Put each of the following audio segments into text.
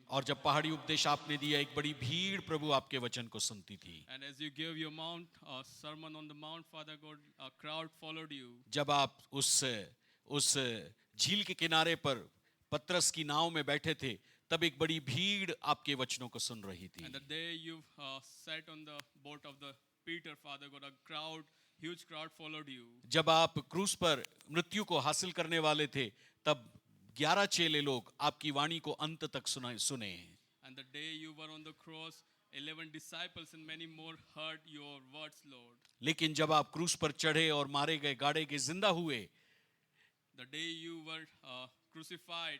और जब पहाड़ी उपदेश आपने दिया, एक बड़ी भीड़ प्रभु आपके वचन को सुनती थी। And as you gave your sermon on the mount, Father God, a crowd followed you. जब आप उस झील के किनारे पर पतरस की नाव में बैठे थे, तब एक बड़ी भीड़ आपके वचनों को सुन रही थी। And the day you sat on the boat of the Peter, Father God, a huge crowd followed you. जब आप क्रूस पर मृत्यु को हासिल करने वाले थे, तब 11 चेले लोग आपकी वाणी को अंत तक सुने। And the day you were on the cross, 11 disciples and many more heard your words, Lord. लेकिन जब आप क्रूस पर चढ़े और मारे गए, गाड़े गए, जिंदा हुए, the day you were crucified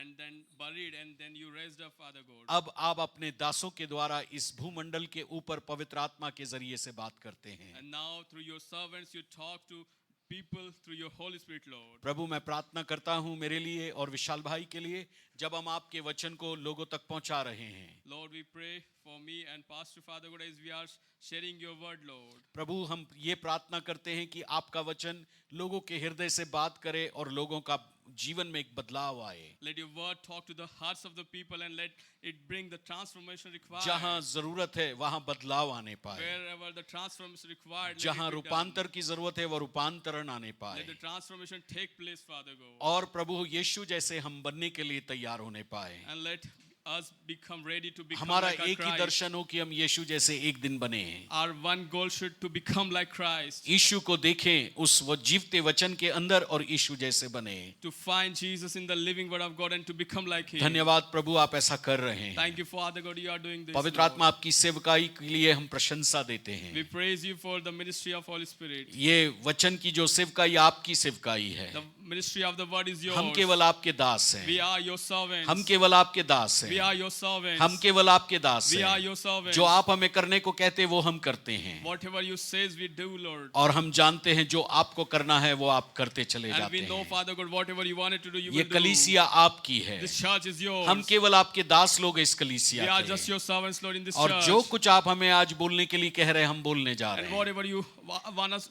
and then buried and then you raised up, Father God. अब आप अपने दासों के द्वारा इस भूमंडल के ऊपर पवित्र आत्मा के जरिए से बात करते हैं। And now through your servants you talk to people through your Holy Spirit, Lord. प्रभु, मैं प्रार्थना करता हूं मेरे लिए और विशाल भाई के लिए, जब हम आपके वचन को लोगों तक पहुंचा रहे हैं। Lord, we pray for me and Pastor, Father God, as we are sharing your word, Lord. प्रभु, हम ये प्रार्थना करते हैं कि आपका वचन लोगों के हृदय से बात करे और लोगों का जीवन में एक बदलाव आए। Let your word talk to the hearts of the people and let it bring the transformation required. जहां जरूरत है वहां बदलाव आने पाए। Wherever the transformation required, जहां रूपांतर की जरूरत है वह रूपांतरण आने पाए। let the transformation take place, Father God. और प्रभु, यीशु जैसे हम बनने के लिए तैयार होने पाए। And let us become ready to become हमारा like our एक ही Christ. दर्शन हो कि हम यीशु जैसे एक दिन बने। Our one goal should to become like Christ. यीशु को देखें उस वो जीवते वचन के अंदर और यीशु जैसे बने। To find Jesus in the living word of God and to become like him. धन्यवाद प्रभु, आप ऐसा कर रहे हैं। Thank you, Father God, you are doing this. पवित्र Lord. आत्मा आपकी सेवकाई के लिए हम प्रशंसा देते We हैं। praise you for the ministry of Holy Spirit. ये वचन की जो सेवकाई आपकी सेवकाई है। The ministry of the word is yours. हम केवल आपके दास We हैं। are your servants. हम केवल आपके दास We हैं। are your servants. हम केवल आपके दास We are हैं। your servants. जो आप हमें करने को कहते वो हम करते हैं। Whatever you says we do, Lord. और हम जानते हैं जो आपको करना है वो आप करते चले And जाते we know, हैं। Father God, whatever you wanted to do, you ये will do. कलीसिया आपकी है। This church is yours. हम केवल आपके दास लोग इस We कलीसिया are just के। your servants, Lord, in this और church. जो कुछ आप हमें आज बोलने के लिए कह रहे हैं, हम बोलने जा And रहे हैं। whatever you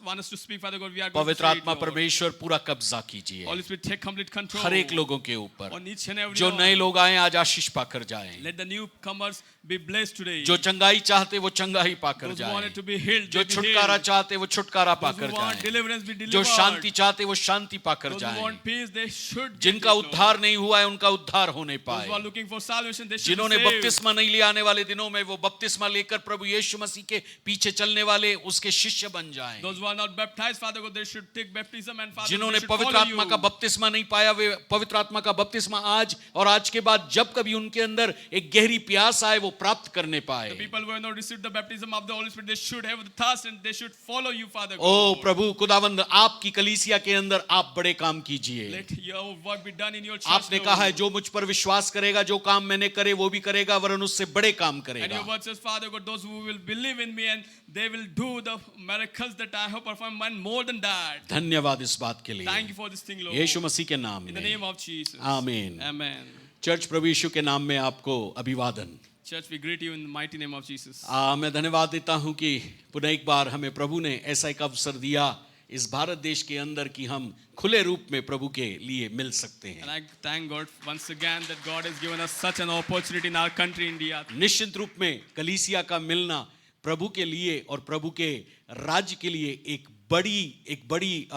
want us to speak, Father God, we are going to पवित्र say it, आत्मा Lord. परमेश्वर पूरा कब्जा कीजिए Holy Spirit, take complete control हर एक लोगों के ऊपर। on each and every जो one. नए लोग आए आज आशीष पाकर जाएं। Let the newcomers be blessed today. जो चंगाई चाहते वो चंगाई पाकर Those who जाएं। wanted to be healed, जो they be छुटकारा healed. चाहते वो छुटकारा Those पाकर who want जाएं। deliverance, be जो delivered. शांति चाहते वो शांति पाकर Those who जाएं। want peace, they should get जिनका it, Lord. उद्धार नहीं हुआ है उनका उद्धार होने Those who are पाए। looking for salvation, they should be जिन्होंने saved. बपतिस्मा नहीं लिया, आने वाले दिनों में वो बपतिस्मा लेकर प्रभु यीशु मसीह के पीछे चलने वाले उसके शिष्य बन जाएं। Those who are not baptized, Father God, they should take baptism and Father God, जिन्होंने they should पवित्र follow आत्मा you. का बपतिस्मा नहीं पाया, वे पवित्र आत्मा का बपतिस्मा आज और आज के बाद जब कभी उनके अंदर एक गहरी प्यास आए वो प्राप्त करने पाए। The people who have not received the baptism of the Holy Spirit, they should have the thirst and they should follow you, Father God. ओ प्रभु खुदावंद, आपकी कलीसिया के अंदर आप बड़े काम कीजिए। Let your work be done in your church, आपने Lord. कहा है जो मुझ पर विश्वास करेगा, जो काम मैंने करे वो भी करेगा, वरन उससे बड़े काम And करेगा। your word says, Father God, those who will believe in me and they will do the miracles that I have performed and more than that. धन्यवाद इस बात के Thank you लिए for this thing, Lord. यीशु मसीह के नाम In the name में of Jesus. आमीन। Amen. Church प्रभु यीशु के नाम में आपको अभिवादन। Church, we greet you in the mighty name of Jesus. मैं धन्यवाद देता हूं कि पुनः एक बार हमें प्रभु ने ऐसा एक अवसर दिया इस भारत देश के अंदर कि हम खुले रूप में प्रभु के लिए मिल सकते And हैं। I thank God once again that God has given us such an opportunity in our country, India. निश्चित रूप में कलीसिया का मिलना प्रभु के लिए और प्रभु के राज्य के लिए एक बड़ी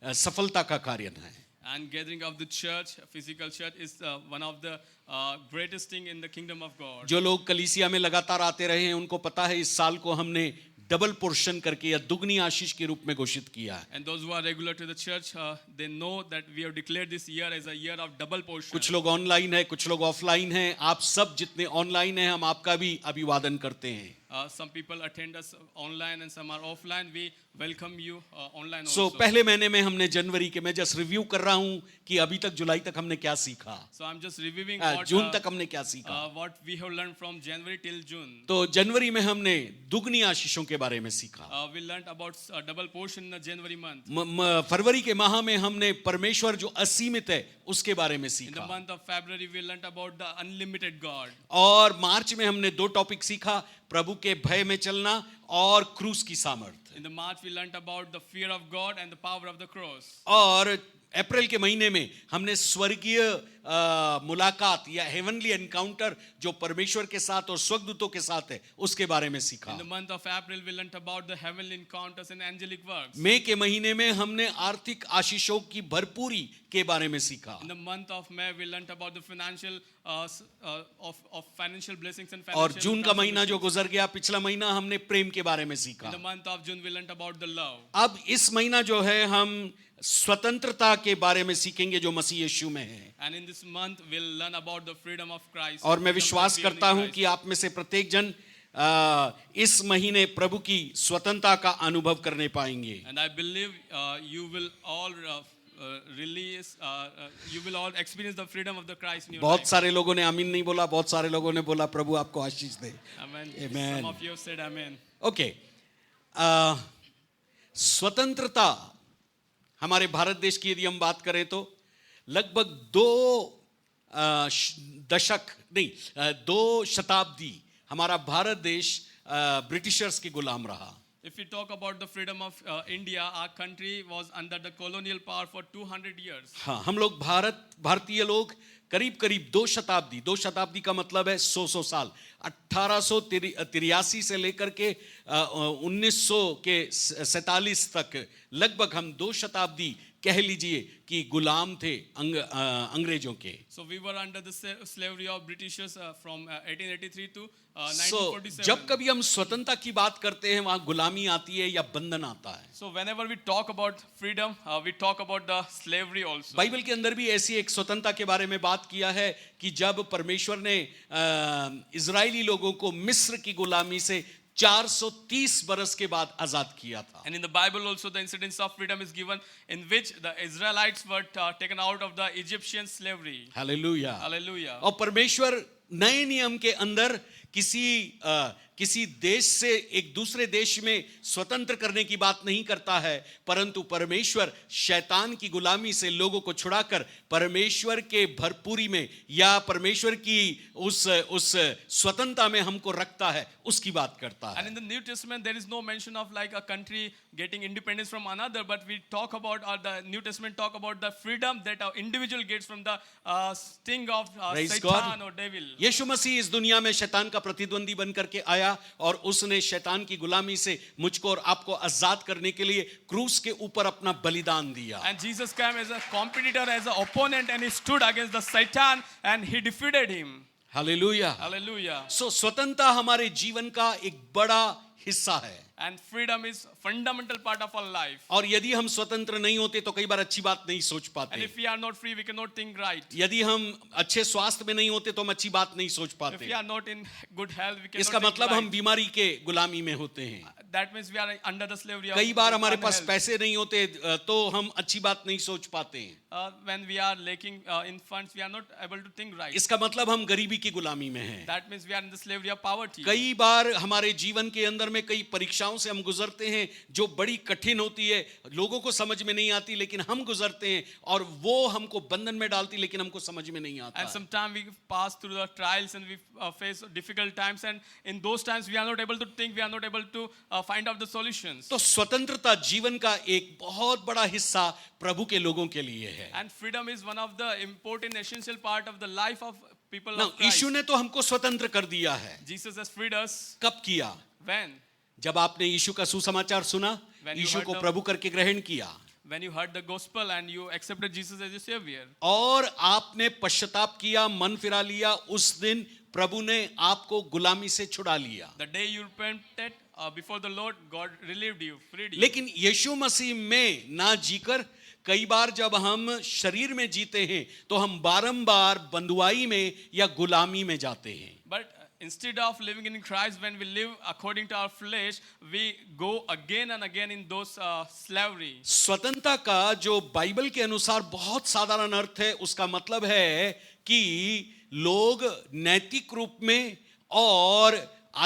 सफलता का कार्य है। And gathering of the church, physical church, is one of the greatest thing in the kingdom of God. जो लोग कलीसिया में लगातार आते रहे हैं उनको पता है इस साल को हमने डबल पोर्शन करके या दुगनी आशीष के रूप में घोषित किया है। And those who are regular to the church, they know that we have declared this year as a year of double portion. कुछ लोग ऑनलाइन है, कुछ लोग ऑफलाइन हैं। आप सब जितने ऑनलाइन हैं हम आपका भी अभिवादन करते हैं। Some people attend us online and some are offline. We welcome you online So, also. पहले महीने में हमने जनवरी के, मैं जस्ट रिव्यू कर रहा हूं कि अभी तक जुलाई तक हमने क्या सीखा, So I'm just reviewing जून तक हमने क्या सीखा। what we have learned from January till June. तो जनवरी में हमने दुगनी आशीषों के बारे में सीखा। We learned about double portion in the January month. फरवरी के माह में हमने परमेश्वर जो असीमित है उसके बारे में In the सीखा। month of February, we learned about the unlimited God. और मार्च में हमने 2 टॉपिक सीखा, प्रभु के भय में चलना और क्रूस की सामर्थ। In the March, we learned about the fear of God and the power of the cross. और अप्रैल के महीने में हमने स्वर्गीय मुलाकात या हेवनली एनकाउंटर जो परमेश्वर के साथ और स्वर्गदूतों के साथ है उसके बारे में सीखा। In the month of April, we learnt about the heavenly encounters and angelic works. मई के महीने में हमने आर्थिक आशीषों की भरपूरी के बारे में सीखा। In the month of May, we learnt about the financial of financial blessings and और financial जून का महीना जो transformations. गुजर गया, पिछला महीना हमने प्रेम के बारे में In सीखा। the month of June, we learnt about the love. अब इस महीना जो है हम स्वतंत्रता के बारे में सीखेंगे जो मसीह यीशु में है। And in this month, we'll learn about the freedom of Christ. और मैं freedom विश्वास to be in करता हूं Christ. कि आप में से प्रत्येक जन इस महीने प्रभु की स्वतंत्रता का अनुभव करने पाएंगे। And I believe you will all you will all experience the freedom of the Christ in your बहुत life. सारे लोगों ने आमीन नहीं बोला, बहुत सारे लोगों ने बोला प्रभु आपको आशीष दे। Amen. Amen. Some of you have said amen. Okay, स्वतंत्रता हमारे भारत देश की यदि हम बात करें तो लगभग 2 शताब्दी हमारा भारत देश ब्रिटिशर्स की गुलाम रहा। If we talk about the freedom of India, our country was under the colonial power for 200 years. हाँ, हम लोग भारतीय लोग करीब करीब 2 शताब्दी का मतलब है 100 साल, 1883 से लेकर के 1947 तक लगभग हम 2 शताब्दी कह लीजिए कि गुलाम थे अंग्रेजों के। So we were under the slavery of Britishers from 1883 to So, 1947. जब कभी हम स्वतंत्रता की बात करते हैं वहां गुलामी आती है या बंधन आता है। So whenever we talk about freedom, we talk about the slavery also. Bible के अंदर भी ऐसी एक स्वतंत्रता के बारे में बात किया है कि जब परमेश्वर ने इजरायली लोगों को मिस्र की गुलामी से 430 बरस के बाद आजाद किया था। And in the Bible also the incidents of freedom is given in which the Israelites were taken out of the Egyptian slavery. Hallelujah. Hallelujah. और परमेश्वर नए नियम के अंदर किसी देश से एक दूसरे देश में स्वतंत्र करने की बात नहीं करता है, परंतु परमेश्वर शैतान की गुलामी से लोगों को छुड़ाकर परमेश्वर के भरपूरी में या परमेश्वर की उस स्वतंत्रता में हमको रखता है, उसकी बात करता And है। in the New Testament, there is no mention of like a country getting independence from another, but we talk about, or the New Testament talk about the freedom that an individual gets from the sting of Praise Satan God. or devil. यीशु मसीह इस दुनिया में शैतान का प्रतिद्वंदी बन करके आया और उसने शैतान की गुलामी से मुझको और आपको आजाद करने के लिए क्रूस के ऊपर अपना बलिदान दिया। And Jesus came as a competitor, as an opponent, and he stood against the Satan and he defeated him. Hallelujah. Hallelujah. स्वतंत्रता हमारे जीवन का एक बड़ा हिस्सा है। And freedom is fundamental part of our life. और यदि हम स्वतंत्र नहीं होते तो कई बार अच्छी बात नहीं सोच And पाते। if we are not free, we cannot think right. यदि हम अच्छे स्वास्थ्य में नहीं होते तो हम अच्छी बात नहीं सोच If we पाते। are not in good health, we cannot इसका think मतलब हम right. बीमारी के गुलामी में होते हैं। That means we are under the slavery of कई बार हमारे पास unhealth. पैसे नहीं होते तो हम अच्छी बात नहीं सोच पाते। When we are lacking in funds, we are not able to think right. इसका मतलब हम गरीबी की गुलामी में हैं। That means we are in the slavery of poverty. कई बार हमारे जीवन के अंदर में कई परीक्षाओं से हम गुजरते हैं जो बड़ी कठिन होती है, लोगों को समझ में नहीं आती, लेकिन हम गुजरते हैं और वो हमको बंधन में डालती, लेकिन हमको समझ में नहीं आता And है। sometimes we pass through the trials and we face difficult times, and in those times we are not able to think, we are not able to find out the solutions. तो स्वतंत्रता जीवन का एक बहुत बड़ा हिस्सा प्रभु के लोगों के लिए है। And freedom is one of the important essential part of the life of people ना of Christ. यीशु ने तो हमको स्वतंत्र कर दिया है। Jesus has freed us. कब किया? When? जब आपने यीशु का सुसमाचार सुना, When you यीशु heard को the- प्रभु करके ग्रहण किया When you heard the gospel and you accepted Jesus as your savior. और आपने पश्चाताप किया, मन फिरा लिया, उस दिन प्रभु ने आपको गुलामी से छुड़ा लिया। The day you repented before the Lord, God relieved you, freed you. लेकिन यीशु मसीह में ना जीकर कई बार जब हम शरीर में जीते हैं तो हम बारंबार बंधुआई में या गुलामी में जाते हैं। But instead of living in Christ, when we live according to our flesh, we go again and again in those slavery. स्वतंत्रता का जो बाइबल के अनुसार बहुत साधारण अर्थ है, उसका मतलब है कि लोग नैतिक रूप में और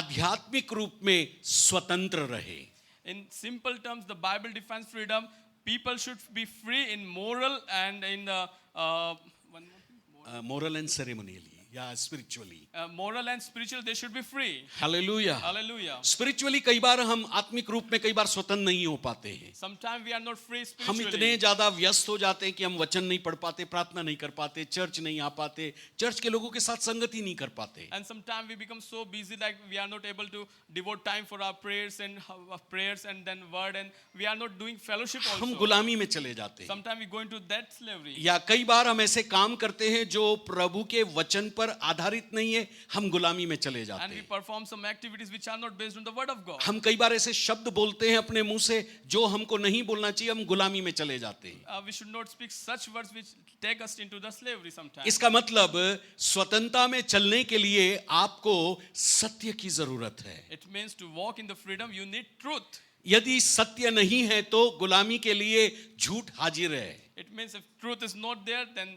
आध्यात्मिक रूप में स्वतंत्र रहे। In simple terms, the Bible defines freedom. People should be free in moral and in one more thing, moral and सेरेमोनियली या spiritually. Moral and spiritual, they should be free. Hallelujah. Hallelujah. Spiritually कई बार हम आत्मिक रूप में कई बार स्वतंत्र नहीं हो पाते हैं. Sometimes we are not free हम spiritually. इतने ज्यादा व्यस्त हो जाते हैं कि हम वचन नहीं पढ़ पाते, प्रार्थना नहीं कर पाते, चर्च नहीं आ पाते, चर्च के लोगों के साथ संगति नहीं कर पाते. And sometimes we become so busy like we are not able to devote time for our prayers and then word, and we are not doing fellowship हम also. गुलामी में चले जाते हैं. Sometimes we go into that slavery. या कई बार हम ऐसे काम करते हैं जो प्रभु के वचन पर आधारित नहीं है, हम गुलामी में चले जाते And we हैं. perform some activities which are not based on the word of God. हम कई बार ऐसे शब्द बोलते हैं अपने मुंह से जो हमको नहीं बोलना चाहिए, हम गुलामी में चले जाते हैं. We should not speak such words which take us into the slavery sometimes. इसका मतलब स्वतंत्रता में चलने के लिए आपको सत्य की जरूरत है. It means to walk in the freedom, you need truth. यदि सत्य नहीं है तो गुलामी के लिए झूठ हाजिर है. It means if truth is not there, then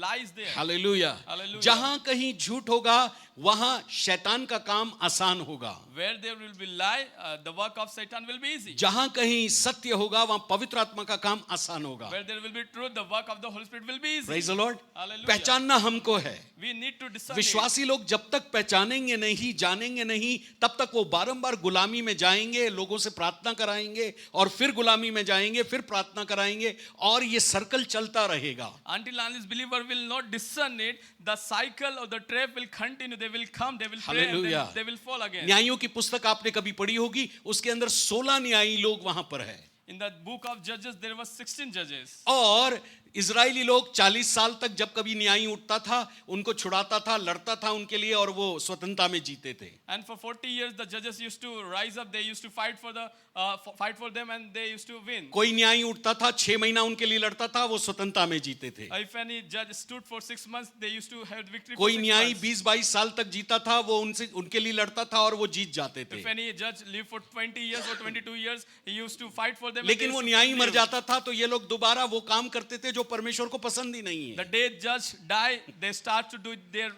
lie is there. Hallelujah. Hallelujah. जहां कहीं झूठ होगा वहां शैतान का काम आसान होगा. Where there will be lie, the work of Satan will be easy. जहां कहीं सत्य होगा वहां पवित्र आत्मा का काम आसान होगा. Where there will be truth, the work of the Holy Spirit will be easy. Praise the Lord. Hallelujah. पहचानना हमको है. We need to discern. विश्वासी लोग जब तक पहचानेंगे नहीं, जानेंगे नहीं, तब तक वो बारंबार गुलामी में जाएंगे, लोगों से प्रार्थना कराएंगे और फिर गुलामी में जाएंगे, फिर प्रार्थना कराएंगे और ये सर्कल चलता रहेगा. Until unless believer will not discern it, the cycle of the trap will continue. They will come, they will pray, and Hallelujah. then they will fall again. न्यायियों की पुस्तक आपने कभी पढ़ी होगी, उसके अंदर 16 न्यायी लोग वहां पर है. In the book of Judges, there were 16 judges. और इजरायली लोग 40 साल तक जब कभी न्यायी उठता था उनको छुड़ाता था, लड़ता था उनके लिए और वो स्वतंत्रता में जीते थे. And for 40 years, the judges used to rise up. They used to fight for them, and they used to win. कोई न्यायी उठता था 6 महीना उनके लिए लड़ता था, वो स्वतंत्रता में जीते थे. If any judge stood for 6 months, they used to have victory. कोई for 6 न्यायी months. 20-22 साल तक जीता था, वो उनके लिए लड़ता था और वो जीत जाते थे. If any judge lived for 20 years or 22 years, he used to fight for them. and लेकिन they वो used to न्यायी मर live. जाता था तो ये लोग दोबारा वो काम करते थे जो परमेश्वर को पसंद ही नहीं The है. day judge die, they start to do their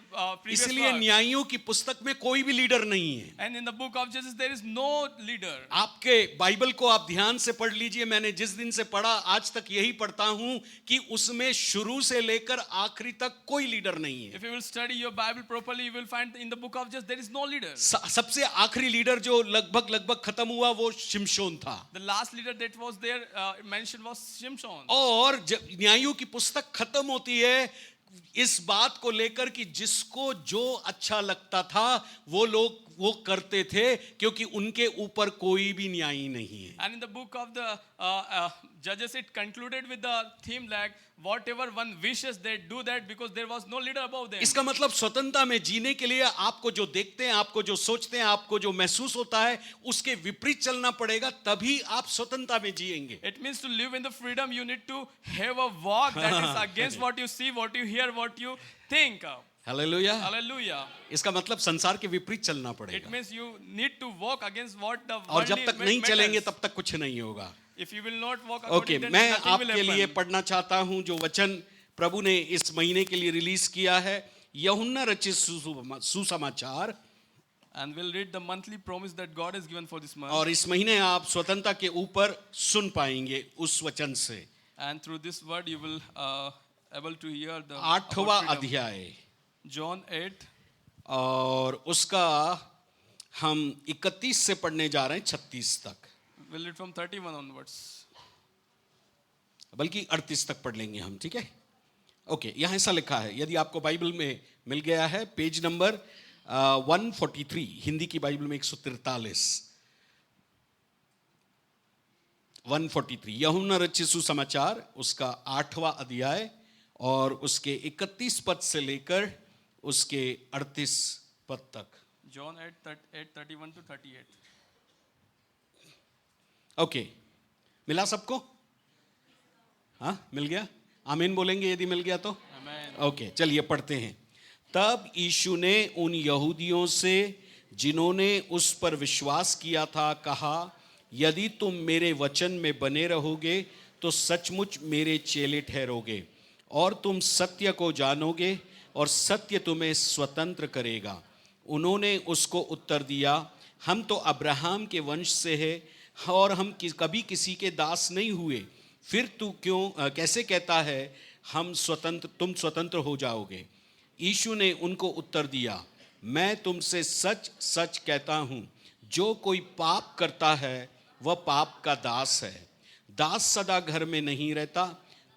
previous इसलिए work. न्यायियों की पुस्तक में कोई भी लीडर नहीं है. And in the book of Judges, there is no leader. आपके बाइबल को आप ध्यान से पढ़ लीजिए. मैंने जिस दिन से पढ़ा आज तक यही पढ़ता हूं कि उसमें शुरू से लेकर आखिरी तक कोई लीडर नहीं है. If you will study your Bible properly, you will find in the book of Judges there is no leader. सबसे आखिरी लीडर जो लगभग खत्म हुआ वो शिमशोन था. The last leader that was there mentioned was Shimshon. और जब न्यायियों की पुस्तक खत्म होती है इस बात को लेकर कि जिसको जो अच्छा लगता था वो लोग वो करते थे क्योंकि उनके ऊपर कोई भी न्यायी नहीं है. And in the book of the Judges, it concluded with the theme like whatever one wishes, they do that because there was no leader above them. इसका मतलब स्वतंत्रता में जीने के लिए आपको जो देखते हैं, आपको जो सोचते हैं, आपको जो महसूस होता है उसके विपरीत चलना पड़ेगा, तभी आप स्वतंत्रता में जिएंगे. It means to live in the freedom, you need to have a walk that is against what you see, what you hear, what you think. Hallelujah. Hallelujah. इसका मतलब संसार के विपरीत चलना It पड़ेगा. means you need to walk against what the और जब worldly तक नहीं matters. चलेंगे तब तक कुछ नहीं होगा. If you will not walk okay, according, then मैं nothing will आपके लिए happen. पढ़ना चाहता हूं जो वचन प्रभु ने इस महीने के लिए रिलीज किया है. यूहन्ना रचित सुसमाचार. And we'll read the monthly promise that God has given for this month. और इस महीने आप स्वतंत्रता के ऊपर सुन पाएंगे उस वचन से. And through this word you will able to hear the 8वां about freedom. अध्याय John 8, और उसका हम 31 से पढ़ने जा रहे हैं 36 तक, we'll read from 31 onwards. बल्कि 38 तक पढ़ लेंगे हम. ठीक है. ओके, यहाँ ऐसा लिखा है, यदि आपको बाइबल में मिल गया है, पेज नंबर 143, हिंदी की बाइबल में 143, 143 यूहन्ना रचित सुसमाचार उसका 8वां अध्याय और उसके 31 पद से लेकर उसके 38 पद तक. John 8:31 to 38. ओके, मिला सबको? हाँ, मिल गया? आमीन बोलेंगे यदि मिल गया तो. Amen. ओके, चलिए पढ़ते हैं. तब यीशु ने उन यहूदियों से जिन्होंने उस पर विश्वास किया था कहा, यदि तुम मेरे वचन में बने रहोगे तो सचमुच मेरे चेले ठहरोगे और तुम सत्य को जानोगे और सत्य तुम्हें स्वतंत्र करेगा. उन्होंने उसको उत्तर दिया, हम तो अब्राहम के वंश से हैं और हम कभी किसी के दास नहीं हुए. फिर तू कैसे कहता है तुम स्वतंत्र हो जाओगे. यीशु ने उनको उत्तर दिया, मैं तुमसे सच सच कहता हूं, जो कोई पाप करता है वह पाप का दास है। दास सदा घर में नहीं रहता,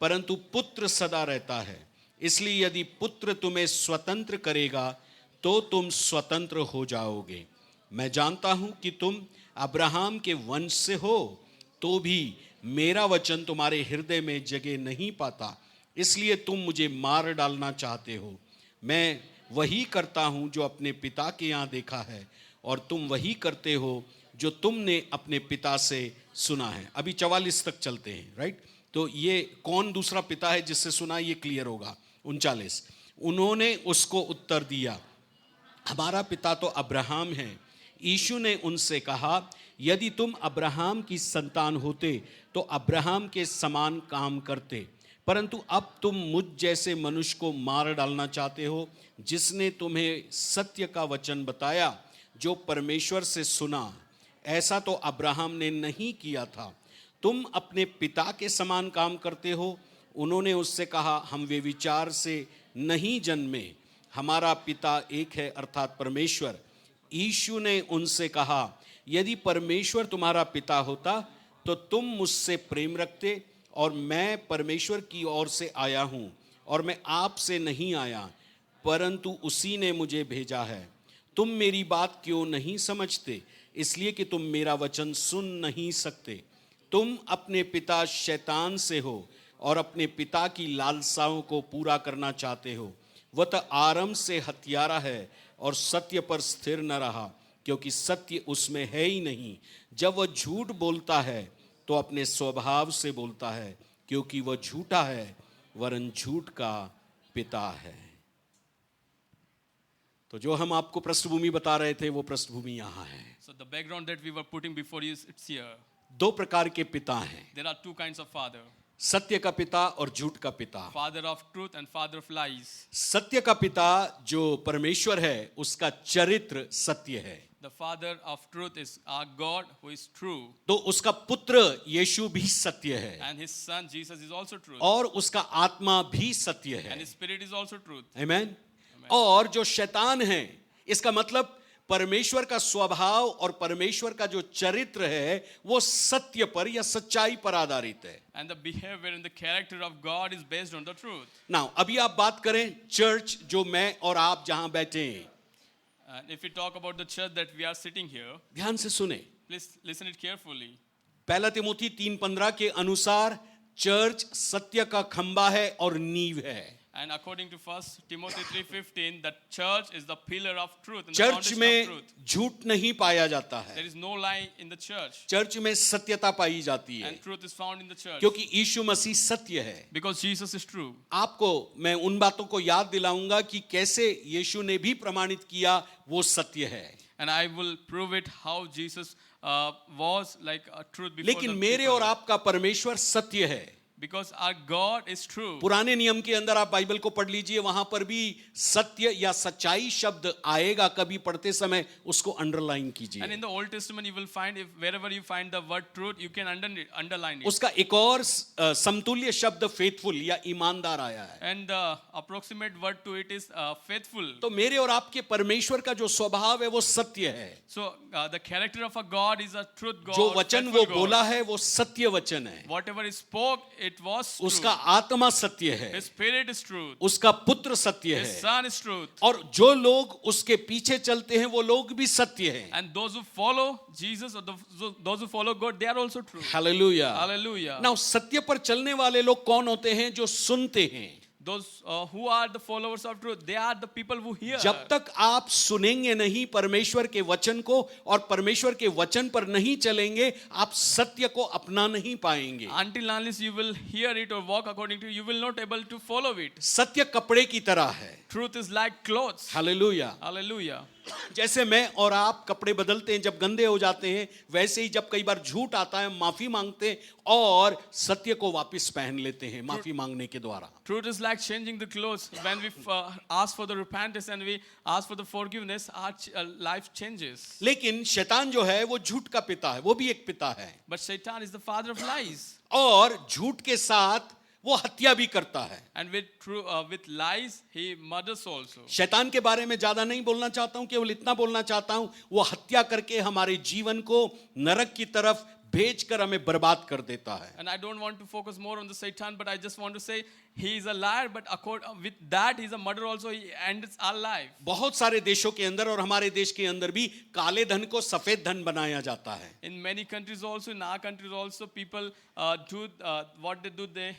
परंतु पुत्र सदा रहता है। इसलिए यदि पुत्र तुम्हें स्वतंत्र करेगा तो तुम स्वतंत्र हो जाओगे। मैं जानता हूं कि तुम अब्राहम के वंश से हो, तो भी मेरा वचन तुम्हारे हृदय में जगह नहीं पाता, इसलिए तुम मुझे मार डालना चाहते हो। मैं वही करता हूं जो अपने पिता के यहाँ देखा है, और तुम वही करते हो जो तुमने अपने पिता से सुना है। अभी 44 तक चलते हैं, राइट। तो ये कौन दूसरा पिता है जिससे सुना, ये क्लियर होगा। 39, उन्होंने उसको उत्तर दिया, हमारा पिता तो अब्राहम है। यीशु ने उनसे कहा, यदि तुम अब्राहम की संतान होते तो अब्राहम के समान काम करते, परंतु अब तुम मुझ जैसे मनुष्य को मार डालना चाहते हो, जिसने तुम्हें सत्य का वचन बताया जो परमेश्वर से सुना। ऐसा तो अब्राहम ने नहीं किया था। तुम अपने पिता के समान काम करते हो। उन्होंने उससे कहा, हम व्यभिचार से नहीं जन्मे, हमारा पिता एक है, अर्थात परमेश्वर। यीशु ने उनसे कहा, यदि परमेश्वर तुम्हारा पिता होता तो तुम मुझसे प्रेम रखते, और मैं परमेश्वर की ओर से आया हूं, और मैं आपसे नहीं आया, परंतु उसी ने मुझे भेजा है। तुम मेरी बात क्यों नहीं समझते? इसलिए कि तुम मेरा वचन सुन नहीं सकते। तुम अपने पिता शैतान से हो और अपने पिता की लालसाओं को पूरा करना चाहते हो। वह तो आरंभ से हत्यारा है और सत्य पर स्थिर न रहा, क्योंकि सत्य उसमें है ही नहीं। जब वह झूठ बोलता है तो अपने स्वभाव से बोलता है, क्योंकि वह झूठा है, वरन झूठ का पिता है। तो जो हम आपको पृष्ठभूमि बता रहे थे वो पृष्ठभूमि यहाँ है। So the background that we were putting before you, it's here. दो प्रकार के पिता हैं, There are two kinds of father. सत्य का पिता और झूठ का पिता। Father of truth and father of lies. सत्य का पिता जो परमेश्वर है, उसका चरित्र सत्य है। The father of truth is our God who is true. तो उसका पुत्र यीशु भी सत्य है, And his son Jesus is also truth. और उसका आत्मा भी सत्य है। And his spirit is also truth. आमीन। और जो शैतान है, इसका मतलब परमेश्वर का स्वभाव और परमेश्वर का जो चरित्र है वो सत्य पर या सच्चाई पर आधारित है। And the behavior and the character of God is based on the truth. Now अभी आप बात करें चर्च जो मैं और आप जहां बैठे हैं, And if we talk about the church that we are sitting here, ध्यान से सुने। please listen it carefully. पहला तिमोथी 3:15 के अनुसार चर्च सत्य का खंबा है और नींव है। And according to 1 Timothy 3:15, the church is the pillar of truth and the church foundation of में truth. झूठ नहीं पाया जाता है, There is no lie in the church, church में सत्यता पाई जाती है, and truth is found in the church. क्योंकि यीशु मसीह सत्य है। Because Jesus is true. आपको मैं उन बातों को याद दिलाऊंगा कि कैसे यीशु ने भी प्रमाणित किया वो सत्य है। And I will prove it how Jesus was like a truth before लेकिन the मेरे people. और आपका परमेश्वर सत्य है। Because our God is true. पुराने नियम के अंदर आप बाइबल को पढ़ लीजिए, वहां पर भी सत्य या सच्चाई शब्द आएगा, कभी पढ़ते समय उसको अंडरलाइन And कीजिए। in the Old Testament, you will find, if wherever you find the word truth, you can underline it. उसका एक और समतुल्य शब्द फेथफुल या ईमानदार आया है। And the approximate word to it is faithful. तो मेरे और आपके परमेश्वर का जो स्वभाव है वो सत्य है। So the character of a God is a truth God. जो वचन faithful वो God. बोला है वो सत्य वचन है। Whatever he spoke, it was true. उसका आत्मा सत्य है, His spirit is truth. उसका पुत्र सत्य His है, son is truth. और जो लोग उसके पीछे चलते हैं वो लोग भी सत्य हैं। And those who follow Jesus or those who follow God, they are also true. Hallelujah. Hallelujah. Now सत्य पर चलने वाले लोग कौन होते हैं? जो सुनते हैं। Those who are the followers of truth, they are the people who hear. जब तक आप सुनेंगे नहीं परमेश्वर के वचन को और परमेश्वर के वचन पर नहीं चलेंगे, आप सत्य को अपना नहीं पाएंगे। Until unless you will hear it or walk according to it, you will not able to follow it. सत्य कपड़े की तरह है। Truth is like clothes. Hallelujah. Hallelujah. जैसे मैं और आप कपड़े बदलते हैं जब गंदे हो जाते हैं, वैसे ही जब कई बार झूठ आता है माफी मांगते हैं और सत्य को वापस पहन लेते हैं माफी मांगने के द्वारा। Truth is like changing the clothes. When we ask for the repentance and we ask for the forgiveness, our life changes. लेकिन शैतान जो है वो झूठ का पिता है, वो भी एक पिता है, But Satan is the father of lies. और झूठ के साथ वो हत्या भी करता है। And with lies, he murders also. शैतान के बारे में ज्यादा नहीं बोलना चाहता हूं, केवल इतना बोलना चाहता हूं, वो हत्या करके हमारे जीवन को नरक की तरफ भेजकर हमें बर्बाद कर देता है। And I don't want to focus more on the Satan, but I just want to say he is a liar, but with that he is a murderer also. He ends our life. बहुत सारे देशों के अंदर और हमारे देश के अंदर भी काले धन को सफेद धन बनाया जाता है। In many countries also, in our countries also, people do what they do. They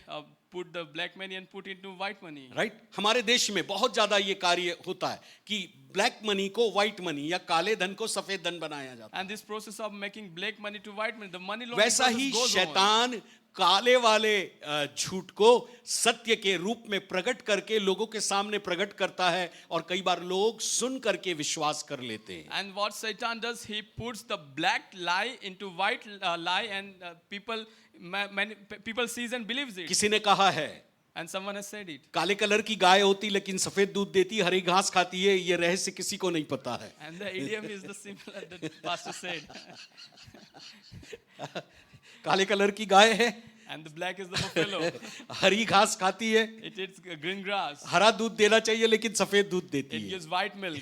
put the black money and put into white money. Right हमारे देश में बहुत ज्यादा ये कार्य होता है कि ब्लैक मनी को व्हाइट मनी या काले धन को सफेद धन बनाया जाता है। And this process of making black money to white money, the money laundering वैसा process ही goes on. शैतान काले वाले झूठ को सत्य के रूप में प्रकट करके लोगों के सामने प्रकट करता है और कई बार लोग सुन करके विश्वास कर लेते हैं। And what Satan does, he puts the black lie into white lie, and people sees and believes it. किसी ने कहा है And someone has said it. काले कलर की गाय होती लेकिन सफेद दूध देती, हरी घास खाती है, ये रहस्य किसी को नहीं पता है। And the idiom is the similar that the pastor said. काले कलर की गाय है, And the black is the buffalo. हरी घास खाती है, It eats green grass. हरा दूध देना चाहिए लेकिन सफेद दूध देती It है। gives white milk.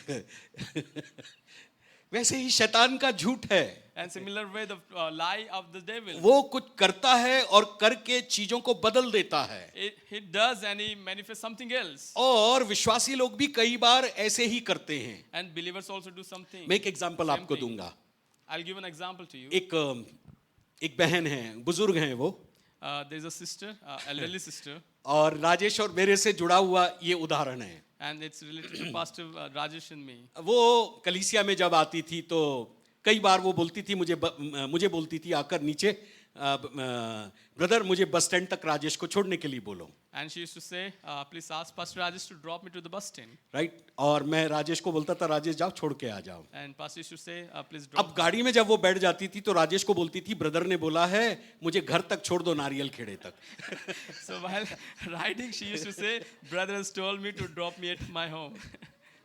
वैसे ही शैतान का झूठ है, And similar way, the lie of the devil. वो कुछ करता है और करके चीजों को बदल देता है। He does, and he manifests something else. और विश्वासी लोग भी कई बार ऐसे ही करते हैं। And believers also do something. मैं एक एग्जांपल Same आपको thing. दूंगा। I'll give an example to you. एक बहन है, बुजुर्ग हैं वो, There's a sister, elderly sister, और राजेश और मेरे से जुड़ा हुआ ये उदाहरण है। and it's related to Pastor Rajesh and me. वो कलीसिया में जब आती थी तो कई बार वो बोलती थी, मुझे बोलती थी आकर नीचे, ब्रदर मुझे बस स्टैंड तक राजेश को छोड़ने के लिए बोलो। And she used to say, please ask Pastor Rajesh to drop me to the bus stand. Right और मैं राजेश को बोलता था राजेश जाओ छोड़ के आ जाओ। And Pastor used to say, please drop. अब गाड़ी में जब वो बैठ जाती थी तो राजेश को बोलती थी ब्रदर ने बोला है मुझे घर तक छोड़ दो, नारियल खेड़े तक। So while riding, she used to say, brother has told me to drop me at my home.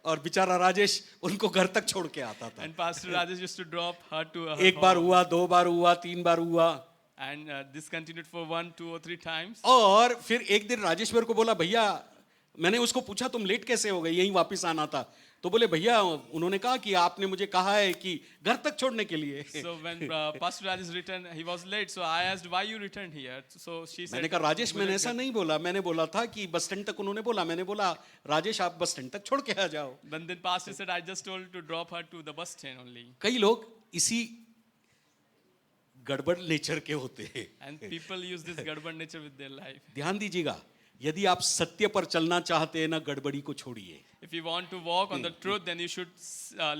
और बेचारा राजेश उनको घर तक छोड़ के आता था। And Pastor Rajesh used to drop her to her एक बार home. हुआ, दो बार हुआ, तीन बार हुआ, And this continued for 1, 2 or 3 times. और फिर एक दिन राजेश मेरे को बोला भैया, मैंने उसको पूछा तुम लेट कैसे हो गए, यहीं वापस आना था। तो बोले भैया उन्होंने कहा कि आपने मुझे कहा है कि घर तक छोड़ने के लिए। So when Pastor Rajesh returned, he was late. So I asked, why you returned here? So she said, मैंने कहा राजेश मैंने ऐसा नहीं बोला, मैंने बोला था कि बस स्टैंड तक उन्होंने बोला, मैंने बोला राजेश आप बस स्टैंड तक छोड़ के आ जाओ। But then Pastor said, I just told to drop her to the bus stand only. कई लोग इसी गड़बड़ नेचर के होते हैं। And people use this gadbad nature with their life. ध्यान दीजिएगा, यदि आप सत्य पर चलना चाहते हैं ना, गड़बड़ी को छोड़िए। If you want to walk on the truth, then you should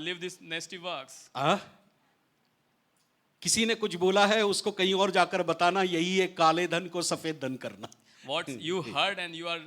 leave these nasty works. किसी ने कुछ बोला है उसको कहीं और जाकर बताना, यही है काले धन को सफेद धन करना। What you heard and you are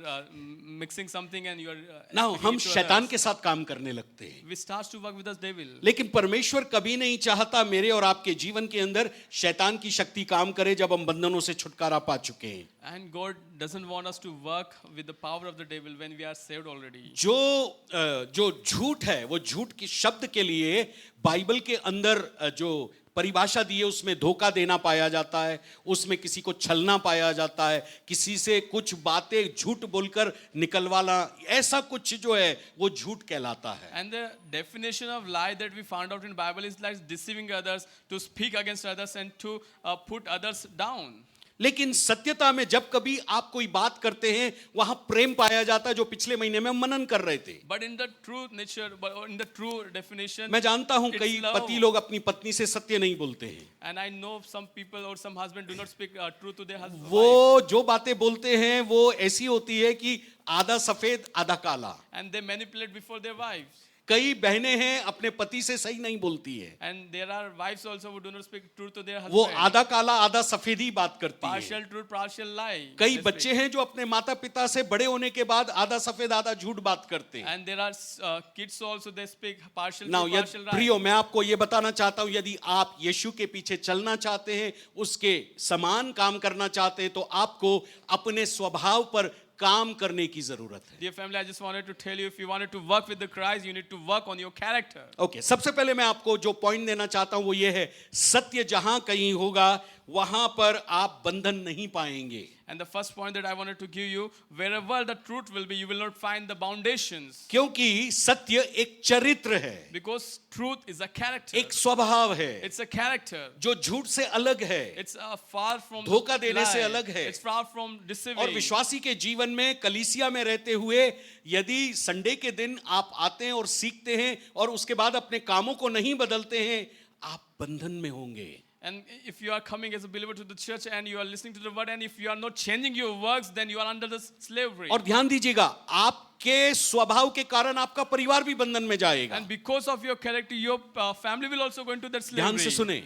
mixing something and you are ना हम giving it to शैतान others. के साथ काम करने लगते हैं। We start to work with the devil. लेकिन परमेश्वर कभी नहीं चाहता मेरे और आपके जीवन के अंदर शैतान की शक्ति काम करे जब हम बंधनों से छुटकारा पा चुके हैं। And God doesn't want us to work with the power of the devil when we are saved already. जो झूठ है, वो झूठ के शब्द के लिए बाइबल के अंदर जो परिभाषा दी है उसमें धोखा देना पाया जाता है, उसमें किसी को छलना पाया जाता है, किसी से कुछ बातें झूठ बोलकर निकलवाना, ऐसा कुछ जो है वो झूठ कहलाता है। And the definition of lie that we found out in Bible is like deceiving others, to speak against others and to put others down. लेकिन सत्यता में जब कभी आप कोई बात करते हैं वहां प्रेम पाया जाता है, जो पिछले महीने में हम मनन कर रहे थे। But in the true nature, in the true definition, मैं जानता हूं it's कई love. पति लोग अपनी पत्नी से सत्य नहीं बोलते हैं। And I know some people or some husband do not speak truth to their husband. वो जो बातें बोलते हैं वो ऐसी होती है कि आधा सफेद आधा काला। And they manipulate before their wives. कई बहनें हैं अपने पति से सही नहीं बोलती है, And there are wives also who do not speak truth to their वो husband. आधा काला आधा सफेद ही बात करती है। Partial truth, partial lie. कई they बच्चे speak. हैं जो अपने माता पिता से बड़े होने के बाद आधा सफेद आधा झूठ बात करते हैं। And there are kids also, they speak partial Now, truth, partial lie. प्रियो मैं आपको ये बताना चाहता हूं, यदि आप यीशु के पीछे चलना चाहते हैं, उसके समान काम करना चाहते हैं, तो आपको अपने स्वभाव पर काम करने की जरूरत है। Dear family, I just wanted to tell you, if you wanted to work with the Christ, you need to work on your character. Okay, सबसे पहले मैं आपको जो पॉइंट देना चाहता हूं वो ये है, सत्य जहां कहीं होगा वहां पर आप बंधन नहीं पाएंगे। And the first point that I wanted to give you, wherever the truth will be, you will not find the foundations. क्योंकि सत्य एक चरित्र है, Because truth is a character. एक स्वभाव है It's a character. जो झूठ से अलग है It's far from धोखा देने से lie. अलग है। It's far from deceiving. और विश्वासी के जीवन में कलीसिया में रहते हुए यदि संडे के दिन आप आते हैं और सीखते हैं और उसके बाद अपने कामों को नहीं बदलते हैं, आप बंधन में होंगे। And if you are coming as a believer to the church and you are listening to the word, and if you are not changing your works, then you are under the slavery. और ध्यान दीजिएगा, आपके स्वभाव के कारण आपका परिवार भी बंधन में जाएगा। And because of your character, your family will also go into that slavery. ध्यान से सुने,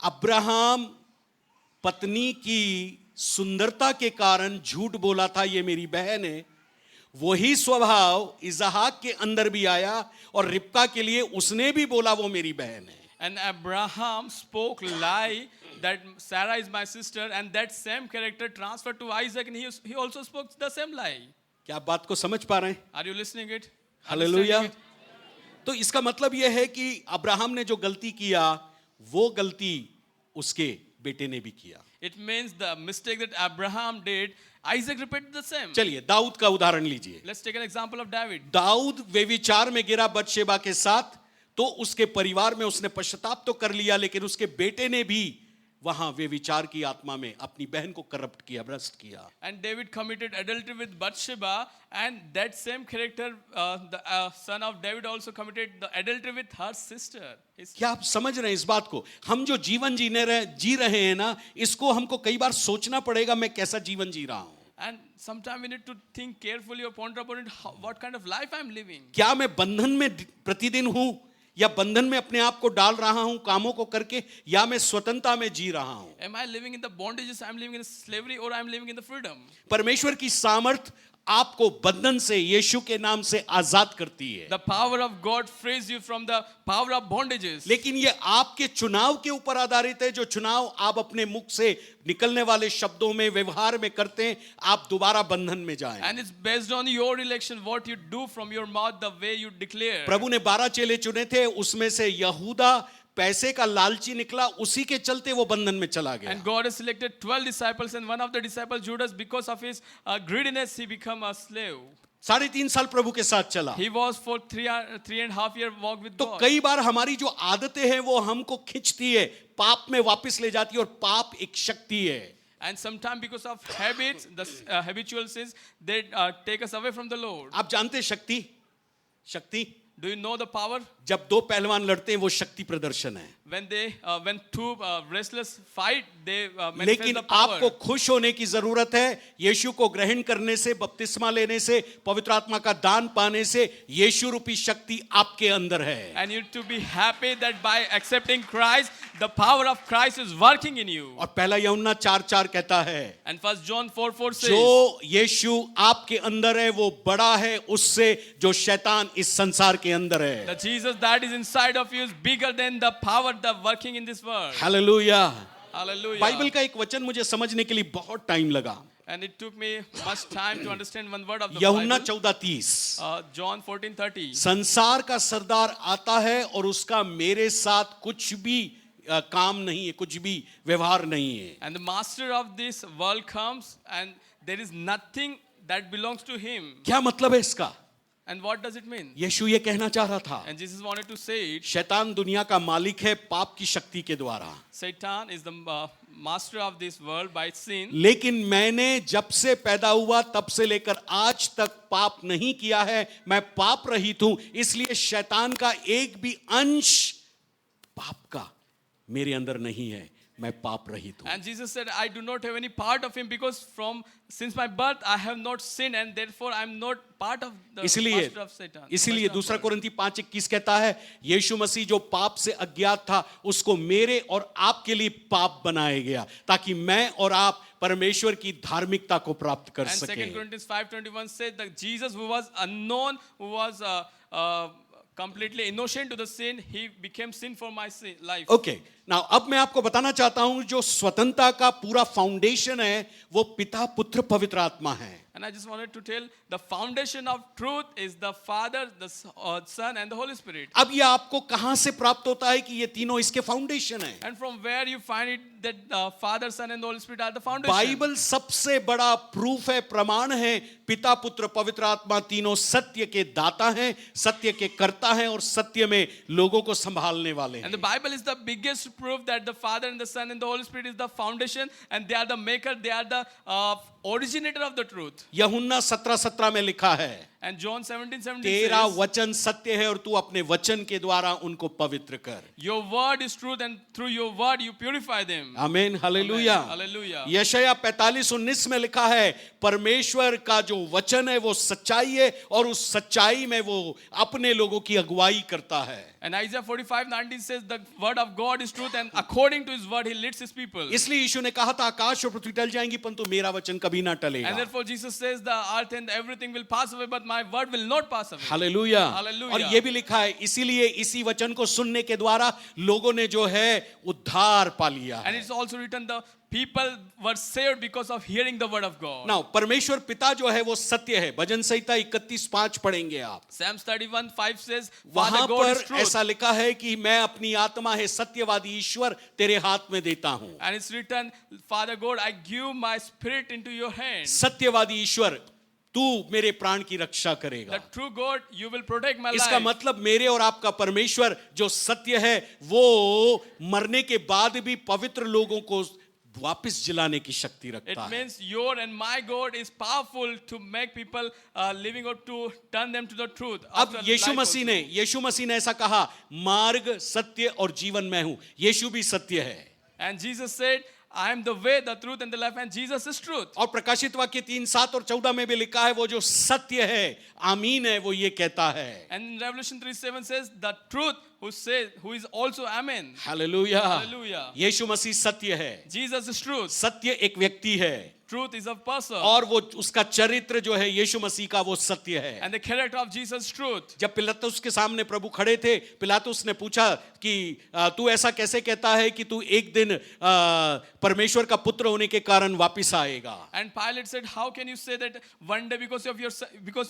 अब्राहम पत्नी की सुंदरता के कारण झूठ बोला था, ये मेरी बहन है। वही स्वभाव इसहाक के अंदर भी आया और रिबका के लिए उसने भी बोला वो मेरी बहन है। And Abraham spoke lie that Sarah is my sister, and that same character transferred to Isaac, and he also spoke the same lie. क्या आप बात को समझ पा रहे हैं? Are you listening it? Hallelujah. Understanding it? तो इसका मतलब यह है कि अब्राहम ने जो गलती किया वो गलती उसके बेटे ने भी किया। It means the mistake that Abraham did, Isaac repeated the same. चलिए दाऊद का उदाहरण लीजिए। Let's take an example of David. Dawood व्यभिचार में गिरा बतशेबा के साथ, तो उसके परिवार में उसने पश्चाताप तो कर लिया, लेकिन उसके बेटे ने भी वहां व्यभिचार की आत्मा में अपनी बहन को करप्ट किया, भ्रष्ट किया। And David committed adultery with Bathsheba, and that same character, the son of David, also committed the adultery with her sister. क्या आप समझ रहे हैं इस बात को? हम जो जीवन जी रहे हैं ना, इसको हमको कई बार सोचना पड़ेगा, मैं कैसा जीवन जी रहा हूं। And sometimes we need to think carefully or ponder upon it, what kind of life I'm living. क्या मैं बंधन में प्रतिदिन हूं, या बंधन में अपने आप को डाल रहा हूं कामों को करके, या मैं स्वतंत्रता में जी रहा हूं? Am I living in the bondages, I'm living in slavery, or I'm living in the freedom? परमेश्वर की सामर्थ आपको बंधन से यीशु के नाम से आजाद करती है, The power of God frees you from the power of bondages. लेकिन ये आपके चुनाव के ऊपर आधारित है। जो चुनाव आप अपने मुख से निकलने वाले शब्दों में, व्यवहार में करते हैं, आप दोबारा बंधन में जाएं। And it's based on your election, what you do from your mouth, the way you declare. प्रभु ने 12 चेले चुने थे, उसमें से यहूदा पैसे का लालची निकला, उसी के चलते वो बंधन में चला गया। And God has selected 12 disciples, and one of the disciples, Judas, because of his greediness, he became a slave. 3.5 साल प्रभु के साथ चला। He was for 3.5 years walk with तो God. कई बार हमारी जो आदतें हैं वो हमको खींचती है, पाप में वापस ले जाती है, और पाप एक शक्ति है। And sometimes because of habits, the habitual sins, they take us away from the Lord. आप जानते हैं शक्ति Do you know the power? जब दो पहलवान लड़ते हैं वो शक्ति प्रदर्शन है। When two wrestlers fight, they manifest लेकिन the power. आपको खुश होने की जरूरत है। यीशु को ग्रहण करने से, बपतिस्मा लेने से, पवित्र आत्मा का दान पाने से यीशु रूपी शक्ति आपके अंदर है। And you need to be happy that by accepting Christ, the power of Christ is working in you. और पहला यूहन्ना 4:4 कहता है, And 1 John 4:4 says, जो यीशु आपके अंदर है वो बड़ा है उससे जो शैतान इस संसार के अंदर है। the Jesus that is inside of you is bigger than the power that working in this world. Hallelujah. Hallelujah. Bible का एक वचन मुझे समझने के लिए बहुत टाइम लगा। And it took me much time to understand one word of the यूहन्ना Bible. 14:30, John 14:30. संसार का सरदार आता है और उसका मेरे साथ कुछ भी काम नहीं है, कुछ भी व्यवहार नहीं है। And the master of this world comes, and there is nothing that belongs to him. क्या मतलब है इसका? And what does it mean? यीशु ये कहना चाह रहा था, And Jesus wanted to say it. शैतान दुनिया का मालिक है पाप की शक्ति के द्वारा, Satan is the master of this world by sin. लेकिन मैंने जब से पैदा हुआ तब से लेकर आज तक पाप नहीं किया है, मैं पाप रहित हूं, इसलिए शैतान का एक भी अंश पाप का मेरे अंदर नहीं है, मैं पाप रहित हूं। And Jesus said, I do not have any part of him, because since my birth I have not sinned, and therefore I am not part of the master of Satan. इसीलिए दूसरा कोरिन्थी 5:21 कहता है, यीशु मसीह जो पाप से अज्ञात था उसको मेरे और आपके लिए पाप बनाया गया, ताकि मैं और आप परमेश्वर की धार्मिकता को प्राप्त कर And 2 सके। Corinthians 5:21 said that Jesus, who was unknown, who was completely innocent to the sin, he became sin for my life. Okay, now अब मैं आपको बताना चाहता हूं जो स्वतंत्रता का पूरा फाउंडेशन है वो पिता, पुत्र, पवित्र आत्मा है। And And I just wanted to tell the foundation of truth is the Father, the Son, and the Holy Spirit. अब ये आपको कहां से प्राप्त होता है कि ये तीनों इसके फाउंडेशन है? And from where you find it that the Father, Son, and the Holy Spirit are the foundation. Bible सबसे बड़ा प्रूफ है, प्रमाण है, पिता पुत्र पवित्र आत्मा तीनों सत्य के दाता हैं, सत्य के कर्ता हैं और सत्य में लोगों को संभालने वाले हैं. And the Bible is the biggest proof that the Father and the Son and the Holy Spirit is the foundation, and they are the maker, they are the originator of the truth. यूहन्ना 17:17 में लिखा है, And John 17:17 तेरा says, वचन सत्य है और तू अपने वचन के द्वारा उनको पवित्र कर. your word is truth, and through your word you purify them. आमीन, हालेलुया. Hallelujah. यशायाह 45:19 में लिखा है, परमेश्वर का जो वचन है वो सच्चाई है और उस सच्चाई में वो अपने लोगों की अगुवाई करता है. And Isaiah 45:19 says the word of God is truth, and according to his word he leads his people. इसलिए यीशु ने कहा था, आकाश और पृथ्वी टल जाएंगी परंतु मेरा वचन कभी ना And टलेगा. therefore Jesus says the earth and everything will pass away, but my word will not pass away. Hallelujah. Hallelujah. और ये भी लिखा है, इसीलिए इसी वचन को सुनने के द्वारा लोगों ने जो है उद्धार पा लिया And है. it's also written the people were saved because of hearing the word of God. Now परमेश्वर पिता जो है वो सत्य है. भजन संहिता 31:5 पढ़ेंगे आप. Psalms 31:5 says, वहां Father God is पर truth. ऐसा लिखा है कि मैं अपनी आत्मा है सत्यवादी ईश्वर तेरे हाथ में देता हूं. And it's written, Father God, I give my spirit into your hands. सत्यवादी ईश्वर, तू मेरे प्राण की रक्षा The करेगा. true God, you will protect my इसका life. मतलब मेरे और आपका परमेश्वर जो सत्य है वो मरने के बाद भी पवित्र लोगों को वापस जिलाने की शक्ति It रखता है. means your and my God is powerful to make people living or to turn them to the truth. अब after यीशु life मसीह ने ऐसा कहा, मार्ग सत्य और जीवन मैं हूं. यीशु भी सत्य है. also. And Jesus said, I am the way, the truth, and the life, and Jesus is truth. और प्रकाशित वाक्य 3:7 और 14 में भी लिखा है, वो जो सत्य है, आमीन है, वो ये कहता है. And in Revelation 3:7 says, the truth who is also Amen. Hallelujah. Hallelujah. यीशु मसीह सत्य है. Jesus is truth. सत्य एक व्यक्ति है Truth is a person. और वो उसका चरित्र जो है यीशु मसीह का वो सत्य है. And the character of Jesus is truth. जब पिलातुस के सामने प्रभु खड़े थे, पिलातुस ने पूछा कि तू ऐसा कैसे कहता है कि तू एक दिन परमेश्वर का पुत्र होने के कारण वापस आएगा. And Pilate said, how can you say that one day because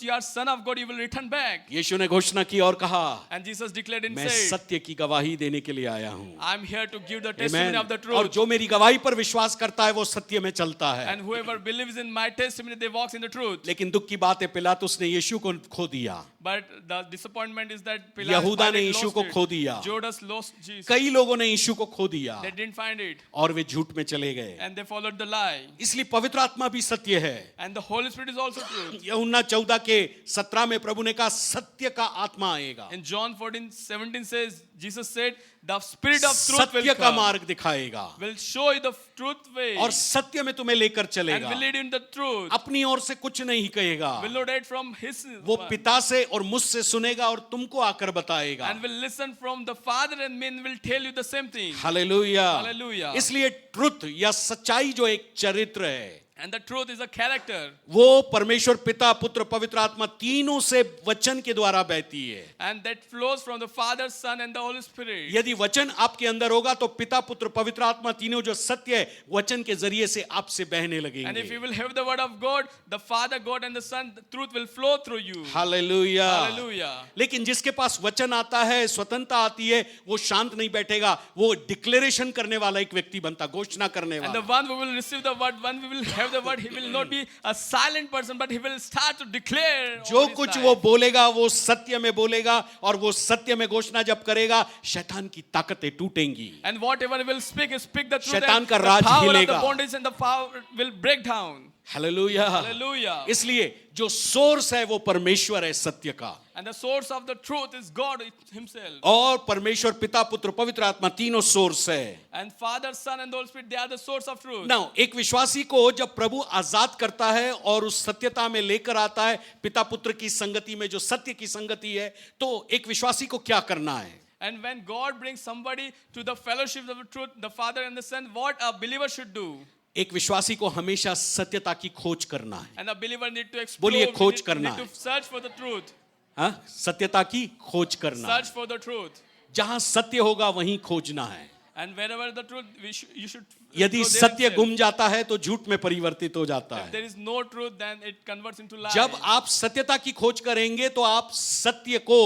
you are son of God you will return back? यीशु ने घोषणा की और कहा, And Jesus declared and मैं said, सत्य की गवाही देने के लिए आया हूं. I am here to give the testimony Amen. of the और truth. जो मेरी गवाही पर विश्वास करता है वो सत्य में चलता है. And whoever believes in my testimony, they walks in the truth. लेकिन दुख की बात है, पिलातुस ने यीशु को खो दिया. But the disappointment is that यहूदा ने Pilate यीशु lost को it. खो दिया. Judas lost Jesus. कई लोगों ने यीशु को खो दिया They didn't find it. और वे झूठ में चले गए. And they followed the lie. इसलिए पवित्र आत्मा भी सत्य है. And the Holy Spirit is also truth. यूहन्ना 14:17 में प्रभु ने कहा, सत्य का आत्मा आएगा, In John 14:17 says, Jesus said, the Spirit of truth will सत्य का come. मार्ग दिखाएगा Will show you the truth way. और सत्य में तुम्हें लेकर And चलेगा. will lead you in the truth. अपनी ओर से कुछ नहीं कहेगा, Will not aid from his वो पिता से और मुझसे सुनेगा और तुमको आकर बताएगा. and will listen from the Father and men will tell you the same thing. Hallelujah. Hallelujah. इसलिए ट्रुथ या सच्चाई जो एक चरित्र है, And the truth is a character. वो परमेश्वर पिता पुत्र पवित्र आत्मा तीनों से वचन के द्वारा बहती है. And that flows from the Father, Son, and the Holy Spirit. यदि वचन आपके अंदर होगा तो पिता पुत्र पवित्र आत्मा तीनों जो सत्य है वचन के जरिए से आपसे बहने And if लगेंगे. you will have the word of God, the Father, God, and the Son, the truth will flow through you. Hallelujah. Hallelujah. लेकिन जिसके पास वचन आता है, स्वतंत्रता आती है, वो शांत नहीं बैठेगा, वो डिक्लेरेशन करने वाला एक व्यक्ति बनता, घोषणा करने And the वाला. one who will receive the word, one who will have the word, he will not be a silent person, but he will start to declare. जो all his कुछ life. वो बोलेगा वो सत्य में बोलेगा और वो सत्य में घोषणा जब करेगा शैतान की ताकतें टूटेंगी. And whatever he will speak the truth. शैतान And का the Raj power of the हिलेगा. bondage and the power will break down. Hallelujah. Hallelujah. इसलिए जो सोर्स है वो परमेश्वर है सत्य का, And the source of the truth is God himself. और परमेश्वर पिता पुत्र पवित्र आत्मा तीनों सोर्स है. And Father, Son, and the Holy Spirit, they are the source of truth. Now एक विश्वासी को जब प्रभु आजाद करता है और उस सत्यता में लेकर आता है, पिता पुत्र की संगति में जो सत्य की संगति है, तो एक विश्वासी को क्या करना है? And when God brings somebody to the fellowship of the truth, the Father and the Son, what a believer should do. एक विश्वासी को हमेशा सत्यता की खोज करना है. And the believer need to explore. बोलिए, we खोज need करना to है. search for the truth. हाँ, सत्यता की खोज करना है. Search for the truth. जहां सत्य होगा वहीं खोजना है. And wherever the truth, you should. यदि go there सत्य and गुम जाता है तो झूठ में परिवर्तित हो जाता If है। there is no truth, then it converts into lie. जब आप सत्यता की खोज करेंगे तो आप सत्य को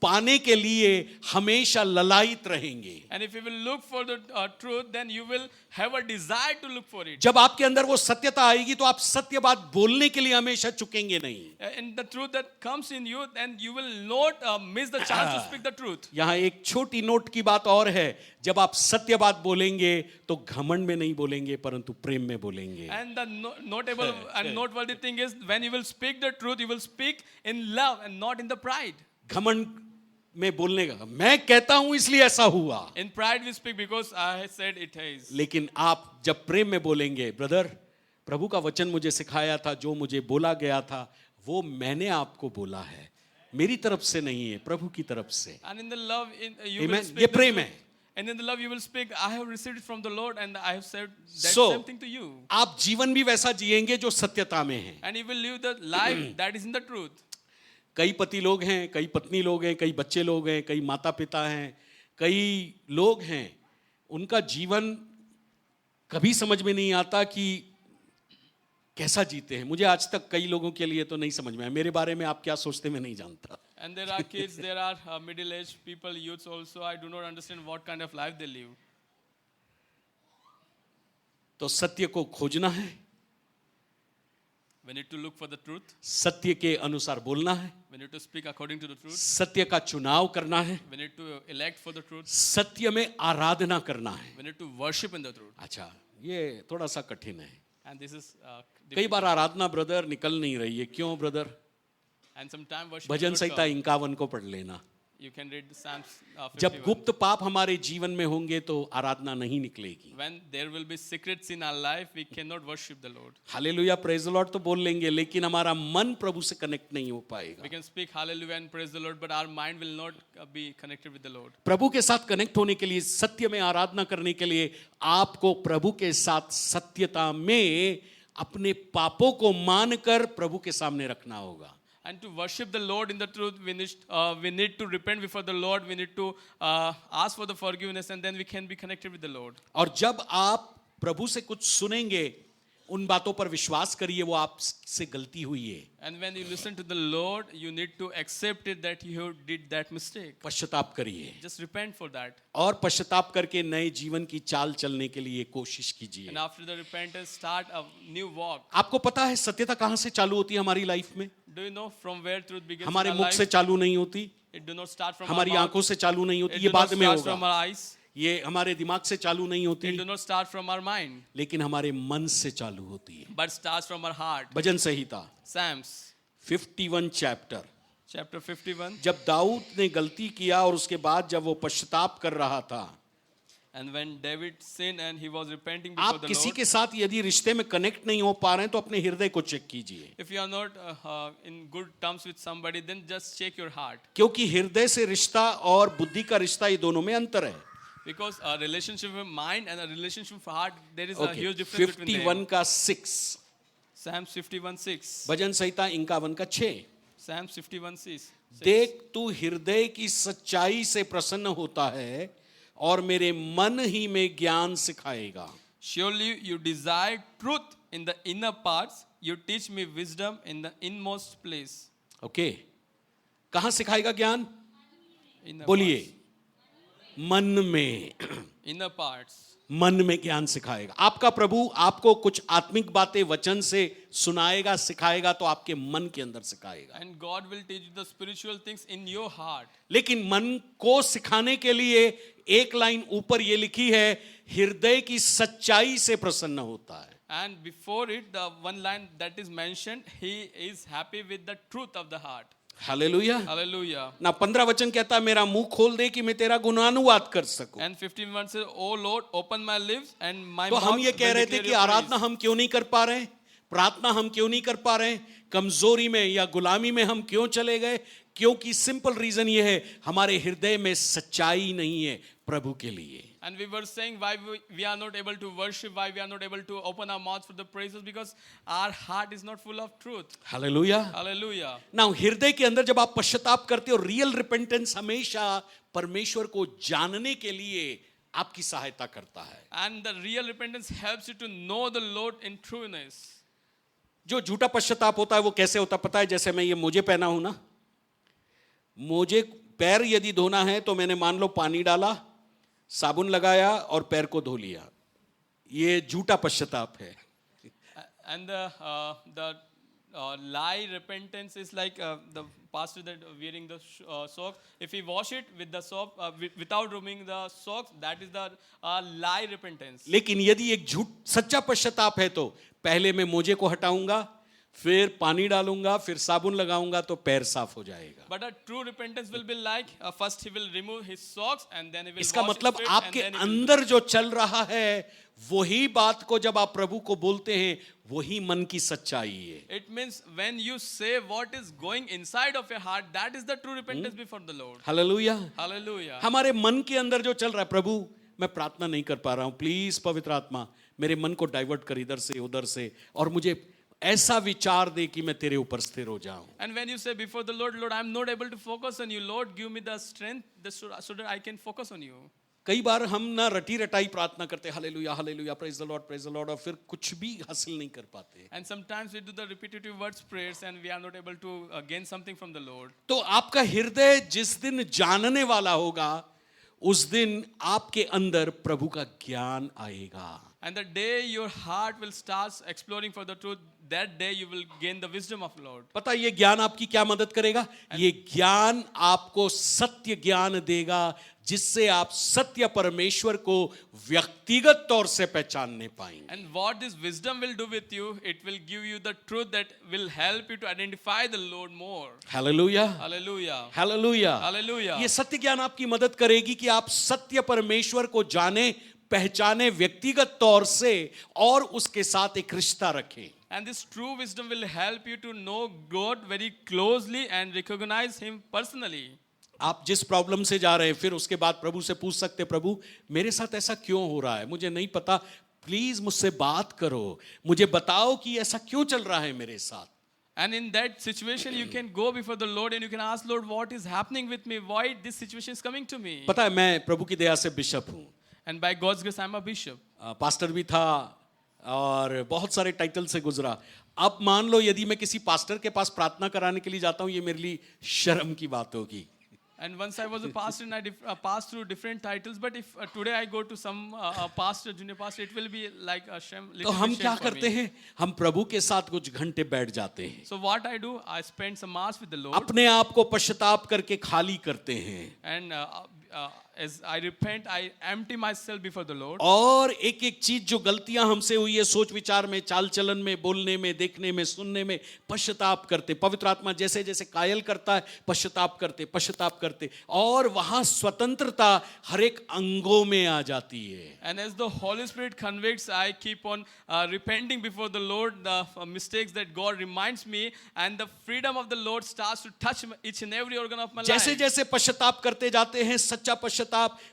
पाने के लिए हमेशा ललायित रहेंगे। And if you will look for the truth, then you will have a desire to look for it. जब आपके अंदर वो सत्यता आएगी तो आप सत्य बात बोलने के लिए हमेशा चुकेंगे नहीं। And the truth that comes in you, then you will not miss the chance to speak the truth. यहाँ एक छोटी नोट की बात और है, जब आप सत्य बात बोलेंगे तो घमंड में नहीं बोलेंगे परंतु प्रेम में बोलेंगे। And the notable and noteworthy thing is, when you will speak the truth, you will speak in love and not in the pride. घमंड में बोलने का मैं कहता हूं इसलिए ऐसा हुआ, In pride we speak because I said it is. लेकिन आप जब प्रेम में बोलेंगे, ब्रदर प्रभु का वचन मुझे सिखाया था, जो मुझे बोला गया था वो मैंने आपको बोला है, मेरी तरफ से नहीं है, प्रभु की तरफ से। And in the love, you Amen. will ये speak the प्रेम truth. है। And in the love you will speak, I have received it from the Lord and I have said that So, same thing to you. आप जीवन भी वैसा जिएंगे जो सत्यता में है। And you will live the life that is in the truth. कई पति लोग हैं, कई पत्नी लोग हैं, कई बच्चे लोग हैं, कई माता पिता हैं, कई लोग हैं, उनका जीवन कभी समझ में नहीं आता कि कैसा जीते हैं। मुझे आज तक कई लोगों के लिए तो नहीं समझ में आया, मेरे बारे में आप क्या सोचते मैं नहीं जानता। And there are kids, there are middle-aged people, youths also. I do not understand what kind of life they live. तो सत्य को खोजना है, We need to look for the truth. सत्य के अनुसार बोलना है, We need to speak according to the truth. सत्य का चुनाव करना है, We need to elect for the truth. सत्य में आराधना करना है। We need to worship in the truth. अच्छा, ये थोड़ा सा कठिन है। And this is कई बार आराधना ब्रदर निकल नहीं रही है, क्यों brother? and sometimes worship. Bhajan will Samhita come. 51 को पढ़ लेना। You can read the Psalms 51. जब गुप्त पाप हमारे जीवन में होंगे तो आराधना नहीं निकलेगी। When there will be secrets in our life, we cannot worship the Lord. Hallelujah, praise the Lord तो बोल लेंगे, लेकिन हमारा मन प्रभु से कनेक्ट नहीं हो We पाएगा। can speak hallelujah and praise the Lord, but our mind will not be connected with the Lord. प्रभु के साथ कनेक्ट होने के लिए, सत्य में आराधना करने के लिए आपको प्रभु के साथ सत्यता में अपने पापों को मानकर प्रभु के सामने रखना होगा। And to worship the Lord in the truth, we need to repent before the Lord. We need to ask for the forgiveness, and then we can be connected with the Lord. और जब आप प्रभु से कुछ सुनेंगे, उन बातों पर विश्वास करिए वो आपसे गलती हुई है, And when you listen to the Lord, you need to accept it that you did that mistake. पश्चाताप करिए Just repent for that. और पश्चाताप करके नए जीवन की चाल चलने के लिए कोशिश कीजिए। And after the repentance, start a new walk. आपको पता है सत्यता कहाँ से चालू होती है हमारी लाइफ में? Do you know from where truth begins हमारे in our मुख से life? चालू नहीं होती, It do not start from हमारी our mouth. आंखों से चालू नहीं होती, It ये do not बाद में start from होगा, our eyes. ये हमारे दिमाग से चालू नहीं होती, It do not start from our mind, लेकिन हमारे मन से चालू होती है। but starts from our heart. Bhajan Samhita Psalms 51 chapter, chapter 51. जब दाऊद ने गलती किया और उसके बाद जब वो पश्चाताप कर रहा था, And when David sinned and he was repenting before आप the किसी Lord, के साथ यदि रिश्ते में कनेक्ट नहीं हो पा रहे हैं तो अपने हृदय को चेक कीजिए, if you are not in good terms with somebody, then just check your heart. क्योंकि हृदय से रिश्ता और बुद्धि का रिश्ता ये दोनों में अंतर है। Because a relationship with mind and a relationship with heart, there is a okay, huge difference between 51 them. का 6, Psalms 51:6. भजन संहिता 51 का 6, Psalms 51:6. देख तू हृदय की सच्चाई से प्रसन्न होता है और मेरे मन ही में ज्ञान सिखाएगा। Surely you desire truth in the inner parts. You teach me wisdom in the inmost place. Okay, कहाँ सिखाएगा ज्ञान? Inner बोलिए, parts. मन में, Inner parts. मन में ज्ञान सिखाएगा। आपका प्रभु आपको कुछ आत्मिक बातें वचन से सुनाएगा, सिखाएगा तो आपके मन के अंदर सिखाएगा, And God will teach you the spiritual things in your heart. लेकिन मन को सिखाने के लिए एक लाइन ऊपर ये लिखी है, हृदय की सच्चाई से प्रसन्न होता है। And before it, the one line that is mentioned, he is happy with the truth of the heart. Hallelujah. Hallelujah. ना 15 वचन कहता है मेरा मुंह खोल दे कि मैं तेरा गुणानुवाद कर सकूं। And 51 says, "O Lord, open my lips and my तो mouth हम ये will कह रहे थे declare कि your आराधना praise." हम क्यों नहीं कर पा रहे हैं, प्रार्थना हम क्यों नहीं कर पा रहे हैं, कमजोरी में या गुलामी में हम क्यों चले गए? क्योंकि सिंपल रीजन ये है, हमारे हृदय में सच्चाई नहीं है प्रभु के लिए। And we were saying why we are not able to worship, why we are not able to open our mouths for the praises, because our heart is not full of truth. Hallelujah. Hallelujah. ना हृदय के अंदर जब आप पश्चाताप करते हो, real repentance हमेशा परमेश्वर को जानने के लिए आपकी सहायता करता है। And the real repentance helps you to know the Lord in trueness. जो झूठा पश्चाताप होता है वो कैसे होता है पता है? जैसे मैं ये मोजे पहना हूं ना, मोजे पैर यदि धोना है तो मैंने मान लो पानी डाला, साबुन लगाया और पैर को धो लिया, ये झूठा पश्चाताप है। And the lie repentance is like the pastor that wearing the socks. If he wash it with the soap without removing the socks, that is the lie repentance. लेकिन यदि एक सच्चा पश्चाताप है तो पहले मैं मोजे को हटाऊंगा, फिर पानी डालूंगा, फिर साबुन लगाऊंगा तो पैर साफ हो जाएगा। But a true repentance will be like first he will remove his socks and then he will इसका wash मतलब his feet and आपके then he will- अंदर जो चल रहा है वही बात को जब आप प्रभु को बोलते हैं वही मन की सच्चाई है। It means when you say what is going inside of your heart, that is the true repentance before the Lord. Hallelujah. Hallelujah. हमारे मन के अंदर जो चल रहा है, प्रभु मैं प्रार्थना नहीं कर पा रहा हूं, प्लीज पवित्र आत्मा मेरे मन को डाइवर्ट कर इधर से उधर से और मुझे ऐसा विचार दे कि मैं तेरे ऊपर स्थिर हो जाऊं। And when you say before the Lord, Lord, I am not able to focus on you. Lord, give me the strength so that I can focus on you. कई बार हम ना रटी रटाई प्रार्थना करते, hallelujah hallelujah praise the Lord, और फिर कुछ भी हासिल नहीं कर पाते। And sometimes we do the repetitive words prayers and we are not able to gain something from the Lord. तो आपका हृदय जिस दिन जानने वाला होगा उस दिन आपके अंदर प्रभु का ज्ञान आएगा। And the day your heart will start exploring for the truth, that day you will gain the wisdom of the Lord. पता है ये ज्ञान आपकी क्या मदद करेगा? ये ज्ञान आपको सत्य ज्ञान देगा जिससे आप सत्य परमेश्वर को व्यक्तिगत तौर से पहचानने पाएंगे। And what this wisdom will do with you, it will give you the truth that will help you to identify the Lord more. Hallelujah Hallelujah. Hallelujah. Hallelujah. ये सत्य ज्ञान आपकी मदद करेगी कि आप सत्य परमेश्वर को जाने पहचाने व्यक्तिगत तौर से और उसके साथ एक रिश्ता रखें। And this true wisdom will help you to know God very closely and recognize Him personally. आप जिस प्रॉब्लम से जा रहे हैं फिर उसके बाद प्रभु से पूछ सकते, प्रभु मेरे साथ ऐसा क्यों हो रहा है, मुझे नहीं पता, प्लीज मुझसे बात करो, मुझे बताओ कि ऐसा क्यों चल रहा है मेरे साथ। And in that situation, you can go before the Lord and you can ask, Lord, what is happening with me? Why this situation is coming to me? पता है मैं प्रभु की दया से बिशप हूँ, And by God's grace, I'm a bishop. Pastor भी था और बहुत सारे टाइटल से गुजरा। अब मान लो यदि मैं किसी पास्टर के पास प्रार्थना कराने के लिए जाता हूँ, ये मेरे लिए शर्म की बात होगी। And once I was a pastor and I passed through different titles, but if today I go to some pastor, junior pastor, it will be like a shame. तो हम क्या करते हैं, हम प्रभु के साथ कुछ घंटे बैठ जाते हैं, So what I do, I spend some hours with the Lord, अपने आप को पश्चाताप करके खाली करते हैं and as I repent, I empty myself before the Lord. और एक एक चीज जो गलतियां हमसे हुई है सोच विचार में, चाल चलन में, बोलने में, देखने में, सुनने में, पश्चाताप करते। पवित्र आत्मा जैसे जैसे कायल करता है पश्चाताप करते और वहां स्वतंत्रता हर एक अंगों में आ जाती है। And as the Holy Spirit convicts, I keep on repenting before the Lord the mistakes that God reminds me, and the freedom of the Lord starts to touch each and every organ of my जैसे life. जैसे पश्चाताप करते जाते हैं, सच्चा पश्चाताप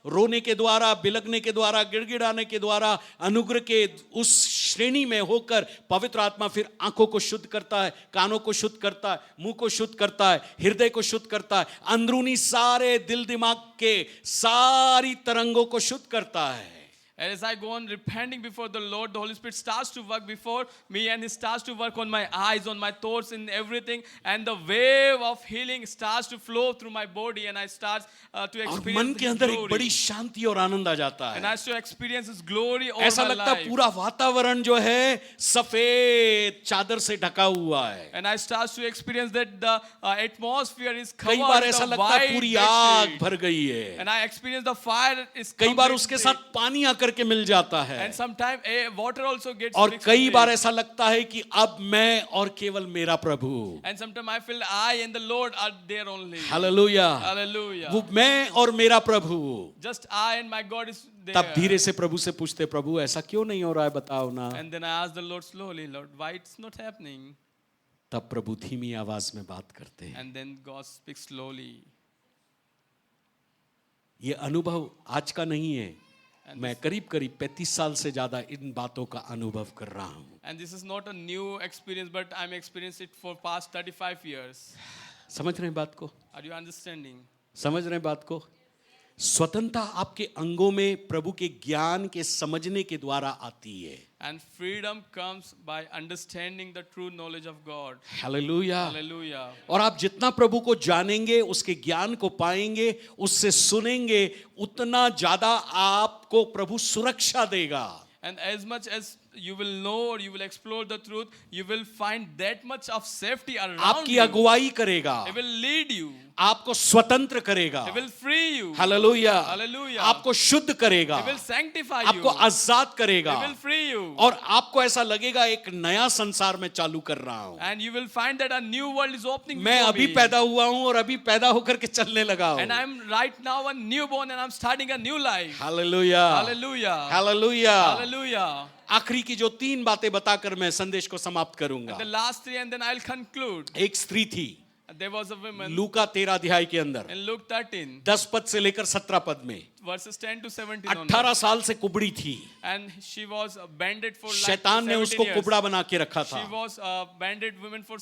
रोने के द्वारा, बिलगने के द्वारा, गिड़गिड़ाने के द्वारा, अनुग्रह के उस श्रेणी में होकर पवित्र आत्मा फिर आंखों को शुद्ध करता है, कानों को शुद्ध करता है, मुंह को शुद्ध करता है, हृदय को शुद्ध करता है, अंदरूनी सारे दिल दिमाग के सारी तरंगों को शुद्ध करता है। And as I go on repenting before the Lord, the Holy Spirit starts to work before me and He starts to work on my eyes, on my thoughts, in everything. And the wave of healing starts to flow through my body and I start to और मन experience के His अंदर एक glory. बड़ी शांति और आनंद आ जाता And है। I start to experience His glory over ऐसा my लगता है life. पूरा वातावरण जो है सफेद चादर से ढका हुआ है। And I start to experience that the atmosphere is कई covered बार with ऐसा a लगता है white पूरी bed आग sheet. भर गई है। And I experience the fire is कई बार completely- उसके साथ पानी आकर के मिल जाता है And sometimes water also gets और mixed कई with बार it. ऐसा लगता है कि अब मैं और केवल मेरा प्रभु। And sometimes I feel I and the Lord are there only. Hallelujah. Hallelujah. वो मैं और मेरा प्रभु। Just I and my God is there. तब धीरे से प्रभु से पूछते, प्रभु ऐसा क्यों नहीं हो रहा है बताओ ना। And then I ask the Lord slowly, Lord, why it's not happening? तब प्रभु धीमी आवाज में बात करते हैं। And then God speaks slowly. ये अनुभव आज का नहीं है, मैं करीब करीब 35 साल से ज्यादा इन बातों का अनुभव कर रहा हूं। And this is not a new experience, but I'm experiencing it for past 35 years. समझ रहे हैं बात को? Are you understanding? समझ रहे हैं बात को? स्वतंत्रता आपके अंगों में प्रभु के ज्ञान के समझने के द्वारा आती है। And freedom comes by understanding the true knowledge of God. Hallelujah. Hallelujah. और आप जितना प्रभु को जानेंगे, उसके ज्ञान को पाएंगे, उससे सुनेंगे, उतना ज्यादा आपको प्रभु सुरक्षा देगा। And as much as you will know or you will explore the truth, you will find that much of safety around आपकी you. अगुवाई करेगा, It will lead you. आपको स्वतंत्र करेगा। It will free you. Hallelujah. Hallelujah. आपको शुद्ध करेगा, It will sanctify you. आपको आजाद करेगा, It will free you. और आपको ऐसा लगेगा एक नया संसार में चालू कर रहा हूं। And you will find that a new world is opening मैं before अभी me. पैदा हुआ हूं और अभी पैदा होकर के चलने लगा हूं। And I'm right now a newborn and I'm starting a new life. Hallelujah, Hallelujah. Hallelujah. Hallelujah. आखिरी की जो 3 बातें बताकर मैं संदेश को समाप्त करूंगा। The last 3 and then I'll conclude. एक स्त्री थी There was a woman लूका 13 अध्याय के अंदर, in Luke 13, 10 पद से लेकर 17 पद में, verses 10 to 17 onward. 18 साल से कुबड़ी थी। And she was banded for like शैतान ने 17 उसको years. कुबड़ा बना के रखा था, She was a banded woman for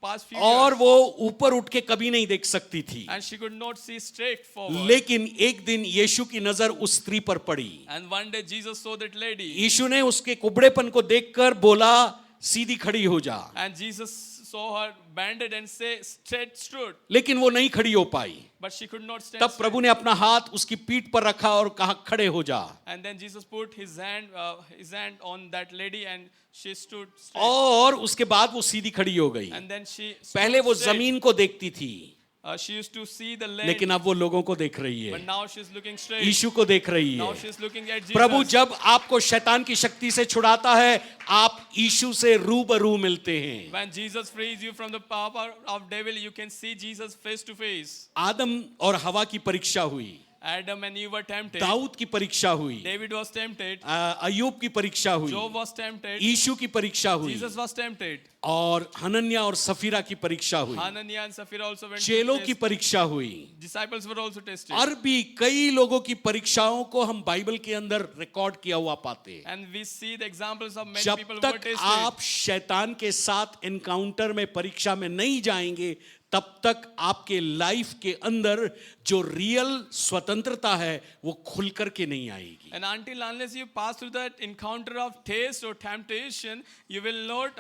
past few और years. वो ऊपर उठ के कभी नहीं देख सकती थी। And she could not see straight forward. लेकिन एक दिन यीशु की नजर उस स्त्री पर पड़ी। And one day Jesus saw that lady. यीशु ने उसके कुबड़ेपन को देखकर बोला, सीधी खड़ी हो जा। And Jesus saw her banded and say straight stood. लेकिन वो नहीं खड़ी हो पाई। But she could not stand तब straight. प्रभु ने अपना हाथ उसकी पीठ पर रखा और कहा, खड़े हो जा। And then Jesus put his hand on that lady and she stood straight. और उसके बाद वो सीधी खड़ी हो गई। And then she stood पहले वो straight. जमीन को देखती थी, She used to see the land. लेकिन अब वो लोगों को देख रही But है, now she's looking straight. यीशु को देख रही Now है। she's looking at Jesus. प्रभु जब आपको शैतान की शक्ति से छुड़ाता है, आप यीशु से रूबरू मिलते हैं। When Jesus frees you from the power of devil, you can see Jesus face to face. आदम और हवा की परीक्षा हुई, Adam and Eve were tempted. Dawood की परीक्षा हुई, David was tempted. अय्यूब की परीक्षा हुई, Job was tempted. यीशु की परीक्षा हुई, Jesus was tempted. और हनन्या और सफीरा की परीक्षा हुई, Hananiah and Sapphira also went चेलों to की test. परीक्षा हुई। Disciples were also tested. और भी कई लोगों की परीक्षाओं को हम बाइबल के अंदर रिकॉर्ड किया हुआ पाते हैं। And we see the examples of many जब people who were तक tested. आप शैतान के साथ एनकाउंटर में, परीक्षा में नहीं जाएंगे, तब तक आपके लाइफ के अंदर जो रियल स्वतंत्रता है वो खुल करके नहीं आएगी। And unless you pass through that encounter of taste or temptation, you will not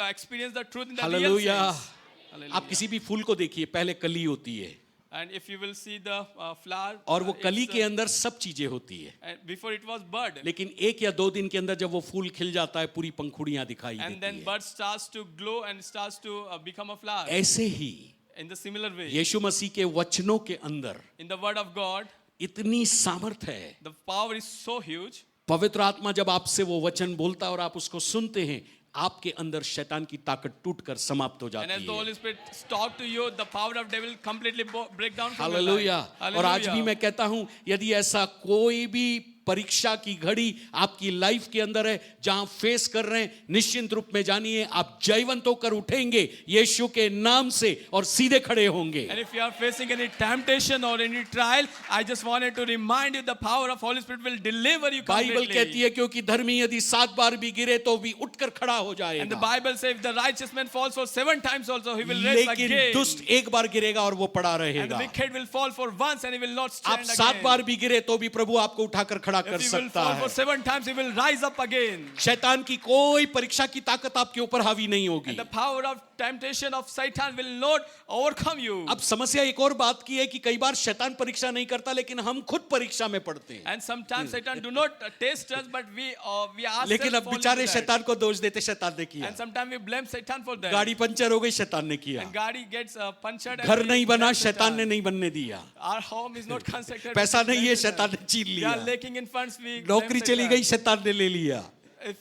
experience the truth in the real hallelujah. sense. Hallelujah. आप किसी भी फूल को देखिए, पहले कली होती है, And if you will see the flower, और वो कली it's, के अंदर सब चीजें होती है, and before it was bud, लेकिन 1 या 2 दिन के अंदर जब वो फूल खिल जाता है, पूरी पंखुड़ियां दिखाई and देती then है। bud starts to glow and starts to become a flower. ऐसे ही In the similar way, यीशु मसीह के वचनों के अंदर in the word of God, इतनी सामर्थ है। the power is so huge. पवित्र आत्मा जब आपसे वो वचन बोलता है और आप उसको सुनते हैं, आपके अंदर शैतान की ताकत टूटकर समाप्त हो And जाती as the है। Holy Spirit talk to you, the power of devil completely break down from your hallelujah. life. और आज भी Hallelujah. मैं कहता हूं, यदि ऐसा कोई भी परीक्षा की घड़ी आपकी लाइफ के अंदर है जहां फेस कर रहे हैं, निश्चिंत रूप में जानिए आप जयवंत होकर उठेंगे यीशु के नाम से और सीधे खड़े होंगे। And if you are facing any temptation or any trial, I just wanted to remind you the power of Holy Spirit will deliver you Bible कहती completely. है, क्योंकि धर्मी यदि 7 बार भी गिरे तो भी उठकर खड़ा हो And the जाएगा, Bible says if the righteous man falls for 7 times also, he will rise लेकिन again. दुष्ट एक बार गिरेगा और वो पड़ा And the रहेगा। wicked will fall for once and he will not आप stand 7 again. बार भी गिरे तो भी प्रभु आपको उठाकर खड़ा कर If he will सकता fall है। for 7 times, he will rise up again. शैतान की कोई परीक्षा की ताकत आपके ऊपर हावी नहीं होगी। And the power of temptation of Satan will not overcome you. अब समस्या एक और बात की है कि कई बार शैतान परीक्षा नहीं करता, लेकिन हम खुद परीक्षा में पड़ते हैं। And sometimes Satan do not test us, but we ourselves लेकिन अब fall into बेचारे that. शैतान को दोष देते, शैतान ने किया, And sometimes we blame Satan for that. गाड़ी पंचर हो गई, शैतान ने किया, And Gadi gets punctured. and घर we नहीं blame बना, Satan. शैतान ने नहीं बनने दिया, Our home is not constructed. पैसा we नहीं blame है, Satan. शैतान ने छीन We लिया, are lacking in funds. We blame नौकरी चली Satan. गई, शैतान ने ले लिया, If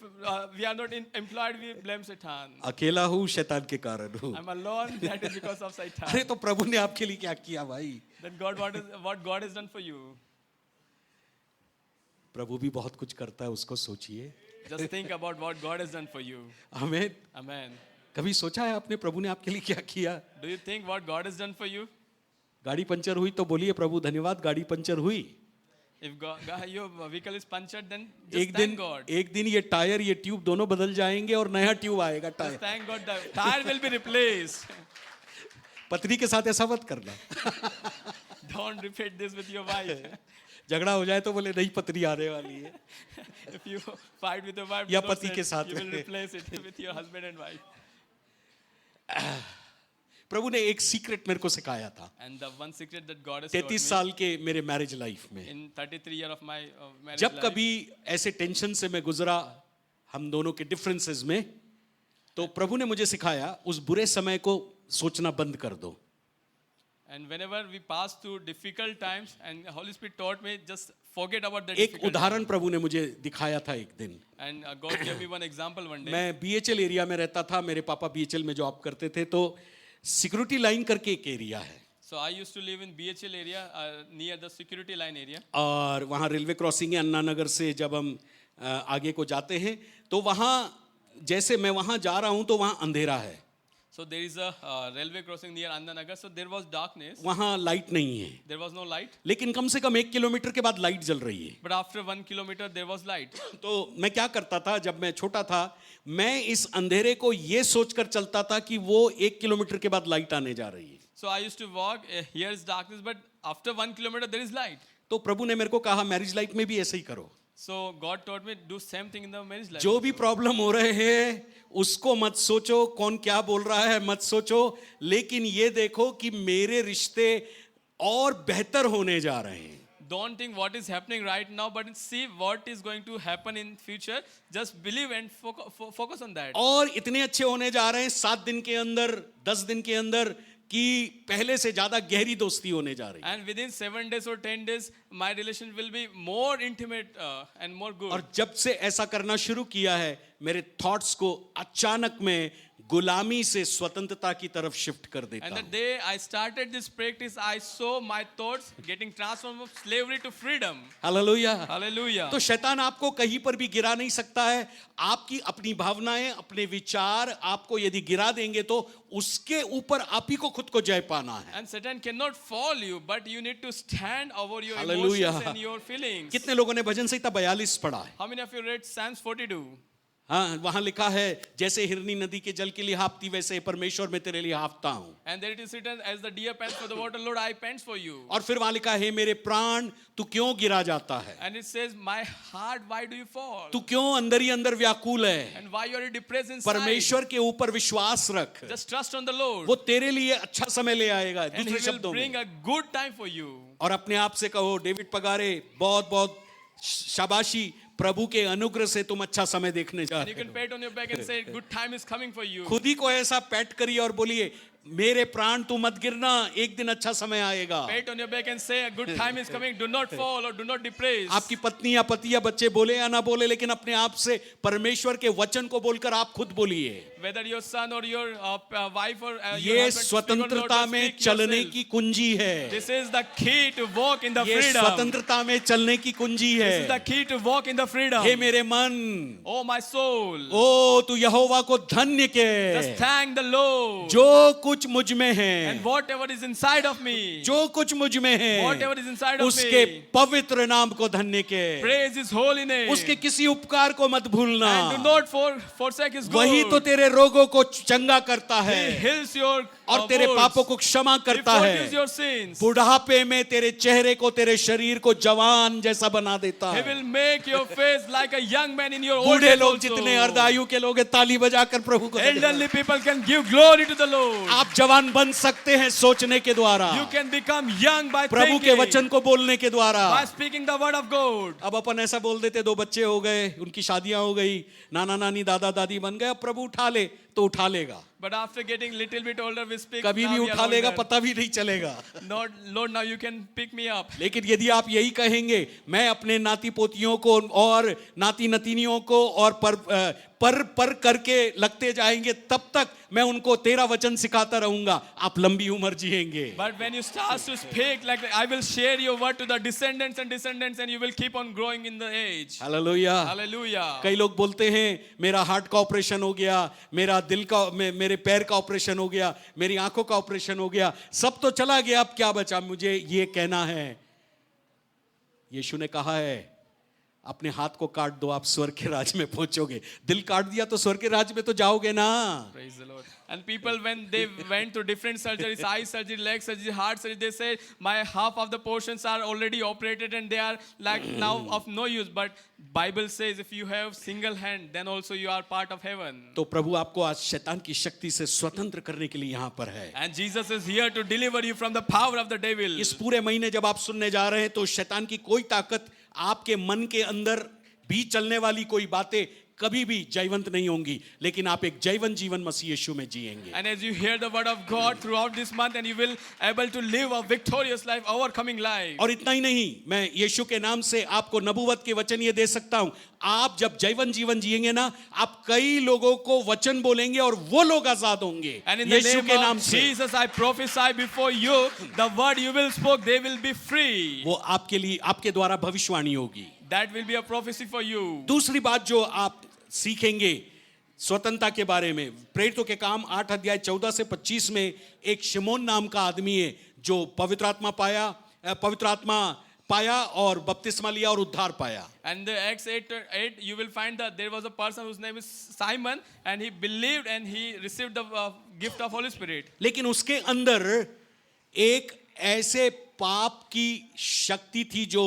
we are not employed, we blame Satan. अकेला हूँ शैतान के कारण हूँ। I'm alone. That is because of Satan. अरे तो प्रभु ने आपके लिए क्या किया भाई? Then God, what God has done for you? प्रभु भी बहुत कुछ करता है, उसको सोचिए। Just think about what God has done for you. आमीन। Amen. कभी सोचा है आपने प्रभु ने आपके लिए क्या किया? Do you think what God has done for you? गाड़ी पंचर हुई तो बोलिए प्रभु धन्यवाद, गाड़ी पंचर हुई। If your vehicle is punctured, then एक just दिन thank God. एक दिन ये टायर, ये ट्यूब दोनों बदल जाएंगे और नया ट्यूब आएगा Just tyre. thank God the tire will be replaced. पत्नी के साथ ऐसा मत करना। Don't repeat this with your wife. झगड़ा हो जाए तो बोले नहीं पत्नी आने वाली है, If you fight with your wife, या do not पति say के साथ you will में। replace it with your husband and wife. प्रभु ने एक सीक्रेट मेरे को सिखाया था And the one secret that God has taught 33 me साल के मेरे मैरिज लाइफ में। in 33 years of my marriage जब life, कभी ऐसे टेंशन से मैं गुजरा हम दोनों के डिफरेंसेस में, तो प्रभु ने मुझे सिखाया उस बुरे समय को सोचना बंद कर दो। and whenever we pass through difficult times, and the Holy Spirit taught me just forget about the एक difficult उदाहरण times. प्रभु ने मुझे दिखाया था एक दिन। And God gave me one example one day. मैं बीएचएल एरिया में रहता था, मेरे पापा बीएचएल में जॉब करते थे, तो सिक्योरिटी लाइन करके एक एरिया है So I used to live in BHL area near the security line area. और वहाँ रेलवे क्रॉसिंग है अन्ना नगर से। जब हम आगे को जाते हैं तो वहाँ जैसे मैं वहाँ जा रहा हूँ तो वहाँ अंधेरा है, So there is a railway crossing near Andanagar. So there was darkness. वहाँ लाइट नहीं है, There was no light. लेकिन कम से कम 1 किलोमीटर के बाद लाइट जल रही है। But after 1 kilometer, there was light. तो मैं क्या करता था जब मैं छोटा था, मैं इस अंधेरे को ये सोचकर चलता था कि वो 1 किलोमीटर के बाद लाइट आने जा रही है। So I used to walk. Here is darkness, but after 1 kilometer, there is light. तो प्रभु ने मेरे को कहा मैरिज लाइफ में भी ऐसे ही करो, So God taught me do same thing in the marriage life. जो भी प्रॉब्लम हो रहे हैं उसको मत सोचो, कौन क्या बोल रहा है मत सोचो, लेकिन ये देखो कि मेरे रिश्ते और बेहतर होने जा रहे हैं। Don't think what is happening right now, but see what is going to happen in future. Just believe and focus on that. और इतने अच्छे होने जा रहे हैं 7 दिन के अंदर, 10 दिन के अंदर, कि पहले से ज्यादा गहरी दोस्ती होने जा रही है। And within 7 days or 10 days, my relation will be more intimate and more good. और जब से ऐसा करना शुरू किया है, मेरे थॉट्स को अचानक में गुलामी से स्वतंत्रता की तरफ शिफ्ट कर देता And the हूं। day I started this practice, I saw my thoughts getting transformed from slavery to freedom. Hallelujah. Hallelujah. तो शैतान आपको कहीं पर भी गिरा नहीं सकता है। आपकी अपनी भावनाएं, अपने विचार आपको यदि गिरा देंगे तो उसके ऊपर आप ही को खुद को जय पाना है। And Satan cannot fall you, but you need to stand over your Hallelujah. emotions and your feelings. कितने लोगों ने भजन संहिता 42 पढ़ा है? How many of you read Psalms 42? हाँ, वहां लिखा है जैसे हिरनी नदी के जल के लिए हाँफती वैसे परमेश्वर में तेरे लिए हाँफता हूं। And there it is written, as the deer pants for the water, Lord, I pants for you. और फिर वहां लिखा है मेरे प्राण तू क्यों गिरा जाता है, And it says, my heart, why do you fall? तू क्यों अंदर ही अंदर व्याकुल है। And why you are depressed inside? परमेश्वर के ऊपर विश्वास रख, Just trust on the Lord. वो तेरे लिए अच्छा समय ले आएगा। And He दूसरे will शब्दों bring में, a good time for you. और अपने आप से कहो डेविड पगारे बहुत बहुत शाबाशी, प्रभु के अनुग्रह से तुम अच्छा समय देखने जा And you रहे can हो। pat on your back and say, good time is coming for you. खुद ही को ऐसा पैट करिए और बोलिए मेरे प्राण तू मत गिरना, एक दिन अच्छा समय आएगा। Pat on your back and say, a good time is coming. Do not fall or do not depress. आपकी पत्नी या पति या बच्चे बोले या ना बोले, लेकिन अपने आप से परमेश्वर के वचन को बोलकर आप खुद बोलिए। Whether your son or your wife or your ये husband speak on Lord, स्वतंत्रता but में speak चलने yourself. की कुंजी है। This is the key to walk in the ये freedom. स्वतंत्रता में चलने की कुंजी This is the है। key to walk in the freedom. हे मेरे मन, Oh my soul, ओ तू यहोवा को धन्य just के, thank the Lord. जो कुछ मुझ में है, And whatever is inside of me, जो कुछ मुझ में है, whatever is inside of उसके me, पवित्र नाम को धन्य के, praise His holy name. उसके किसी उपकार को मत भूलना। And do not forsake His good. वही तो तेरे रोगों को चंगा करता He है heals your और तेरे wounds. पापों को क्षमा He करता forgives है। your sins. बुढ़ापे में तेरे चेहरे को, तेरे शरीर को जवान जैसा बना देता He है। will make your face like a young man in your old बूढ़े age लोग also. जितने अर्धायु के लोग हैं, ताली बजाकर प्रभु को Elderly people can give glory to the Lord. आप जवान बन सकते हैं सोचने के द्वारा, You can become young by प्रभु के thinking, वचन को बोलने के द्वारा। by speaking the word of God. अब अपन ऐसा बोल देते 2 बच्चे हो गए, उनकी शादियां हो गई, नाना नानी दादा दादी बन गए, अब प्रभु उठा ले तो उठा लेगा, But after getting little bit older, we speak. कभी now भी we are उठा लेगा, older. पता भी नहीं चलेगा। Lord, now you can pick me up. लेकिन यदि आप यही कहेंगे मैं अपने नाती पोतियों को और नाती नतीनियों को और पर करके लगते जाएंगे, तब तक मैं उनको तेरा वचन सिखाता रहूंगा, आप लंबी उम्र जिएंगे। But when you start to speak like that, I will share your word to the descendants and you will keep on growing in the age. Hallelujah. Hallelujah. कई लोग बोलते हैं मेरा हार्ट का ऑपरेशन हो गया, मेरा दिल का, मेरे पैर का ऑपरेशन हो गया, मेरी आंखों का ऑपरेशन हो गया, सब तो चला गया, अब क्या बचा। मुझे ये कहना है, यीशु ने कहा है अपने हाथ को काट दो, आप स्वर्ग के राज में पहुंचोगे। दिल काट दिया तो स्वर्ग के राज में तो जाओगे ना। Praise the Lord. And people, when they went through different surgeries, eye surgery, leg surgery, heart surgery, they say my half of the portions are already operated and they are like now of no use. But Bible says if you have single hand, then also you are part of heaven. तो प्रभु आपको आज शैतान की शक्ति से स्वतंत्र करने के लिए यहाँ पर है। And Jesus is here to deliver you from the power of the devil. इस पूरे महीने जब आप सुनने जा रहे हैं तो शैतान की कोई ताकत आपके मन के अंदर भी चलने वाली कोई बातें कभी भी जयवंत नहीं होंगी, लेकिन आप एक जयवंत जीवन मसीह यीशु में जिएंगे। And as you hear the word of God throughout this month, and you will able to live a victorious life, overcoming life. और इतना ही नहीं, मैं यीशु के नाम से आपको नबूवत के वचन ये दे सकता हूं, आप जब जयवंत जीवन जिएंगे ना, आप कई लोगों को वचन बोलेंगे और वो लोग आजाद होंगे। And in the Yeshu name के नाम of से Jesus, I prophesy before you, the word you will speak, they will be free. वो आपके लिए, आपके द्वारा भविष्यवाणी होगी। That will be a prophecy for you. दूसरी बात जो आप सीखेंगे स्वतंत्रता के बारे में, प्रेरितों के काम 8 अध्याय 14 से 25 में एक शिमोन नाम का आदमी है जो पवित्र आत्मा पाया और बपतिस्मा लिया और उद्धार पाया। And the Acts 8, you will find that there was a person whose name is Simon, and he believed and he received the gift of Holy Spirit. लेकिन उसके अंदर एक ऐसे पाप की शक्ति थी जो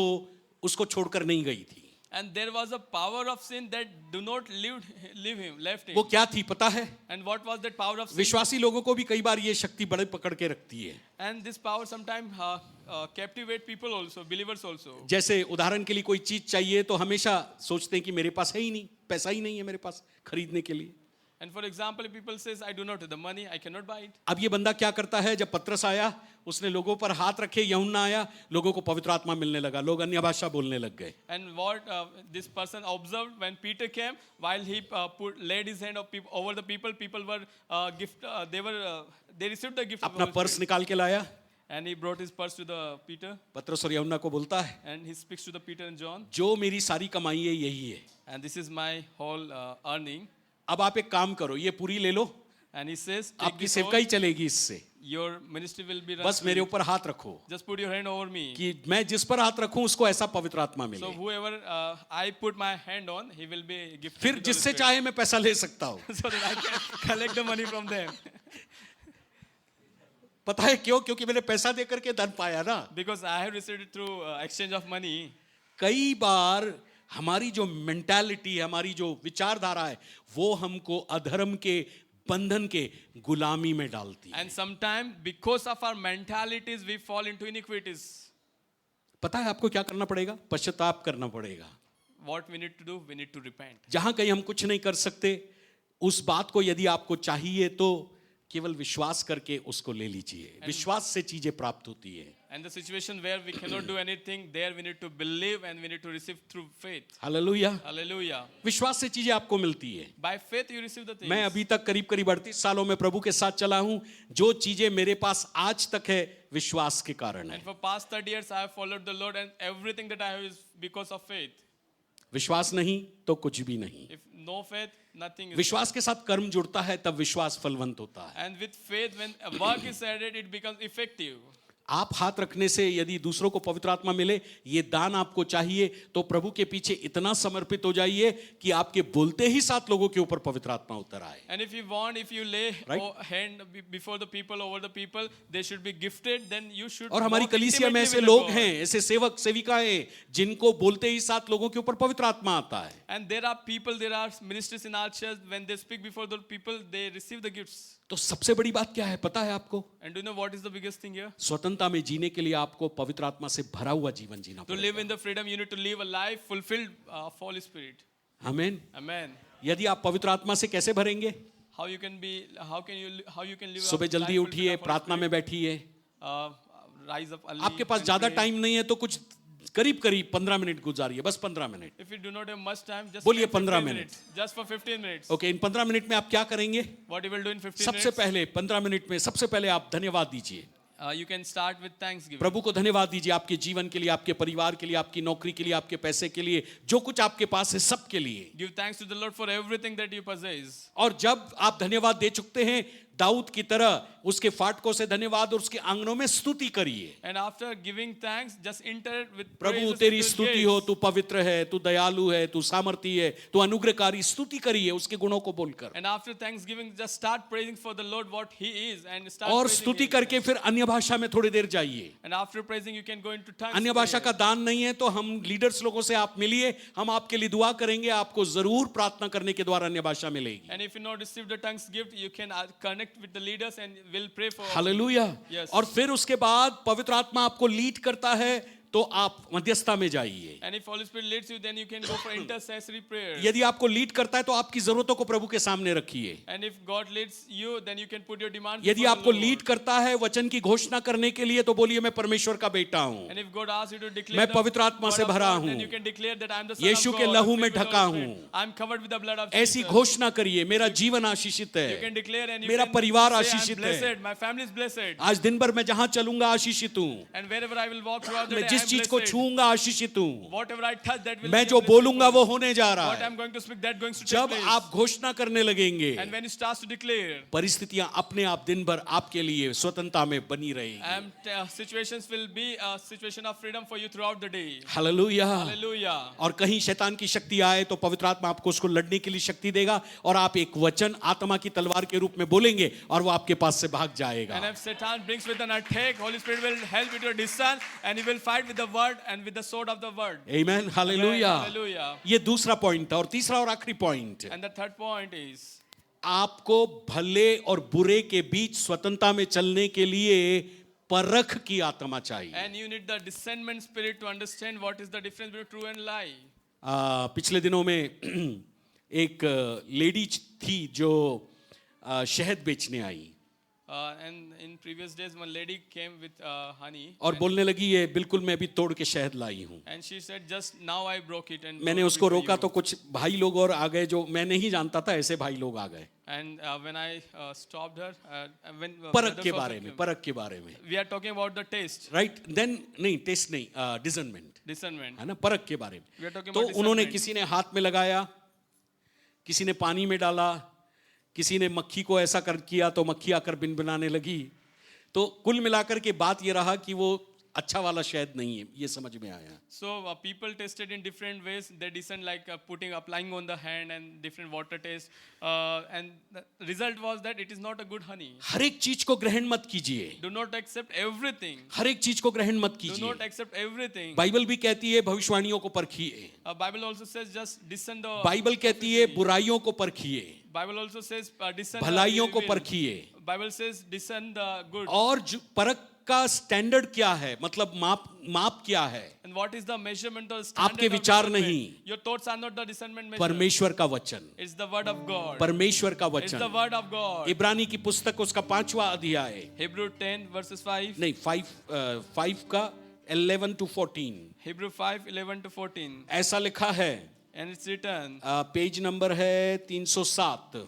उसको छोड़कर नहीं गई थी। And there was a power of sin that do not left him. वो क्या थी पता है? And what was that power of sin? विश्वासी लोगों को भी कई बार ये शक्ति बड़े पकड़ के रखती है। And this power sometimes captivate people also, believers also. जैसे उदाहरण के लिए कोई चीज चाहिए तो हमेशा सोचते हैं कि मेरे पास है ही नहीं, पैसा ही नहीं है मेरे पास खरीदने के लिए। And for example, if people says, I do not have the money, I cannot buy it. अब ये बंदा क्या करता है, जब पत्रस आया उसने लोगों पर हाथ रखे, यूहन्ना आया, लोगों को पवित्र आत्मा मिलने लगा, लोग अन्य भाषा बोलने लग गए। And what this person observed when Peter came, while he laid his hand over the people were they received the gift of the अपना Holy पर्स Spirit. निकाल के लाया, And he brought his purse to the Peter, पत्रस और यूहन्ना को बोलता है, and he speaks to the Peter and John, जो मेरी सारी कमाई है यही है, and this is my whole earning. अब आप एक काम करो, ये पूरी ले लो, And he says, take आपकी this सेवकाई whole, चलेगी इससे, your ministry will be run बस through मेरे you. ऊपर हाथ रखो Just put your hand over me. कि मैं जिस पर हाथ रखूं उसको ऐसा पवित्र आत्मा So मिले। whoever I put my hand on, he will be gifted. फिर with the Holy जिससे Spirit. चाहे मैं पैसा ले सकता हूं। So that I can collect the money from them. पता है क्यों? क्योंकि मैंने पैसा दे करके धन पाया ना। Because I have received it through exchange of money. कई बार हमारी जो मेंटालिटी है, हमारी जो विचारधारा है, वो हमको अधर्म के बंधन के गुलामी में डालती है। And sometimes because of our mentalities, we fall into iniquities. पता है आपको क्या करना पड़ेगा? पश्चाताप करना पड़ेगा। What we need to do? We need to repent. जहां कहीं हम कुछ नहीं कर सकते, उस बात को यदि आपको चाहिए तो केवल विश्वास करके उसको ले लीजिए। विश्वास से चीजें प्राप्त होती है। And the situation where we cannot do anything, there we need to believe and we need to receive through faith. Hallelujah. Hallelujah. विश्वास से चीजें आपको मिलती है। By faith you receive the things. मैं अभी तक करीब 38 सालों में प्रभु के साथ चला हूं, जो चीजें मेरे पास आज तक है विश्वास के कारण है। And for past 30 years I have followed the Lord, and everything that I have is because of faith. विश्वास नहीं तो कुछ भी नहीं। If no faith, nothing is. विश्वास के साथ कर्म जुड़ता है तब विश्वास फलवंत होता है। And with faith, when a work is added, it becomes effective. आप हाथ रखने से यदि दूसरों को पवित्र आत्मा मिले, ये दान आपको चाहिए, तो प्रभु के पीछे इतना समर्पित हो जाइए कि आपके बोलते ही साथ लोगों के ऊपर पवित्र आत्मा उतर आए। And if you want, if you lay Right. hand before the people, over the people, they should be gifted, then you should. और हमारी walk कलीसिया में intimately ऐसे with the लोग God. हैं, ऐसे सेवक सेविकाएं जिनको बोलते ही साथ लोगों के ऊपर पवित्र आत्मा आता है। And there are people, there are ministers in our church, when they speak before the people, they receive the gifts. तो सबसे बड़ी बात क्या है पता है आपको? And do you know what is the biggest thing here? स्वतंत्रता में जीने के लिए आपको पवित्र आत्मा से भरा हुआ जीवन जीना To live पड़ेगा। in the freedom, you need to live a life fulfilled of Holy Spirit. आमीन। Amen. यदि आप पवित्र आत्मा से कैसे भरेंगे? How you can live? सुबह a जल्दी life उठिए, fulfilled of Holy प्रार्थना में Spirit. बैठिए। Rise up early. आपके पास and ज्यादा pray. टाइम नहीं है तो कुछ करीब 15 मिनट गुजारिए, बस 15 minute. If you do not have much time, just बोलिए spend 15 15 minute. minutes. Just for 15 minutes. Okay, in 15 minute में आप क्या करेंगे? What you will do in 15 सबसे minutes? पहले 15 मिनट में सबसे पहले आप धन्यवाद दीजिए। You can start with thanksgiving. प्रभु को धन्यवाद दीजिए आपके जीवन के लिए, आपके परिवार के लिए, आपकी नौकरी के लिए, आपके पैसे के लिए, जो कुछ आपके पास है सब के लिए। Give thanks to the Lord for everything that you possess. और जब आप धन्यवाद दे चुकते हैं, दाऊद की तरह उसके फाटकों से धन्यवाद और उसके आंगनों में स्तुति करिए। And after giving thanks, just enter with Prabhu praises तेरी into his स्तुति gates. हो, तू पवित्र है, तू दयालु है, तू सामर्थी है, तू अनुग्रहकारी। स्तुति करिए उसके गुणों को बोलकर। And after thanksgiving, just start praising for the Lord what He is, and start और praising स्तुति Him. करके फिर अन्य भाषा में थोड़ी देर जाइए। And after praising, you can go into tongues. अन्य भाषा का दान नहीं है तो हम लीडर्स लोगों से आप मिलिए, हम आपके लिए दुआ करेंगे, आपको जरूर प्रार्थना करने के द्वारा अन्य भाषा मिलेगी। And if you not receive the tongues gift, you can connect with the leaders and will pray for. Hallelujah. Yes. और फिर उसके बाद पवित्र आत्मा आपको लीड करता है तो आप मध्यस्थता में जाइए। And if Holy Spirit leads you, then you can go for intercessory prayer. यदि आपको लीड करता है तो आपकी जरूरतों को प्रभु के सामने रखिए। And if God leads you, then you can put your demands. यदि before आपको the Lord. लीड करता है वचन की घोषणा करने के लिए तो बोलिए मैं परमेश्वर का बेटा हूं, And if God asks you to declare मैं the पवित्र आत्मा word से of भरा God, हूं, then you can declare that I am the son Yeshu of के God, लहू I'm में filled with ढका Holy हूं। Spirit. I'm covered with the blood of ऐसी Jesus. घोषणा करिए मेरा जीवन आशीषित You है, can declare and you मेरा can परिवार say, I'm आशीषित है। blessed, my family is blessed. आज दिन भर मैं जहां चलूंगा आशीषित हूं, And wherever I will walk throughout the मैं day, जिस I'm चीज को blessed. छूऊंगा आशीषित हूं, Whatever I touch, that will मैं be जो a blessing बोलूंगा for वो me. होने जा रहा What है। I'm going to speak, that going to take जब place. आप घोषणा करने लगेंगे And when he starts to declare, परिस्थितियां अपने आप दिन भर आपके लिए स्वतंत्रता में बनी रहेगी। situations will be a situation of freedom for you throughout the day. Hallelujah. Hallelujah. और कहीं शैतान की शक्ति आए तो पवित्र आत्मा आपको उसको लड़ने के लिए शक्ति देगा और आप एक वचन आत्मा की तलवार के रूप में बोलेंगे और वो आपके पास से भाग जाएगा। And if Satan brings with an attack, Holy Spirit will help you to discern, and he will fight with the word and with the sword of the word. आमीन। हालेलुया। Hallelujah. ये दूसरा पॉइंट था और तीसरा और आखिरी point, And the third point is, आपको भले और बुरे के बीच स्वतंत्रता में चलने के लिए परख की आत्मा चाहिए। and you need the discernment spirit to understand what is the difference between true and lie. पिछले दिनों में एक लेडी थी जो शहद बेचने आई And in previous days, one lady came with honey. और बोलने लगी ये बिल्कुल मैं अभी तोड़ के शहद लाई हूँ। And she said, just now I broke it. And मैंने brought it उसको for रोका you. तो कुछ भाई लोग और आ गए जो मैं नहीं जानता था, ऐसे भाई लोग आ गए। And when I stopped her, when परख brothers के also बारे में, came. परख के बारे में, We are talking about the taste, right. Then नहीं, टेस्ट नहीं, डिसर्नमेंट discernment. है ना, परख के बारे We are में। talking तो about उन्होंने discernment. किसी ने हाथ में लगाया, किसी ने पानी में डाला, किसी ने मक्खी को ऐसा कर किया तो मक्खी आकर बिनबिनाने लगी। तो कुल मिलाकर के बात ये रहा कि वो अच्छा वाला शहद नहीं है, ये समझ में आया। So people tasted in different ways. They discerned like applying on the hand and different water taste. And the result was that it is not a good honey. हर एक चीज को ग्रहण मत कीजिए, Do not accept everything. हर एक चीज को ग्रहण मत Do not कीजिए। accept everything. बाइबल भी कहती है भविष्यवाणियों को परखिए, Bible also says just discern the. Bible कहती है बुराइयों को परखिए, Bible also says discern भलाइयों the को evil. परखिए। Bible says discern the good. और परख का स्टैंडर्ड क्या है, मतलब माप क्या है? And what is the measurement or standard आपके of विचार discernment? नहीं, Your thoughts are not the discernment measure. परमेश्वर का वचन, It's the word of God. परमेश्वर का It's the वचन। word of God. इब्रानी की पुस्तक उसका 5वां अध्याय, Hebrew 10 verses 5. नहीं 5 का 11 to 14 Hebrew 5 11 to 14. ऐसा लिखा है। And it's written. Page number है 307।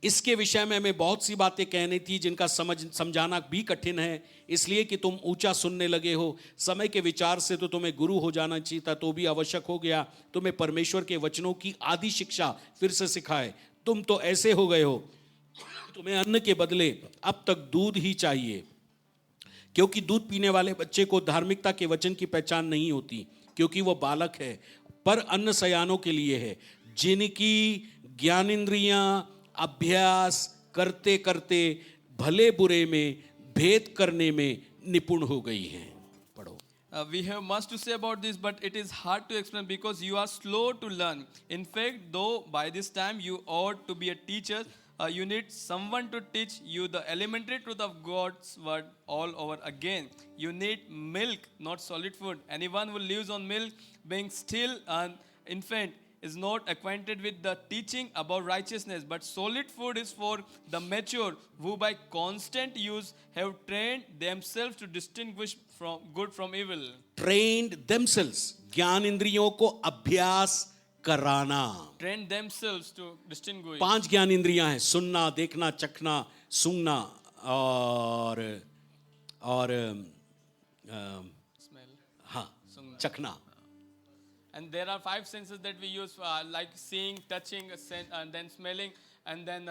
इसके विषय में हमें बहुत सी बातें कहनी थी जिनका समझाना भी कठिन है, इसलिए कि तुम ऊंचा सुनने लगे हो। समय के विचार से तो तुम्हें गुरु हो जाना चाहिए था, तो भी आवश्यक हो गया तुम्हें परमेश्वर के वचनों की आदि शिक्षा फिर से सिखाए। तुम तो ऐसे हो गए हो, तुम्हें अन्न के बदले अब तक दूध ही चाहिए, क्योंकि दूध पीने वाले बच्चे को धार्मिकता के वचन की पहचान नहीं होती, क्योंकि वो बालक है। पर अन्न सयानों के लिए है, जिनकी ज्ञानेंद्रियां अभ्यास करते करते भले बुरे में भेद करने में निपुण हो गई हैं। पढ़ो। We have much to say about this, but it is hard to explain because you are slow to learn. In fact, though by this time you ought to be a teacher, you need someone to teach you the elementary truth of God's word all over again. You need milk, not solid food. Anyone who lives on milk, being still an infant, is not acquainted with the teaching about righteousness, but solid food is for the mature, who by constant use have trained themselves to distinguish from good from evil. Trained themselves, ज्ञान इंद्रियों को अभ्यास कराना। Train themselves to distinguish. 5 ज्ञान इंद्रियां हैं, सुनना, देखना, चखना, सूंघना और Smell. हाँ, सूंघना. चखना। And there are 5 senses that we use, like seeing, touching, and then smelling, And then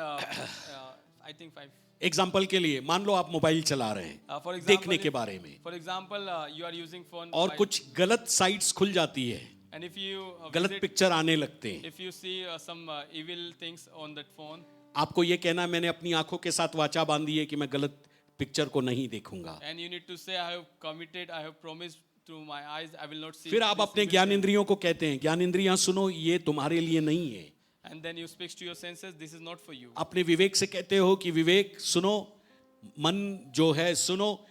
I think 5. Example के लिए मान लो आप मोबाइल चला रहे हैं For example, देखने के बारे में, For example, you are using phone. और while- कुछ गलत साइट्स खुल जाती है, And if you गलत visit, पिक्चर आने लगते हैं, if you see some evil things on that phone, आपको ये कहना है मैंने अपनी आंखों के साथ वाचा बांधी है कि मैं गलत पिक्चर को नहीं देखूंगा। and you need to say, I have committed, I have promised to my eyes, I will not see. फिर आप this अपने evil ज्ञान thing. इंद्रियों को कहते हैं ज्ञान इंद्रियां सुनो ये तुम्हारे लिए नहीं है। And then you speak to your senses, this is not for you. अपने विवेक से कहते हो कि विवेक सुनो, मन जो है सुनो,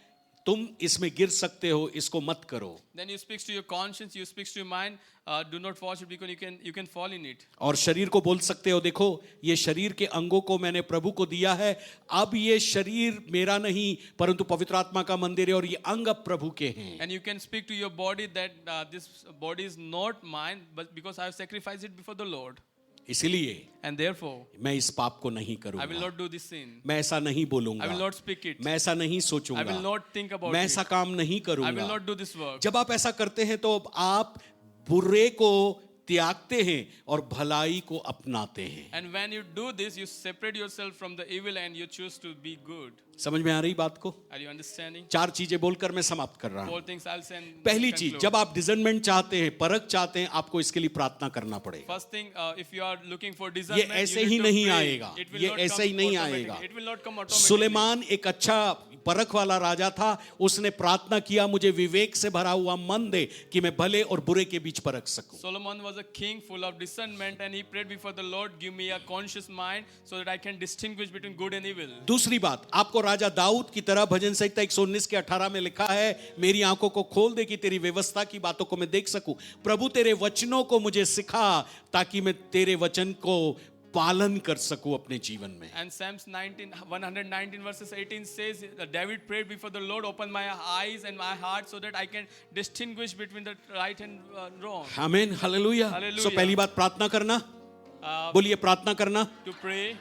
तुम इसमें गिर सकते हो, इसको मत करो। Then you speak to your conscience, you speak to your mind, do not watch it because you can fall in it. और शरीर को बोल सकते हो देखो ये शरीर के अंगों को मैंने प्रभु को दिया है, अब ये शरीर मेरा नहीं परंतु पवित्र आत्मा का मंदिर है और ये अंग अब प्रभु के हैं। And you can speak to your body that this body is not mine, but because I have sacrificed it before the Lord. इसलिए And therefore, मैं इस पाप को नहीं I will करूंगा, not do this sin. मैं ऐसा नहीं I will बोलूंगा, not speak it. मैं ऐसा नहीं I will सोचूंगा, not think about मैं it. ऐसा काम नहीं I will करूंगा। not do this work. जब आप ऐसा करते हैं तो आप बुरे को त्यागते हैं और भलाई को अपनाते हैं। And when you do this, you separate yourself from the evil and you choose to be good. समझ में आ रही बात को? Are you understanding? 4 चीजें बोलकर मैं समाप्त कर रहा हूं। 4 things I'll say. and पहली conclude. चीज, जब आप डिजर्नमेंट चाहते हैं, परख चाहते हैं, आपको इसके लिए प्रार्थना करना पड़ेगा। First thing, if you are looking for discernment, ये ऐसे you ही need to नहीं pray. आएगा, It will ये not ऐसे come ही नहीं automatically. आएगा। It will not come automatically. Suleman एक अच्छा परख वाला राजा था, उसने प्रार्थना किया मुझे विवेक से भरा हुआ मन दे कि मैं भले और बुरे के बीच परख सकूं। Solomon was a king full of discernment and he prayed before the Lord, give me a conscious mind so that I can distinguish between good and evil. दूसरी बात, आपको राजा दाऊद की तरह भजन संहिता 119 के 18 में लिखा है, मेरी आंखों को खोल दे कि तेरी व्यवस्था की बातों को मैं देख सकूं। प्रभु तेरे वचनों को मुझे सिखा ताकि मैं तेरे वचन को पालन कर सकूं अपने जीवन में। And Psalms 119 verses 18 says, David prayed before the Lord, open my eyes and my heart so that I can distinguish between the right and wrong. आमीन, हालेलुया। Hallelujah. सो पहली बात प्रार्थना करना, Uh, बोलिए प्रार्थना करना। to pray.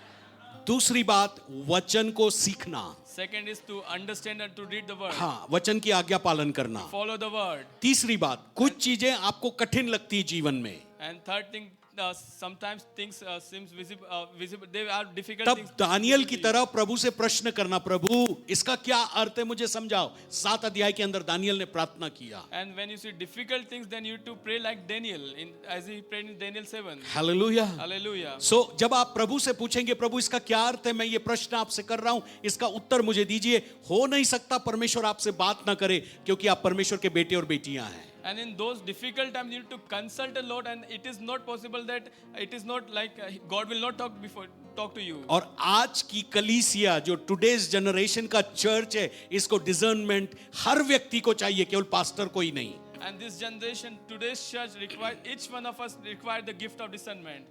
दूसरी बात वचन को सीखना, Second is to understand and to read the word. हाँ वचन की आज्ञा पालन करना। Follow the word. तीसरी बात, कुछ चीजें आपको कठिन लगती है जीवन में, And third thing, sometimes things seems visible. They are difficult तब things. दानियल की तरह प्रभु से प्रश्न करना, प्रभु इसका क्या अर्थ है मुझे समझाओ। 7 अध्याय के अंदर दानियल ने प्रार्थना किया। And when you see difficult things, then you have to pray like Daniel, as he prayed in Daniel 7. Hallelujah. Hallelujah. सो जब आप प्रभु से पूछेंगे प्रभु इसका क्या अर्थ है, मैं ये प्रश्न आपसे कर रहा हूं, इसका उत्तर मुझे दीजिए, हो नहीं सकता परमेश्वर आपसे बात ना करे क्योंकि आप परमेश्वर के बेटे और बेटियां हैं। And in those difficult times, you need to consult the Lord, and it is not possible that it is not like God will not talk to you. और आज की कलीसिया जो टुडेज जनरेशन का चर्च है, इसको डिजर्नमेंट हर व्यक्ति को चाहिए, केवल पास्टर को ही नहीं। And this generation, today's church requires, each one of us require the gift of discernment.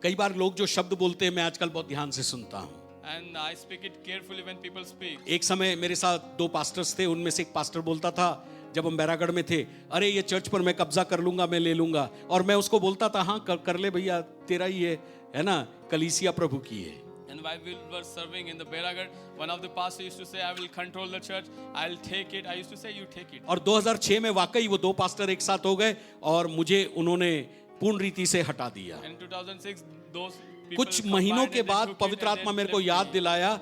कई बार लोग जो शब्द बोलते हैं मैं आजकल बहुत ध्यान से सुनता हूं। And I speak it carefully when people speak. एक समय मेरे साथ 2 पास्टर्स थे, उनमें से एक पास्टर बोलता था जब हम बैरागढ़ में थे, अरे ये चर्च पर मैं कब्जा कर लूंगा, मैं ले लूंगा, और मैं उसको बोलता था हाँ कर ले भैया, तेरा ही है ना, कलीसिया प्रभु की है। And while we were serving in the Beragarh, one of the pastors used to say, I will control the church, I'll take it. I used to say, you take it. और 2006 में वाकई वो 2 पास्टर एक साथ हो गए और मुझे उन्होंने पूर्ण रीति से हटा दिया। And in 2006, those people कुछ combined महीनों and के they बाद took it पवित्र and आत्मा they मेरे को left याद me. दिलाया,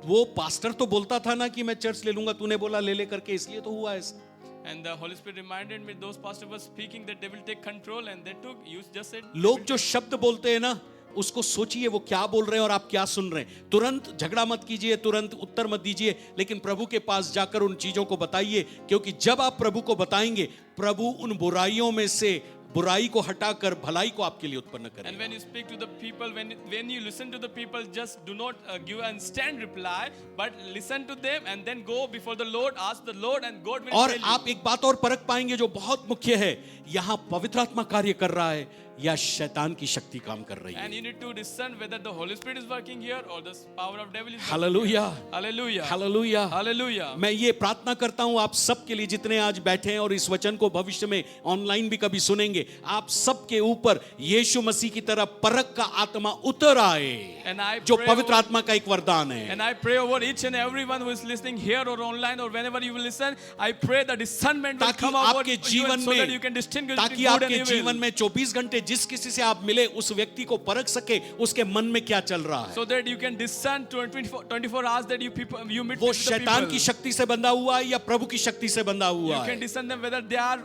वो पास्टर तो बोलता था ना कि मैं चर्च ले लूंगा, तूने बोला ले ले करके, इसलिए तो हुआ ऐसा। And the Holy Spirit reminded me, those pastors were speaking that they will take control, and they took, you just said. लोग जो शब्द बोलते हैं ना, उसको सोचिए वो क्या बोल रहे हैं और आप क्या सुन रहे हैं। तुरंत झगड़ा मत कीजिए, तुरंत उत्तर मत दीजिए, लेकिन प्रभु के पास जाकर उन चीजों को बताइए, क्योंकि जब आप प्रभु को बताएंगे, प्रभु उन बुराइयों में से बुराई को हटाकर भलाई को आपके लिए उत्पन्न And करेगा। when you speak to the people, when you listen to the people, just do not give an instant reply, but listen to them and then go before the Lord, ask the Lord, and God will और tell you. आप एक बात और परख पाएंगे जो बहुत मुख्य है, यहाँ पवित्र आत्मा कार्य कर रहा है या शैतान की शक्ति काम कर रही And है। you need to discern whether the Holy Spirit is working here or the power of devil is working hallelujah, here. Hallelujah. Hallelujah, Hallelujah. मैं ये प्रार्थना करता हूं आप सबके लिए, जितने आज बैठे हैं और इस वचन को भविष्य में ऑनलाइन भी कभी सुनेंगे, आप सबके ऊपर यीशु मसीह की तरह परख का आत्मा उतर आए, And I जो pray पवित्र over- आत्मा का एक वरदान है। And I pray over each and everyone who is listening here or online or whenever you will listen, I pray the discernment will ताकि come over आपके you जीवन so that you में, can distinguish ताकि between good and आपके evil. जीवन में 24 घंटे जिस किसी से आप मिले उस व्यक्ति को परख सके उसके मन में क्या चल रहा है। So that you can discern 24 hours that you meet वो with the शैतान people. की शक्ति से बंधा हुआ है या प्रभु की शक्ति से बंधा हुआ You है। can discern them whether they are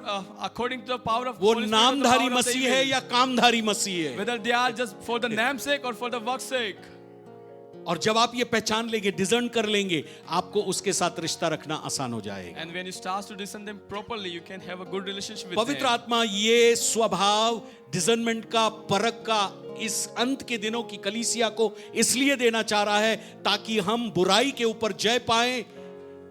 according to the power of वो Holy Spirit or the Namdhari power of the मसीह है evil. या कामधारी मसीह है। Whether they are just for the name's sake or for the work's sake. और जब आप ये पहचान लेंगे, डिजर्न कर लेंगे, आपको उसके साथ रिश्ता रखना आसान हो जाएगा। And when you start to discern them properly, you can have a good relationship with पवित्र them. आत्मा ये स्वभाव डिजर्नमेंट का, परख का इस अंत के दिनों की कलीसिया को इसलिए देना चाह रहा है ताकि हम बुराई के ऊपर जय पाएं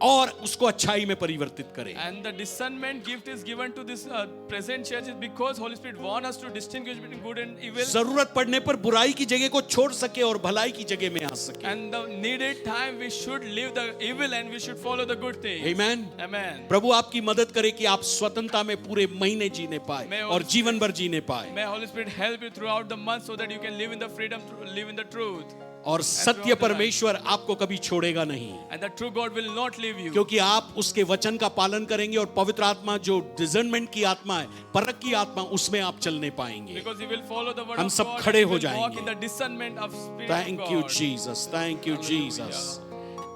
और उसको अच्छाई में परिवर्तित करें। And the discernment gift is given to this present church is because Holy Spirit wants us to distinguish between good and evil. जरूरत पड़ने पर बुराई की जगह को छोड़ सके और भलाई की जगह में आ सके। And the needed time we should leave the evil and we should follow the good thing. Amen. Amen. प्रभु आपकी मदद करे कि आप स्वतंत्रता में पूरे महीने जीने पाए और जीवन भर जीने पाए May Holy Spirit help you throughout the month so that you can live in the freedom, live in the truth. और सत्य परमेश्वर आपको कभी छोड़ेगा नहीं, And the true God will not leave you. क्योंकि आप उसके वचन का पालन करेंगे और पवित्र आत्मा जो डिजर्नमेंट की आत्मा है, परख की आत्मा, उसमें आप चलने पाएंगे। Because you will follow the word हम of सब God. खड़े You हो will walk जाएंगे। in the discernment of Spirit thank of you God. Jesus, thank you Jesus.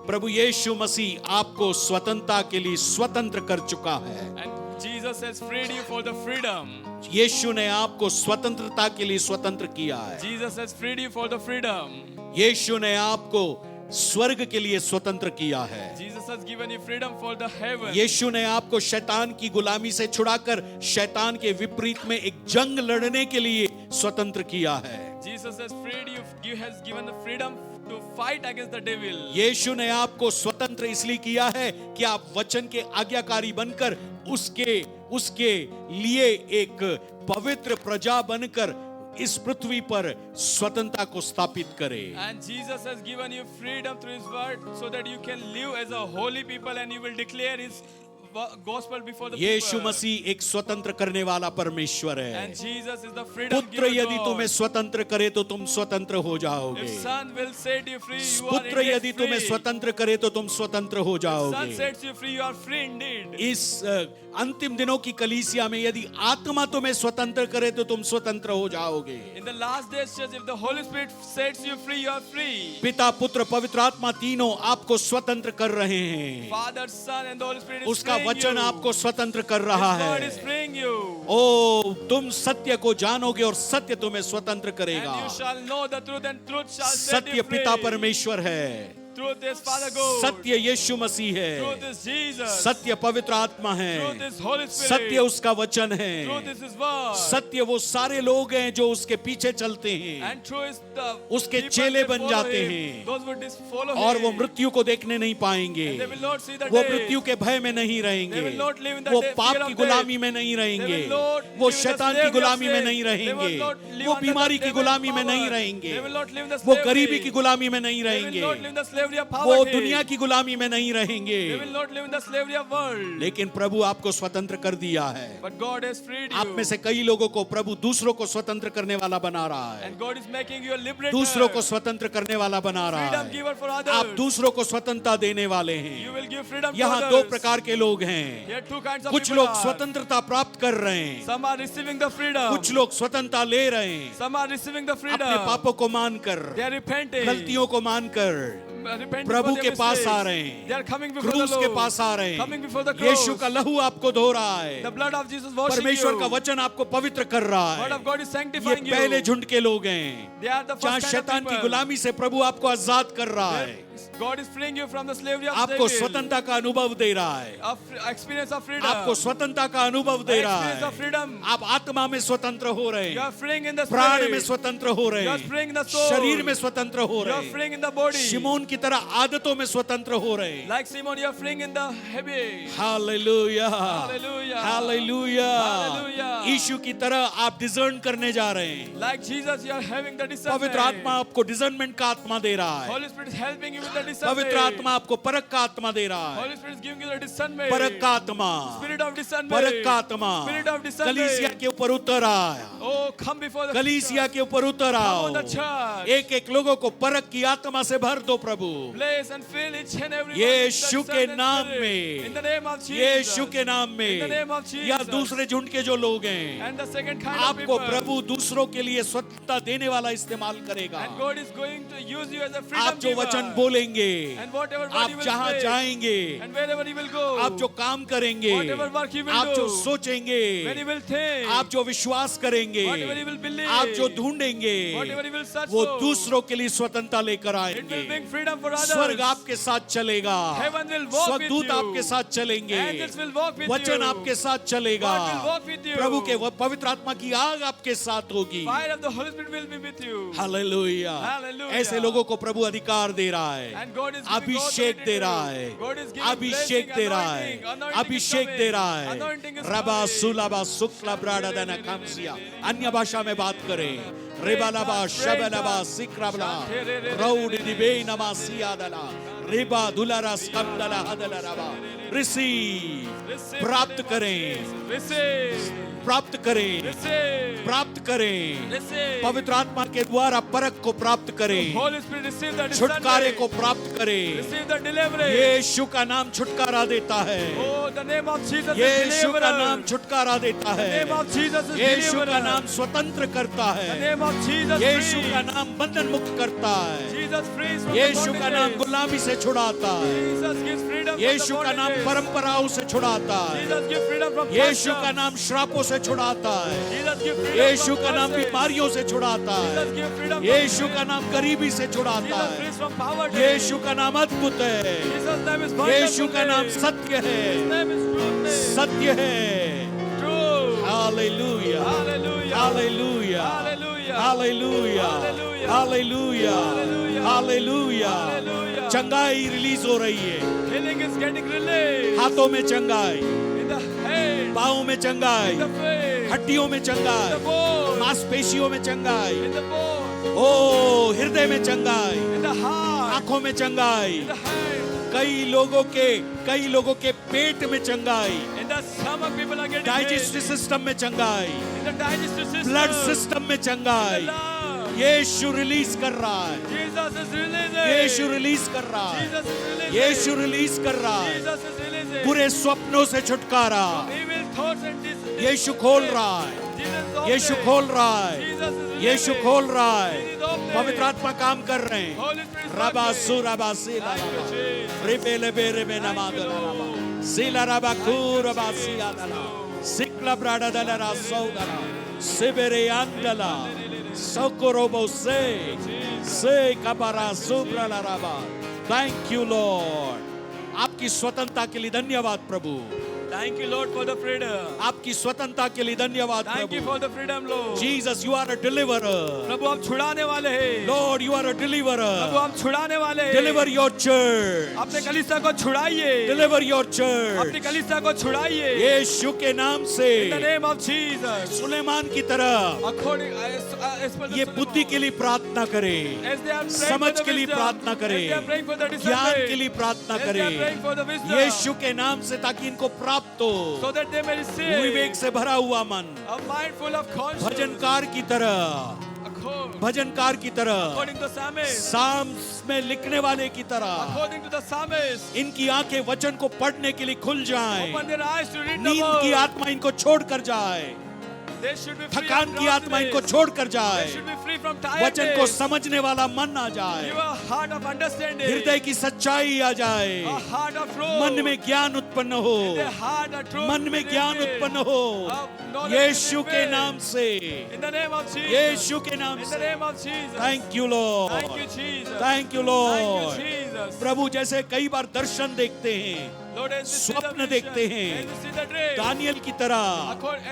प्रभु यीशु मसीह आपको स्वतंत्रता के लिए स्वतंत्र कर चुका है। And Jesus has freed you for the freedom. यीशु ने आपको स्वतंत्रता के लिए स्वतंत्र किया है। Jesus has freed you for the freedom. यीशु ने आपको स्वर्ग के लिए स्वतंत्र किया है। Jesus has given you freedom for the heaven. यीशु ने आपको शैतान की गुलामी से छुड़ाकर शैतान के विपरीत में एक जंग लड़ने के लिए स्वतंत्र किया है। Jesus has freed you. He has given the freedom to fight against the devil. यीशु ने आपको स्वतंत्र इसलिए किया है कि आप वचन के आज्ञाकारी बनकर उसके लिए एक पवित्र प्रजा बनकर इस पृथ्वी पर स्वतंत्रता को स्थापित करें। And Jesus has given you freedom through His word so that you can live as a holy people and you will declare His gospel before the Yeshu people. मसीह एक स्वतंत्र करने वाला परमेश्वर है। And Jesus is the freedom पुत्र giver यदि God. तुम्हें स्वतंत्र करे तो तुम स्वतंत्र हो जाओगे। If Son will set you free, you are पुत्र indeed यदि तुम्हें free. स्वतंत्र करे तो तुम स्वतंत्र हो Son जाओगे। sets you free, you are free indeed. इस अंतिम दिनों की कलीसिया में यदि आत्मा तुम्हें स्वतंत्र करे तो तुम स्वतंत्र हो जाओगे। In the last days, church, if the Holy Spirit sets you free, you are free. पिता, पुत्र, पवित्र आत्मा तीनों आपको स्वतंत्र कर रहे हैं। Father, Son, and the Holy Spirit is उसका freeing वचन you. आपको स्वतंत्र कर रहा His word is है। freeing you. ओ तुम सत्य को जानोगे और सत्य तुम्हें स्वतंत्र करेगा। And you shall know the truth, and truth shall set सत्य you free. पिता परमेश्वर है, Truth is Father God. सत्य यीशु मसीह Truth है, is Jesus. सत्य पवित्र आत्मा Truth है, is Holy Spirit. सत्य उसका वचन Truth है, is His word. सत्य वो सारे लोग हैं जो उसके पीछे चलते हैं And true is the उसके people चेले that बन follow जाते him. हैं। Those who follow और him. वो मृत्यु को देखने नहीं पाएंगे, They will not see the वो day. मृत्यु के भय में नहीं रहेंगे, They will not live in the वो fear पाप of की death. गुलामी में नहीं They रहेंगे, will not वो live in the शैतान की slavery of गुलामी में sin. नहीं They रहेंगे, will not live वो under बीमारी the की devil's गुलामी में नहीं power. रहेंगे, They will not live in the वो slavery. गरीबी की गुलामी में नहीं They will रहेंगे, not live in the slavery of वो poverty. दुनिया की गुलामी में नहीं रहेंगे। They will not live in the slavery of world. लेकिन प्रभु आपको स्वतंत्र कर दिया है। But God has freed you. आप में से कई लोगों को प्रभु दूसरों को स्वतंत्र करने वाला बना रहा है, And God is making you a liberator. दूसरों को स्वतंत्र करने वाला बना रहा Freedom है। giver for others. आप दूसरों को स्वतंत्रता देने वाले You हैं। will give freedom to यहाँ others. दो प्रकार के लोग हैं, Here two kinds of कुछ people लोग are. स्वतंत्रता प्राप्त कर रहे हैं, Some are receiving the freedom. कुछ लोग स्वतंत्रता ले रहे हैं, Some are receiving the freedom. अपने पापों को मानकर, They are repenting. गलतियों को मानकर Repenting प्रभु for their के पास mistakes. आ रहे हैं, They are coming before क्रूस the के Lord. पास आ रहे Coming हैं। before the cross. यीशु का लहू आपको धो रहा The है, blood of Jesus washing परमेश्वर you. का वचन आपको पवित्र कर रहा Word है। of God is ये sanctifying you. पहले झुंड के लोग हैं They are the जहाँ first kind of शैतान की people. गुलामी से प्रभु आपको आजाद कर रहा है, God is freeing you from the slavery of आपको devil. स्वतंत्रता का अनुभव दे रहा है, Of experience of freedom. आपको स्वतंत्रता का अनुभव दे रहा Experience of है। freedom. आप आत्मा में स्वतंत्र हो रहे You हैं, are freeing in the प्राण में spirit. स्वतंत्र हो रहे You are हैं, freeing in the soul. शरीर में स्वतंत्र हो You रहे are हैं, freeing in the body. शिमोन की तरह आदतों में स्वतंत्र हो रहे हैं। Like Simon, you are freeing in the habit. Hallelujah, Hallelujah. Hallelujah. Hallelujah. यीशु की तरह आप डिजर्न करने जा रहे हैं। Like Jesus, you are having the discernment. पवित्र आत्मा आपको डिजर्नमेंट का आत्मा दे रहा है, Holy Spirit is helping you with the discernment. पवित्र आत्मा आपको परख का आत्मा दे रहा है, Holy Spirit is giving you the discernment. परख का आत्मा, Spirit of discernment. परख का आत्मा Spirit of discernment. कलीसिया के ऊपर उतर आया। Oh, come before the कलीसिया के ऊपर उतर Come आओ, on the church. एक एक लोगों को परख की आत्मा से भर दो प्रभु, Place and fill each and every Yeshu one with के the नाम Spirit. में, In the name of Jesus. यीशु के नाम In the में, name of Jesus. या दूसरे झुंड के जो लोग हैं, And the second kind of आपको people. प्रभु दूसरों के लिए स्वतंत्रता देने वाला इस्तेमाल करेगा। And God is going to use you as a freedom आप जो giver. वचन बोलेंगे, And whatever word आप you will जहां speak, जाएंगे, and wherever you will go, आप जो काम करेंगे, whatever work you will आप जो do, सोचेंगे, when you will think, आप जो विश्वास करेंगे, whatever you will believe, आप जो ढूंढेंगे, whatever you will search वो for, दूसरों के लिए स्वतंत्रता लेकर it will आएंगे। bring freedom for others. स्वर्ग आपके साथ चलेगा, Heaven will walk with स्वर्गदूत you. आपके साथ चलेंगे, Angels will walk with वचन you. आपके साथ चलेगा, God will walk with you. प्रभु के पवित्र आत्मा की आग आपके साथ होगी। Fire of the Holy Spirit will be with you. Hallelujah. Hallelujah. ऐसे लोगों को प्रभु अधिकार दे रहा है, And God is giving Abhishek authority they to रहा you. है, God is giving Abhishek blessing, दे रहा है, anointing. Anointing is Abhishek coming. दे रहा है। Anointing is rava coming. Sulba Shukla ब्राडा खामसिया, अन्य भाषा में बात करें। रेबालाबा शबलाबा सिक्राबला रौड दिबे नमासिया दला रेबा दुलारा स्कंदला हदला रबा। रिसीव, प्राप्त करें, Receive. प्राप्त करें, Receive. प्राप्त करें, Receive. पवित्र आत्मा के द्वारा परख को प्राप्त करें, Holy Spirit, receive the छुटकारे discernment. को प्राप्त करें। Receive the deliverance. यीशु का नाम छुटकारा देता है, Oh, the name of Jesus is यीशु का deliverer. नाम छुटकारा देता The है, name of Jesus is यीशु का deliverer. नाम स्वतंत्र करता The है, name of Jesus Yeshu frees. का नाम बंधन मुक्त करता है, Jesus frees from Yeshu the का नाम bondages. गुलामी से छुड़ाता है, Jesus gives freedom from Yeshu the का नाम bondages. परंपराओं से छुड़ाता है, Jesus gives freedom from यीशु का customs. नाम श्रापों से छुड़ाता है, Jesus gives freedom Yeshu from का नाम curses. बीमारियों से छुड़ाता है, Jesus gives freedom from Yeshu sin. का नाम गरीबी से छुड़ाता Jesus है, frees from poverty. यीशु का नाम अद्भुत है, Jesus' name is wonderful. यीशु का नाम सत्य His है, name is truth. सत्य है। True. Hallelujah, Hallelujah. Hallelujah, Hallelujah. Hallelujah, Hallelujah. Hallelujah, Hallelujah. Hallelujah. Hallelujah. चंगाई रिलीज हो रही है, Healing is getting released. हाथों में चंगाई, In the head. पाँव में In चंगाई, the face. हड्डियों में In the चंगाई, bones. मांसपेशियों में चंगाई, In the bones. ओ हृदय में चंगाई, In the heart. आंखों में चंगाई, In the hand. कई लोगों के पेट में चंगाई, In the stomach, people are getting digestive healed. System में चंगाई, In the digestive system. Blood system में In the चंगाई। lung. यीशु रिलीज कर रहा है, Jesus is releasing. Yeshu release कर रहा है, Jesus is releasing. Yeshu release कर रहा है। Jesus is releasing. बुरे स्वप्नों से छुटकारा Evil thoughts and यीशु खोल रहा है, Jesus is यीशु opening. खोल रहा है, Jesus is यीशु releasing. खोल रहा है। Jesus is opening. पवित्र आत्मा काम कर रहे हैं। Holy Spirit is rava working. सुरबा सीला Thank you, Jesus. रिबेले बेरे नमादला रबा सीला रबा कुरबा सियादला सिक्ला ब्राडा दला सौदला सिबेरे अंदला सोकोरोबो से कबरा सुब्रा रबा। थैंक यू लॉर्ड, आपकी स्वतंत्रता के लिए धन्यवाद प्रभु, Thank you, Lord, for the freedom. आपकी स्वतंत्रता के लिए धन्यवाद Thank you प्रभु। for the freedom, Lord. Jesus you are a deliverer, प्रभु आप छुड़ाने वाले हैं। लॉर्ड यू आर अ प्रभु डिलीवरर। आप छुड़ाने वाले हैं। डिलीवर योर चर्च, अपने कलीसिया को छुड़ाइए। डिलीवर योर अपनी चर्च कलीसिया को छुड़ाइए। यीशु के नाम से। In the name of Jesus. Suleman की तरह According as per the ये Solomon. बुद्धि के लिए प्रार्थना करें, As they are praying समझ for the के लिए wisdom. प्रार्थना As they are करें, praying for the ज्ञान discernment. के लिए प्रार्थना As they are करें praying for the wisdom. यीशु के नाम से, ताकि इनको प्राप्त हो So that they may receive विवेक से भरा हुआ मन, a mind full of conscience. भजनकार की तरह, भजनकार की तरह, According to psalmist. साम्स में लिखने वाले की तरह According to the psalmist. इनकी आंखें वचन को पढ़ने के लिए खुल जाएं, Open their eyes to read the नींद की word. आत्मा इनको छोड़कर जाए, They should be free थकान from की आत्मा इनको drowsiness. छोड़कर They जाए, should be free from वचन को tiredness. समझने वाला मन आ जाए, Give a heart of understanding. हृदय की सच्चाई आ जाए, A heart of truth. मन में ज्ञान उत्पन्न हो, The heart of truth. मन में ज्ञान within. उत्पन्न हो Of knowledge यीशु के within. नाम से, In the name of Jesus. यीशु के नाम In the से। name of Jesus. Thank you Thank you, Lord, Jesus. Thank you Thank Lord. you, Jesus. प्रभु जैसे कई बार दर्शन देखते हैं, Lord, as we see the स्वप्न vision, देखते हैं, as we see the dream, Daniel की तरह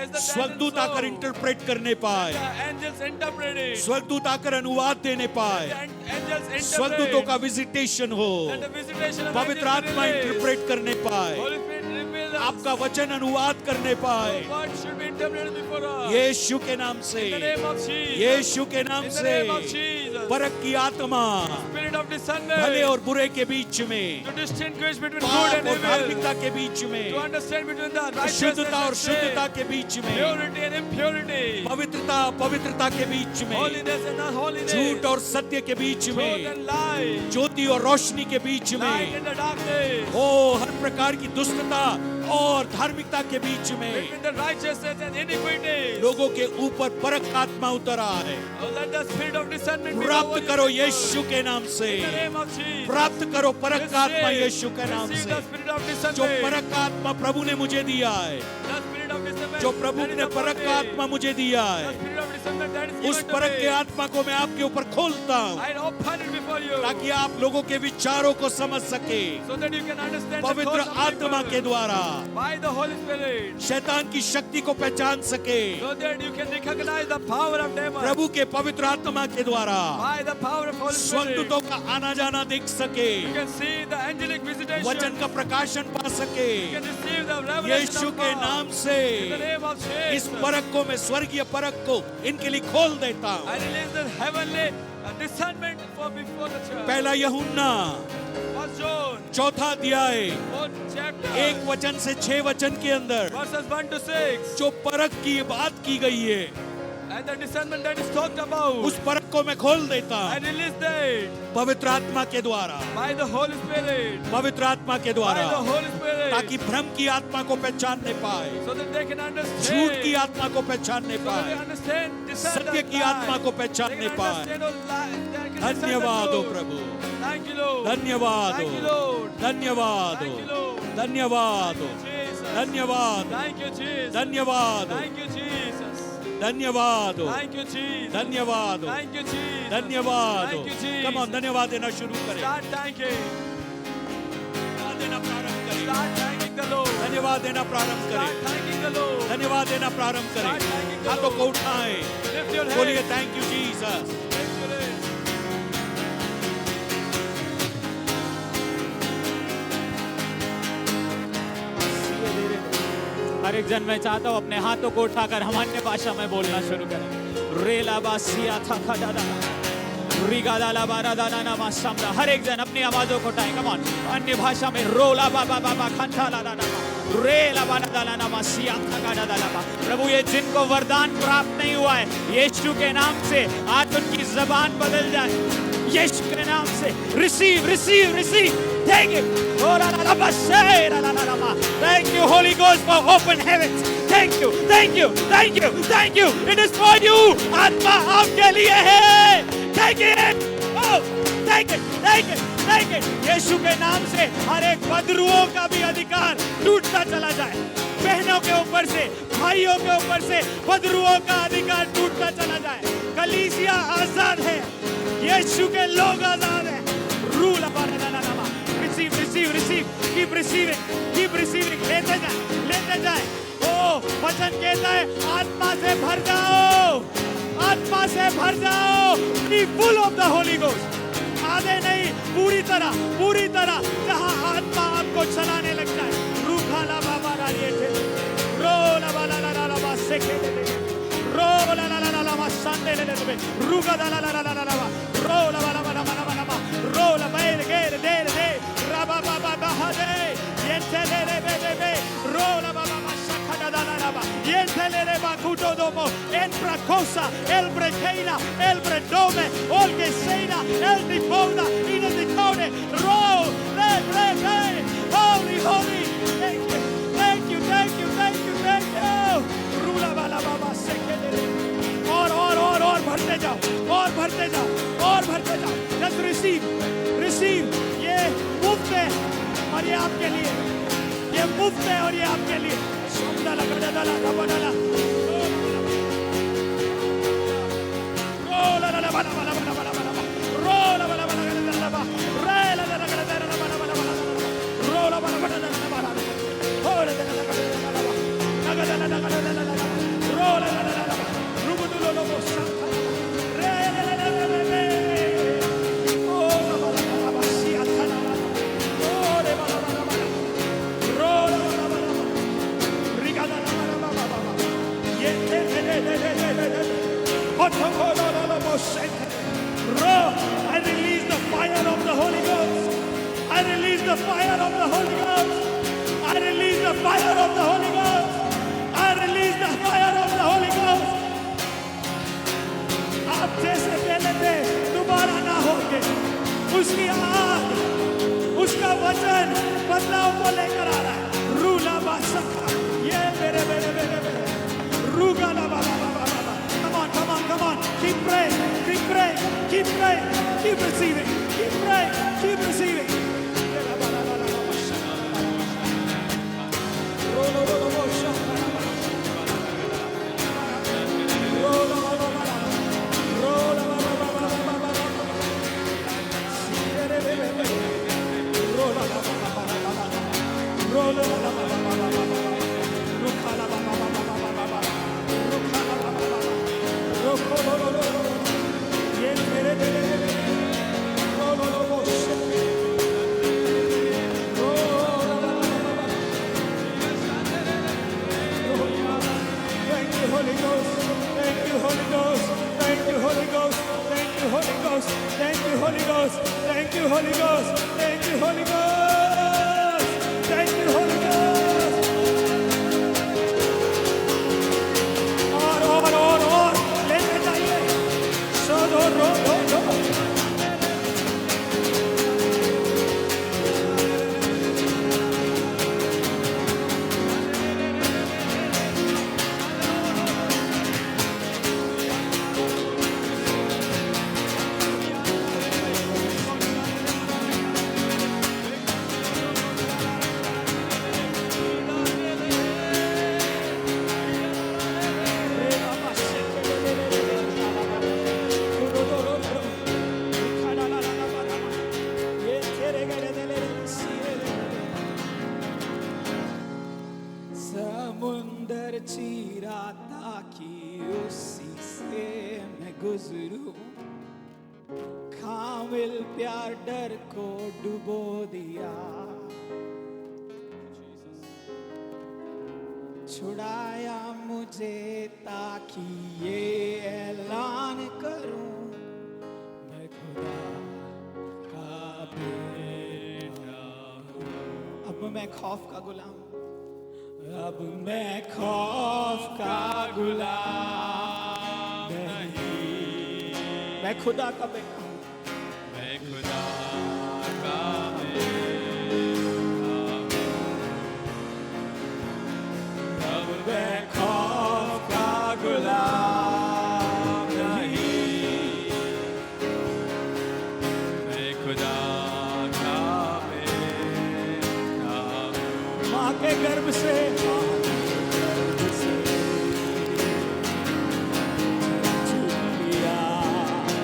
as the स्वर्गदूत Daniel आकर saw, इंटरप्रेट करने पाए, the angels interpreting, स्वर्गदूत आकर अनुवाद देने पाए, the angels interpret, स्वर्गदूतों का विजिटेशन हो, that the visitation of पवित्र angels आत्मा be released. इंटरप्रेट करने पाए, Holy Spirit reveal us. आपका वचन अनुवाद करने पाए, What should be interpreted before us? यीशु के नाम से, In the name of Jesus. यीशु के नाम In the से name of Jesus. परख की आत्मा Spirit of discernment. भले और बुरे के बीच में, To distinguish between good पाप and और evil. धार्मिकता के बीच में, To understand between the righteousness शुद्धता और and sin. शुद्धता के बीच में, Purity and impurity. पवित्रता पवित्रता के बीच में, Holiness and unholiness. झूठ और सत्य के बीच Truth में, and lie. ज्योति और रोशनी के बीच Light में, and the darkness. ओ हर प्रकार की दुष्टता और धार्मिकता के बीच में Between the righteousness and iniquity. लोगों के ऊपर परख का आत्मा उतरा है। Oh, let the spirit of discernment be प्राप्त over करो you. यीशु के नाम से, In the name of Jesus. प्राप्त करो परख का आत्मा Receive- यीशु के नाम receive से। the spirit of जो discernment. परख का आत्मा प्रभु ने मुझे दिया है, The spirit of discernment जो प्रभु that is ने upon परख me. का आत्मा मुझे दिया The है, spirit of discernment that is उस given to परख के me. आत्मा को मैं आपके ऊपर खोलता हूँ I open it before you. ताकि आप लोगों के विचारों को समझ सके। So that you can understand the पवित्र thoughts of आत्मा people. के द्वारा By the Holy Spirit. शैतान की शक्ति को पहचान सके, So that you can recognize the power of demons. प्रभु के पवित्र आत्मा के द्वारा By the power of Holy Spirit. स्वर्गदूतों का आना जाना देख सके, You can see the angelic visitation. वचन का प्रकाशन पा सके। You can receive the revelation Yeshu of के God. नाम से In the name of इस Jesus. परख को मैं स्वर्गीय परख को इनके लिए खोल देता I हूँ। release the heavenly discernment for before the church. पहला यूहन्ना First John, चौथा अध्याय 4th chapter, 1 वचन से 6 वचन के अंदर verses 1 to 6. जो परख की बात की गई है, And the discernment that is talked about. उस परख को मैं खोल देता I हूँ release that पवित्र आत्मा के द्वारा, by the Holy Spirit. पवित्र आत्मा के By the द्वारा, Holy Spirit. ताकि भ्रम की आत्मा को पहचानने पाए, So that they can understand. झूठ की आत्मा को पहचानने So that they पाए, understand. discern सत्य the की lie. आत्मा को They पहचानने can पाए। understand all lie. They can discern the धन्यवाद हो truth. Prabhu, Thank you, Lord. धन्यवाद Thank हो, you, Lord. धन्यवाद Thank you, हो, Lord. धन्यवाद हो, Thank you, Jesus. धन्यवाद, Thank you, Jesus. धन्यवाद हो, Thank you, Jesus. धन्यवाद हो, Thank you, Jesus. धन्यवाद हो, Thank you, Jesus. धन्यवाद हो। Thank you, Jesus. Come on, धन्यवाद देना शुरू करें, Start thanking. धन्यवाद देना प्रारंभ करें, Start thanking the Lord. धन्यवाद देना प्रारंभ Start करें, thanking the Lord. धन्यवाद देना प्रारंभ करें। Start thanking the हाथों Lord. को उठाएं, Lift your बोलिए hands. Thank you Jesus. Lift your hands. हर एक जन मैं चाहता हूँ अपने हाथों को उठाकर हम अन्य भाषा में बोलना शुरू करें। रेला बासिया था खदादा रिगा दाला बारा दाना नामा सामना। हर एक जन अपनी आवाजों को उठाएं। कम ऑन, अन्य भाषा में रोला बाबा बाबा खंता ला दाना रेला बारा दाला नामा सिया था खदादा दाला। प्रभु ये जिनको वरदान प्राप्त नहीं हुआ है, यीशु के नाम से आज उनकी जबान बदल जाए, यीशु के नाम से। Receive receive receive, take it. Thank you, Holy Ghost, for open heavens. Thank you, thank you, thank you, thank you. It is for you. आत्मा आपके लिए है. Take it. Oh, take it, take it, take it. यीशु के नाम से हर एक बदरुओं का भी अधिकार टूटता चला जाए। बहनों के ऊपर से, भाइयों के ऊपर से बदरुओं का अधिकार टूटता चला जाए। कलीसिया आजाद है, यीशु के लोग आजाद हैं। Rule receive, receive, receive, keep receiving, लेते जाए। ओ वचन कहता है आत्मा से भर जाओ, आत्मा से भर जाओ। Be full of the Holy Ghost. आधे नहीं, पूरी तरह जहाँ आत्मा आपको चलाने लग जाए। रूखा ला बाबा रानिये थे, रो ला बाला ला ला ला बा सेके ले ले, रो ला ला ला ला ला बा संडे ले ले ले, रूखा ला ला ला ला ला ला बा, रो ला बाला बाला बाला बाला बा, रो ला बैल गेर देर दे, राबा बाबा बहादे, येंटे ले ले बे बे बे, रो ला बाबा बा शखा दा ला ला बा, येंटे ले ले बा कुटो दोमो, en pracosa, el brekeina, el bredome, olge seina, el difonda, in el dicone, ro, le bre be, holy, holy, thank you, thank you, thank you, thank you, thank you, rula bala baba seke le le, और भरते जाओ, और भरते जाओ, और भरते जाओ। Just receive, ये मुफ्त है और ये आपके लिए, ये मुफ्त है और ये आपके लिए। सोमदाला गडाला गबाला, रोला ला ला बला बला बला बला बला, रोला बला बला गडाला बा, रेला ला ला गडाला बला बला बला, रोला बला बला बला बला, होले ला ला गडाला बा, नगडाला ला गडाला ला, रोला ला ला ला, रुबुदुलो लो बोसा। Ro release the fire of the Holy Ghost. I release the fire of the Holy Ghost. I release the fire of the Holy Ghost. आप जैसे पहले थे दोबारा ना होंगे। उसकी आग, उसका वचन बदलाव को लेकर आ रहा है। रूला बासखा, ये मेरे रूगा ला बाबा बाबा बाबा। Come on, come on, come on. Keep praying, keep praying, keep praying, keep receiving, keep praying, keep receiving. समुंदर चीरा ताकि उसी से मैं गुजरूं, कामिल प्यार डर को डुबो दिया, छुड़ाया मुझे ताकि ये ऐलान करूं, मैं खुदा का बेटा हूं। अब मैं खौफ का गुलाम, अब मैं खौफ का गुलाम नहीं, मैं खुदा का बेटा हूं, मैं खुदा का बेटा हूं। अब मैं खौफ का गुलाम नहीं, मैं खुदा का बेटा हूं। माँ के गर्भ से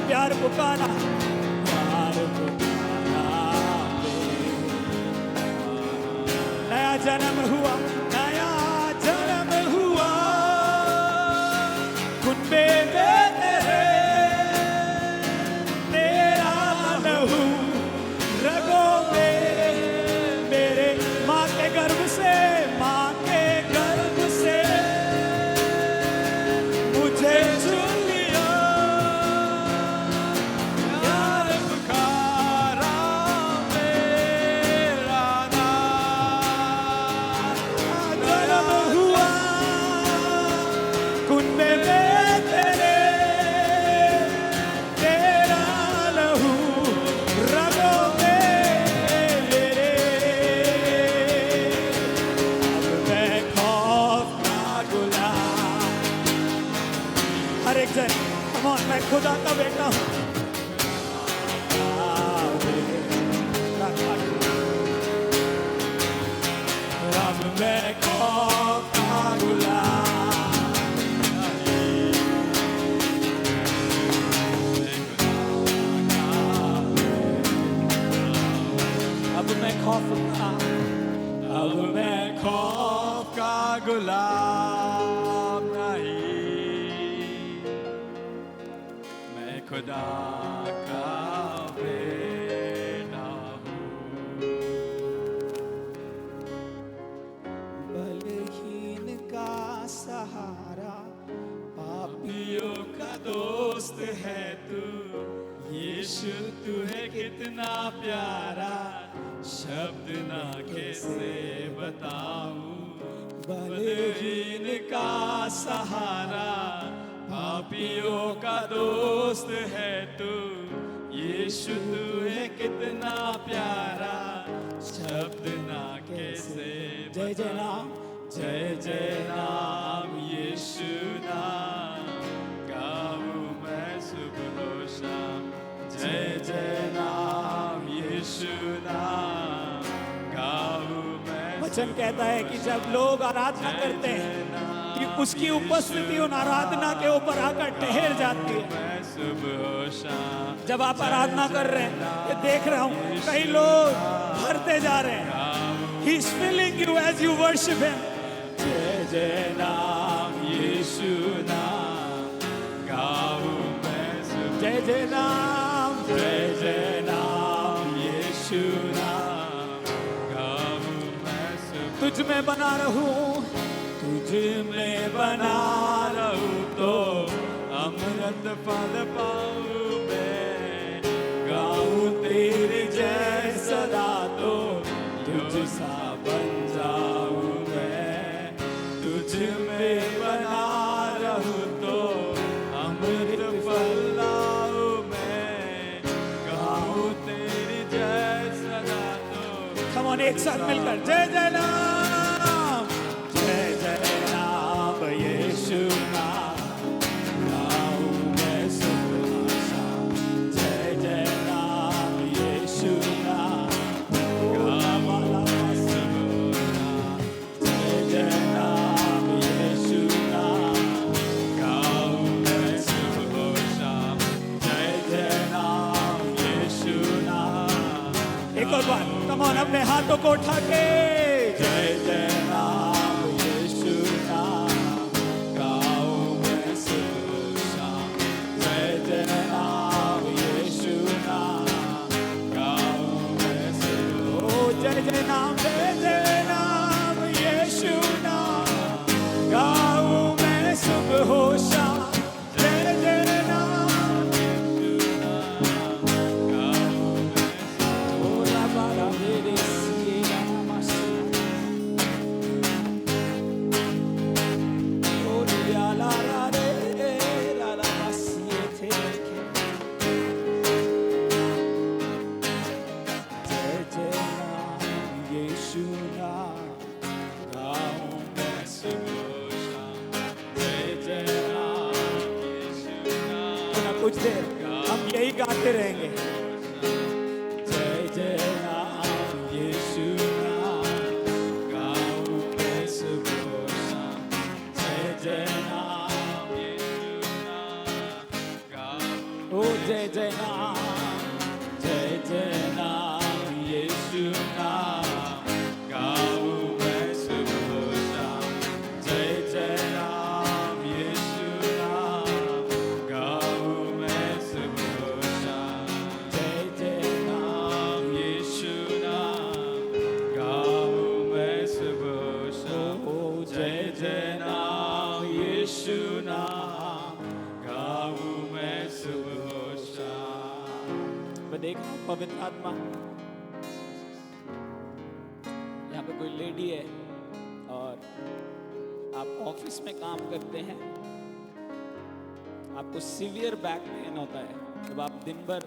प्यार पुकारा, प्यार पुकारा, नया जन्म हुआ, नया जन्म हुआ, खुनबे तेरे, तेरा लहू रगों में मेरे, माँ के गर्भ से, माँ के गर्भ से मुझे चुन लिया, प्यार पुकारा मेरा नाम, जन्म हुआ कुंबे में तेरे, तेरा लहू रगों में मेरे, अब मैं खौफ का गुलाम। हर एक जन come on, मैं खुदा का बेटा हूँ। अब मैं खौफ का गुलाम नहीं, अब मैं खौफ का, अब मैं खौफ का गुलाम नहीं, मैं खुदा का बेटा हूँ। बलहीन का सहारा, पापियों का दोस्त है तू, यीशु तू है कितना प्यारा, शब्द ना कैसे बताऊं, बलहीन का सहारा, पापियों का दोस्त है तू, यीशु तू है कितना प्यारा, शब्द ना कैसे जय जय नाम, जय जय नाम यीशु नाम, गाऊं मैं सुबह शाम, जय जय नाम यीशु नाम, गाऊं मैं। वचन कहता है कि जब लोग आराधना करते हैं कि उसकी उपस्थिति उन आराधना के ऊपर आकर ठहर जाती है। मैं सुबह शाम, जब आप आराधना कर रहे हैं, ये देख रहा हूँ कई लोग भरते जा रहे हैं। He is filling you as you worship him. जय जय नाम यीशु नाम, गाऊं मैं सुबह, जय जय नाम, जय जय नाम यीशु नाम, गाऊं मैं सुबह। तुझ में बना रहूं, तुझ में बना रहूं तो अमृत फल पाऊं मैं, गाऊं तेरी जय सदा तो तुझ सा बन जाऊं मैं, तुझ में बना रहूं तो अमृत फल लाऊं मैं, गाऊं तेरी जय सदा तो। come on एक साथ मिलकर जय जय नाम, जय जय नाम यीशु नाम, गाऊं मैं सुबह शाम, जय जय नाम यीशु नाम, गाऊं मैं सुबह शाम, जय जय नाम यीशु नाम, गाऊं मैं सुबह शाम, जय जय नाम यीशु नाम। एक और बार come on अपने हाथों को उठा के जय जय नाम यीशु नाम, गाऊं मैं सुबह शाम, जय जय नाम यीशु नाम, गाऊं मैं सुबह। ओ जय जय नाम यीशु नाम, गाऊं मैं सुबह हो शाम, जय जय नाम यीशु नाम, गाऊं मैं सुबह। ओ रबा मेरे सिया मसी, ओ लिया ला ला रे ला ला मसी थे जय जय नाम यीशु नाम, गाऊं मैं सुबह शाम, जय जय नाम यीशु नाम। कुछ देर हम यही गाते रहेंगे। जय जय नाम यीशु नाम, गाऊं मैं सुबह शाम, जय जय नाम यीशु नाम, गाऊं। ओ जय जय नाम, जय जय नाम यीशु नाम, गाऊं मैं सुबह शाम, जय जय नाम यीशु नाम, गाऊं मैं सुबह शाम, जय जय नाम यीशु नाम, गाऊं मैं सुबह शाम, जय जय नाम यीशु नाम, गाऊं मैं सुबह शाम। मैं देख रहा हूँ पवित्र आत्मा, यहाँ पे कोई लेडी है और आप ऑफिस में काम करते हैं, आपको सीवियर बैक पेन होता है। जब आप दिन भर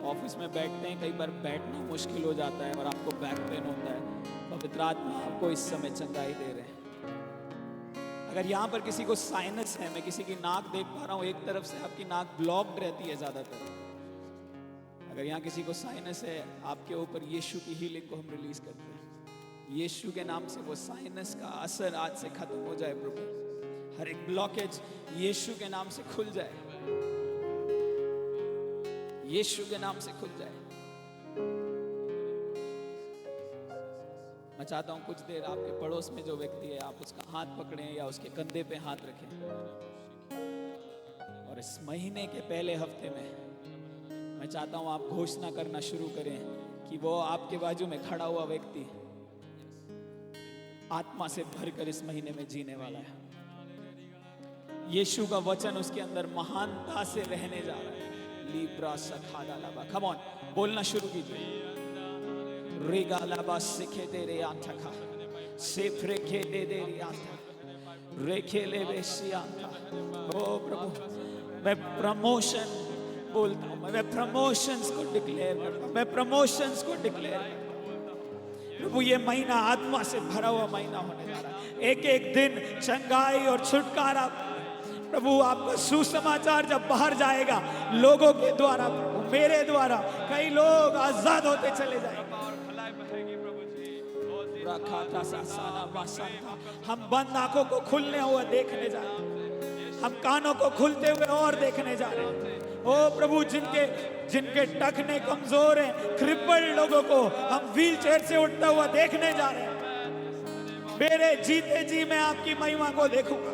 ऑफिस में बैठते हैं, कई बार बैठना मुश्किल हो जाता है और आपको बैक पेन होता है। पवित्र आत्मा आपको इस समय चंगाई दे रहे हैं। अगर यहाँ पर किसी को साइनस है, मैं किसी की नाक देख पा रहा हूँ, एक तरफ से आपकी नाक ब्लॉक्ड रहती है ज्यादातर। अगर यहाँ किसी को साइनस है, आपके ऊपर यीशु की हीलिंग को हम रिलीज करते हैं। यीशु के नाम से वो साइनस का असर आज से खत्म हो जाए प्रभु। हर एक ब्लॉकेज यीशु के नाम से खुल जाए, यीशु के नाम से खुल जाए। मैं चाहता हूं कुछ देर आपके पड़ोस में जो व्यक्ति है, आप उसका हाथ पकड़ें या उसके कंधे पे हाथ रखें। और इस महीने के पहले हफ्ते में मैं चाहता हूं आप घोषणा करना शुरू करें कि वो आपके बाजू में खड़ा हुआ व्यक्ति आत्मा से भरकर इस महीने में जीने वाला है। यीशु का वचन उसके अंदर महानता से रहने जा रहा है। लीब्रा सखादा लाबा, कम ऑन, बोलना शुरू कीजिए। रिगाला बासिके दे रे आंटा सेफ्रे के दे रे आंटा रेखेले बेसी आंटा। ओ प्रभु, मैं प्रमोशन बोलता हूँ, मैं प्रमोशंस को डिक्लेयर करता हूँ, मैं प्रमोशंस को डिक्लेयर करता हूँ। प्रभु ये महीना आत्मा से भरा हुआ महीना होने जा रहा है। एक एक दिन चंगाई और छुटकारा, प्रभु आपका सुसमाचार जब बाहर जाएगा लोगों के द्वारा, प्रभु मेरे द्वारा कई लोग आजाद होते चले जाएंगे। हम बंद आंखों को खुलने हुआ देखने जा रहे हैं, हम कानों को खुलते हुए और देखने जा रहे हैं। ओ प्रभु, जिनके टखने कमजोर हैं, क्रिपल्ड लोगों को हम व्हील चेयर से उठता हुआ देखने जा रहे हैं। मेरे जीते जी मैं आपकी महिमा को देखूंगा।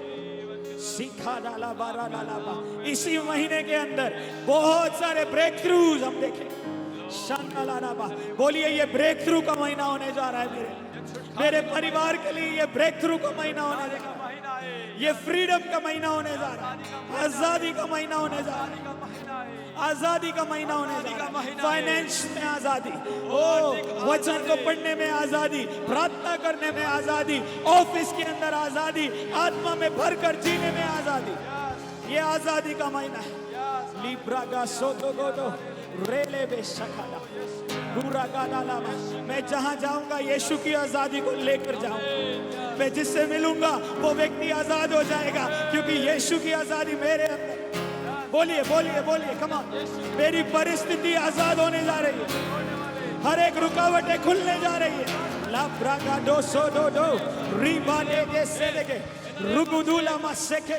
सीखा डाला बारा डाला बा। इसी महीने के अंदर बहुत सारे ब्रेक थ्रूज हम देखेंगे। बोलिए ये ब्रेक थ्रू का महीना होने जा रहा है मेरे परिवार के लिए। ये ब्रेक थ्रू का महीना होने जा रहा है, ये फ्रीडम का महीना होने जा रहा है, आजादी का महीना होने जा रहा है, आजादी का महीना होने जा रहा है। फाइनेंस में आजादी, ओ वचन को पढ़ने में आजादी, प्रार्थना करने में आजादी, ऑफिस के अंदर आजादी, आत्मा में भरकर जीने में आजादी। ये आजादी का महीना है। लिब्रा गा सोतो गोदो रेले बेशखाला पूरा गाला लामा। मैं जहां जाऊंगा यीशु की आजादी को लेकर जाऊंगा। मैं जिससे मिलूंगा वो व्यक्ति आजाद हो जाएगा, क्योंकि यीशु की आजादी मेरे अंदर। बोलिए बोलिए बोलिए, कम ऑन। मेरी परिस्थिति आजाद होने जा रही है, हर एक रुकावटें खुलने जा रही है। लाब्रा गा दो सो दो दो रीबा दे से देके रुगुदुला मसेके।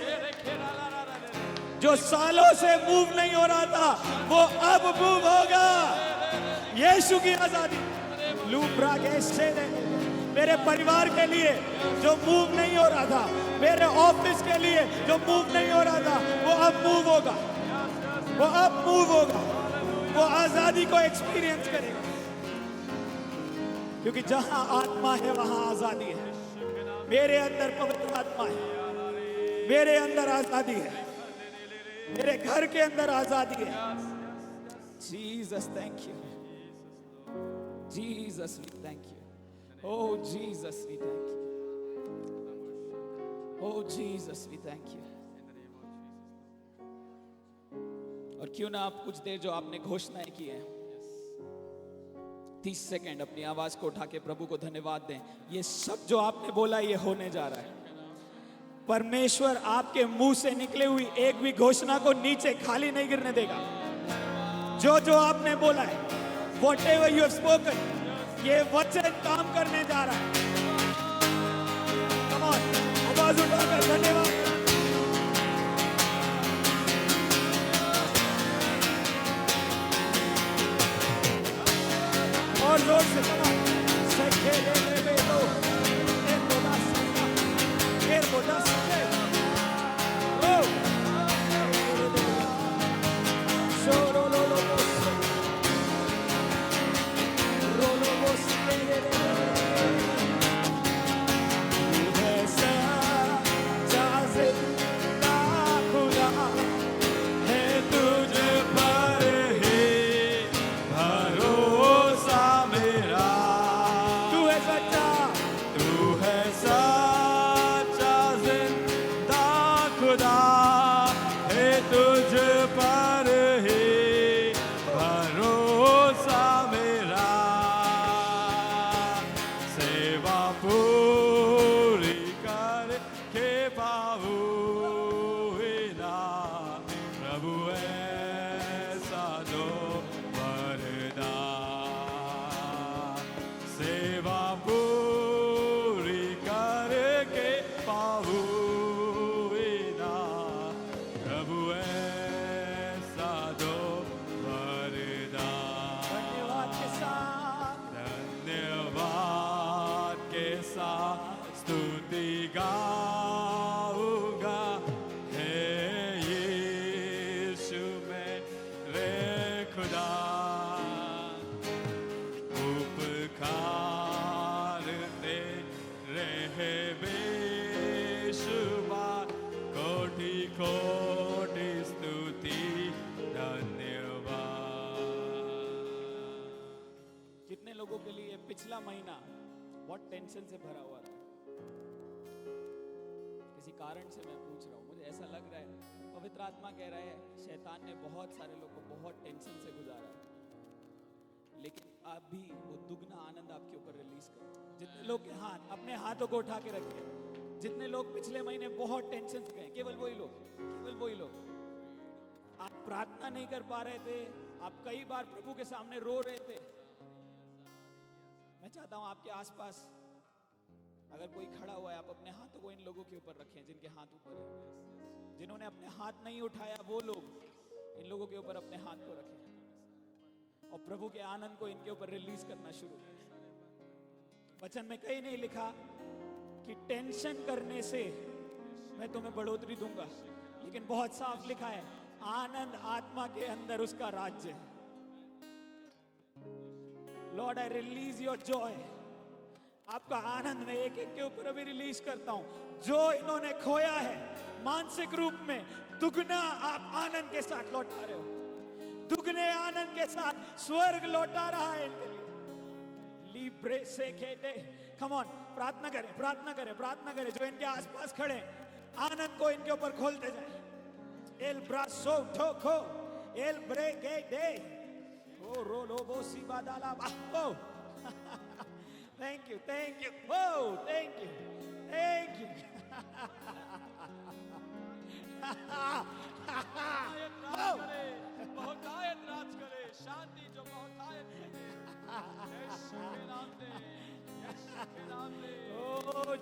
जो सालों से मूव नहीं हो रहा था वो अब मूव होगा। यीशु की आजादी। लूब्रा के से मेरे परिवार के लिए जो मूव नहीं हो रहा था, मेरे ऑफिस के लिए जो मूव नहीं हो रहा था, वो अब मूव होगा, वो अब मूव होगा, वो आजादी को एक्सपीरियंस करेगा। क्योंकि जहां आत्मा है वहां आजादी है। मेरे अंदर पवित्र आत्मा है, मेरे अंदर आजादी है, मेरे घर के अंदर आजादी है। Jesus thank you, Jesus we thank you, O Jesus we thank you, O Jesus we thank you. और क्यों ना आप कुछ देर जो आपने घोषणाएं की हैं, 30 सेकंड अपनी आवाज को उठा के प्रभु को धन्यवाद दें। ये सब जो आपने बोला ये होने जा रहा है। परमेश्वर आपके मुंह से निकले हुई एक भी घोषणा को नीचे खाली नहीं गिरने देगा। जो जो आपने बोला है, whatever you have spoken, ये वचन काम करने जा रहा है। Come on, आवाज उठाकर धन्यवाद। और जोर से come on. पिछला महीना बहुत टेंशन से भरा हुआ था, किसी कारण से मैं पूछ रहा हूँ, मुझे ऐसा लग रहा है पवित्र आत्मा कह रहा है शैतान ने बहुत सारे लोगों को बहुत टेंशन से गुजारा है, लेकिन अभी वो दुगना आनंद आपके ऊपर रिलीज कर। जितने लोग के हाथ अपने हाथों को उठा के रखे, जितने लोग पिछले महीने बहुत टेंशन से गए, केवल वही लोग आप प्रार्थना नहीं कर पा रहे थे, आप कई बार प्रभु के सामने रो रहे थे। मैं चाहता हूं आपके आसपास अगर कोई खड़ा हुआ है, आप अपने हाथों को इन लोगों के ऊपर रखें जिनके हाथ ऊपर है। जिन्होंने अपने हाथ नहीं उठाया वो लोग इन लोगों के ऊपर अपने हाथ को रखें और प्रभु के आनंद को इनके ऊपर रिलीज करना शुरू करें। वचन में कहीं नहीं लिखा कि टेंशन करने से मैं तुम्हें बढ़ोतरी दूंगा, लेकिन बहुत साफ लिखा है आनंद आत्मा के अंदर उसका राज्य है। Lord I release your Joy, आपका आनंद मैं एक एक के ऊपर अभी रिलीज करता हूं। जो इन्होंने खोया है मानसिक रूप में, दुगना आप आनंद के साथ लौटा रहे हो, दुगने आनंद के साथ स्वर्ग लौटा रहा है इनके लिए। लीब्रे से खेते, कम ऑन, प्रार्थना करें। जो इनके आसपास खड़े आनंद को इनके ऊपर खोलते जाए। एल ब्रासो ठोको एल ब्रेके दे ओ रोलो बोसी बादाला बाहो। Thank you O thank you बहुतायत राज करे, शांति जो बहुतायत करे, यीशु के नाम से oh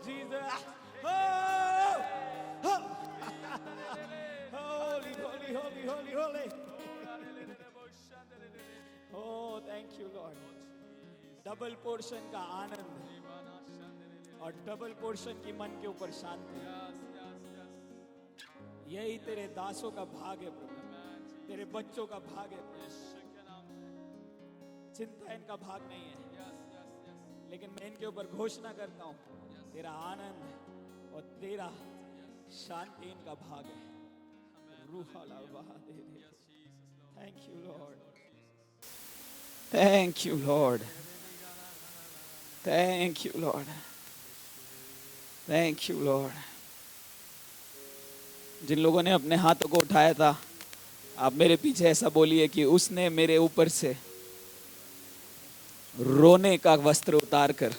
Jesus holy. Oh, thank you, Lord. Double portion का आनंद और डबल पोर्शन की मन के ऊपर शांति, यही तेरे दासों का भाग है प्रभु, तेरे बच्चों का भाग है प्रभु। चिंता इनका भाग नहीं है, लेकिन मैं इनके ऊपर घोषणा करता हूं तेरा आनंद और तेरा शांति इनका भाग है। Thank you, Lord. Thank you, Lord. Thank you, Lord. Thank you, Lord. जिन लोगों ने अपने हाथों को उठाया था, आप मेरे पीछे ऐसा बोलिए कि उसने मेरे ऊपर से रोने का वस्त्र उतार कर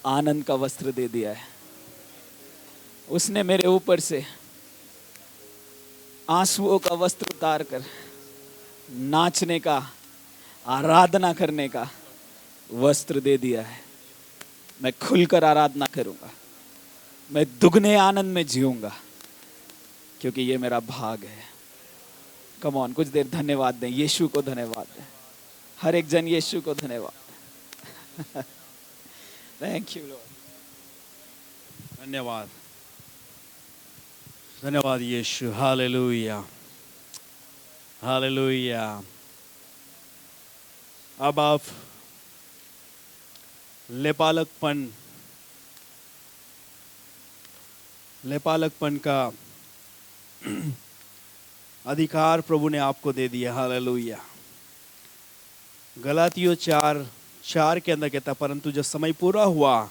आनंद का वस्त्र दे दिया है। उसने मेरे ऊपर से आंसुओं का वस्त्र उतार कर नाचने का, आराधना करने का वस्त्र दे दिया है। मैं खुलकर आराधना करूंगा, मैं दुगने आनंद में जीऊंगा, क्योंकि ये मेरा भाग है। कम ऑन, कुछ देर धन्यवाद दें, यीशु को धन्यवाद दें, हर एक जन यीशु को धन्यवाद दें। Thank you Lord. धन्यवाद, धन्यवाद यीशु। Hallelujah, hallelujah. अब आप लेपालकपन का अधिकार प्रभु ने आपको दे दिया। हालेलुया। गलातियों 4:4 के अंदर कहता, परंतु जब समय पूरा हुआ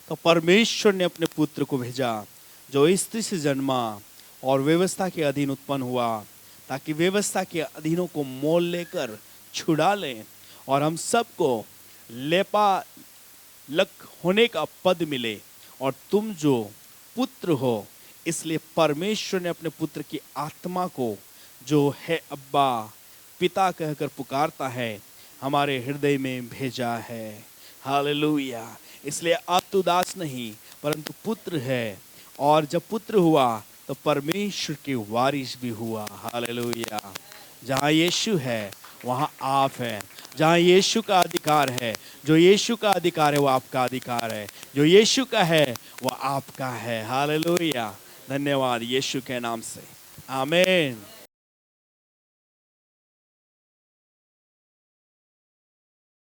तो परमेश्वर ने अपने पुत्र को भेजा, जो स्त्री से जन्मा और व्यवस्था के अधीन उत्पन्न हुआ, ताकि व्यवस्था के अधीनों को मोल लेकर छुड़ा लें और हम सबको लेपालक होने का पद मिले। और तुम जो पुत्र हो, इसलिए परमेश्वर ने अपने पुत्र की आत्मा को, जो है अब्बा पिता कहकर पुकारता है, हमारे हृदय में भेजा है। हालेलुया। इसलिए अब तू दास नहीं परंतु पुत्र है, और जब पुत्र हुआ तो परमेश्वर के वारिस भी हुआ। हालेलुया। जहाँ यीशु है वहाँ आप हैं। जहाँ यीशु का अधिकार है, जो यीशु का अधिकार है वो आपका अधिकार है, जो यीशु का है वो आपका है। हालेलुया। धन्यवाद यीशु के नाम से, आमीन।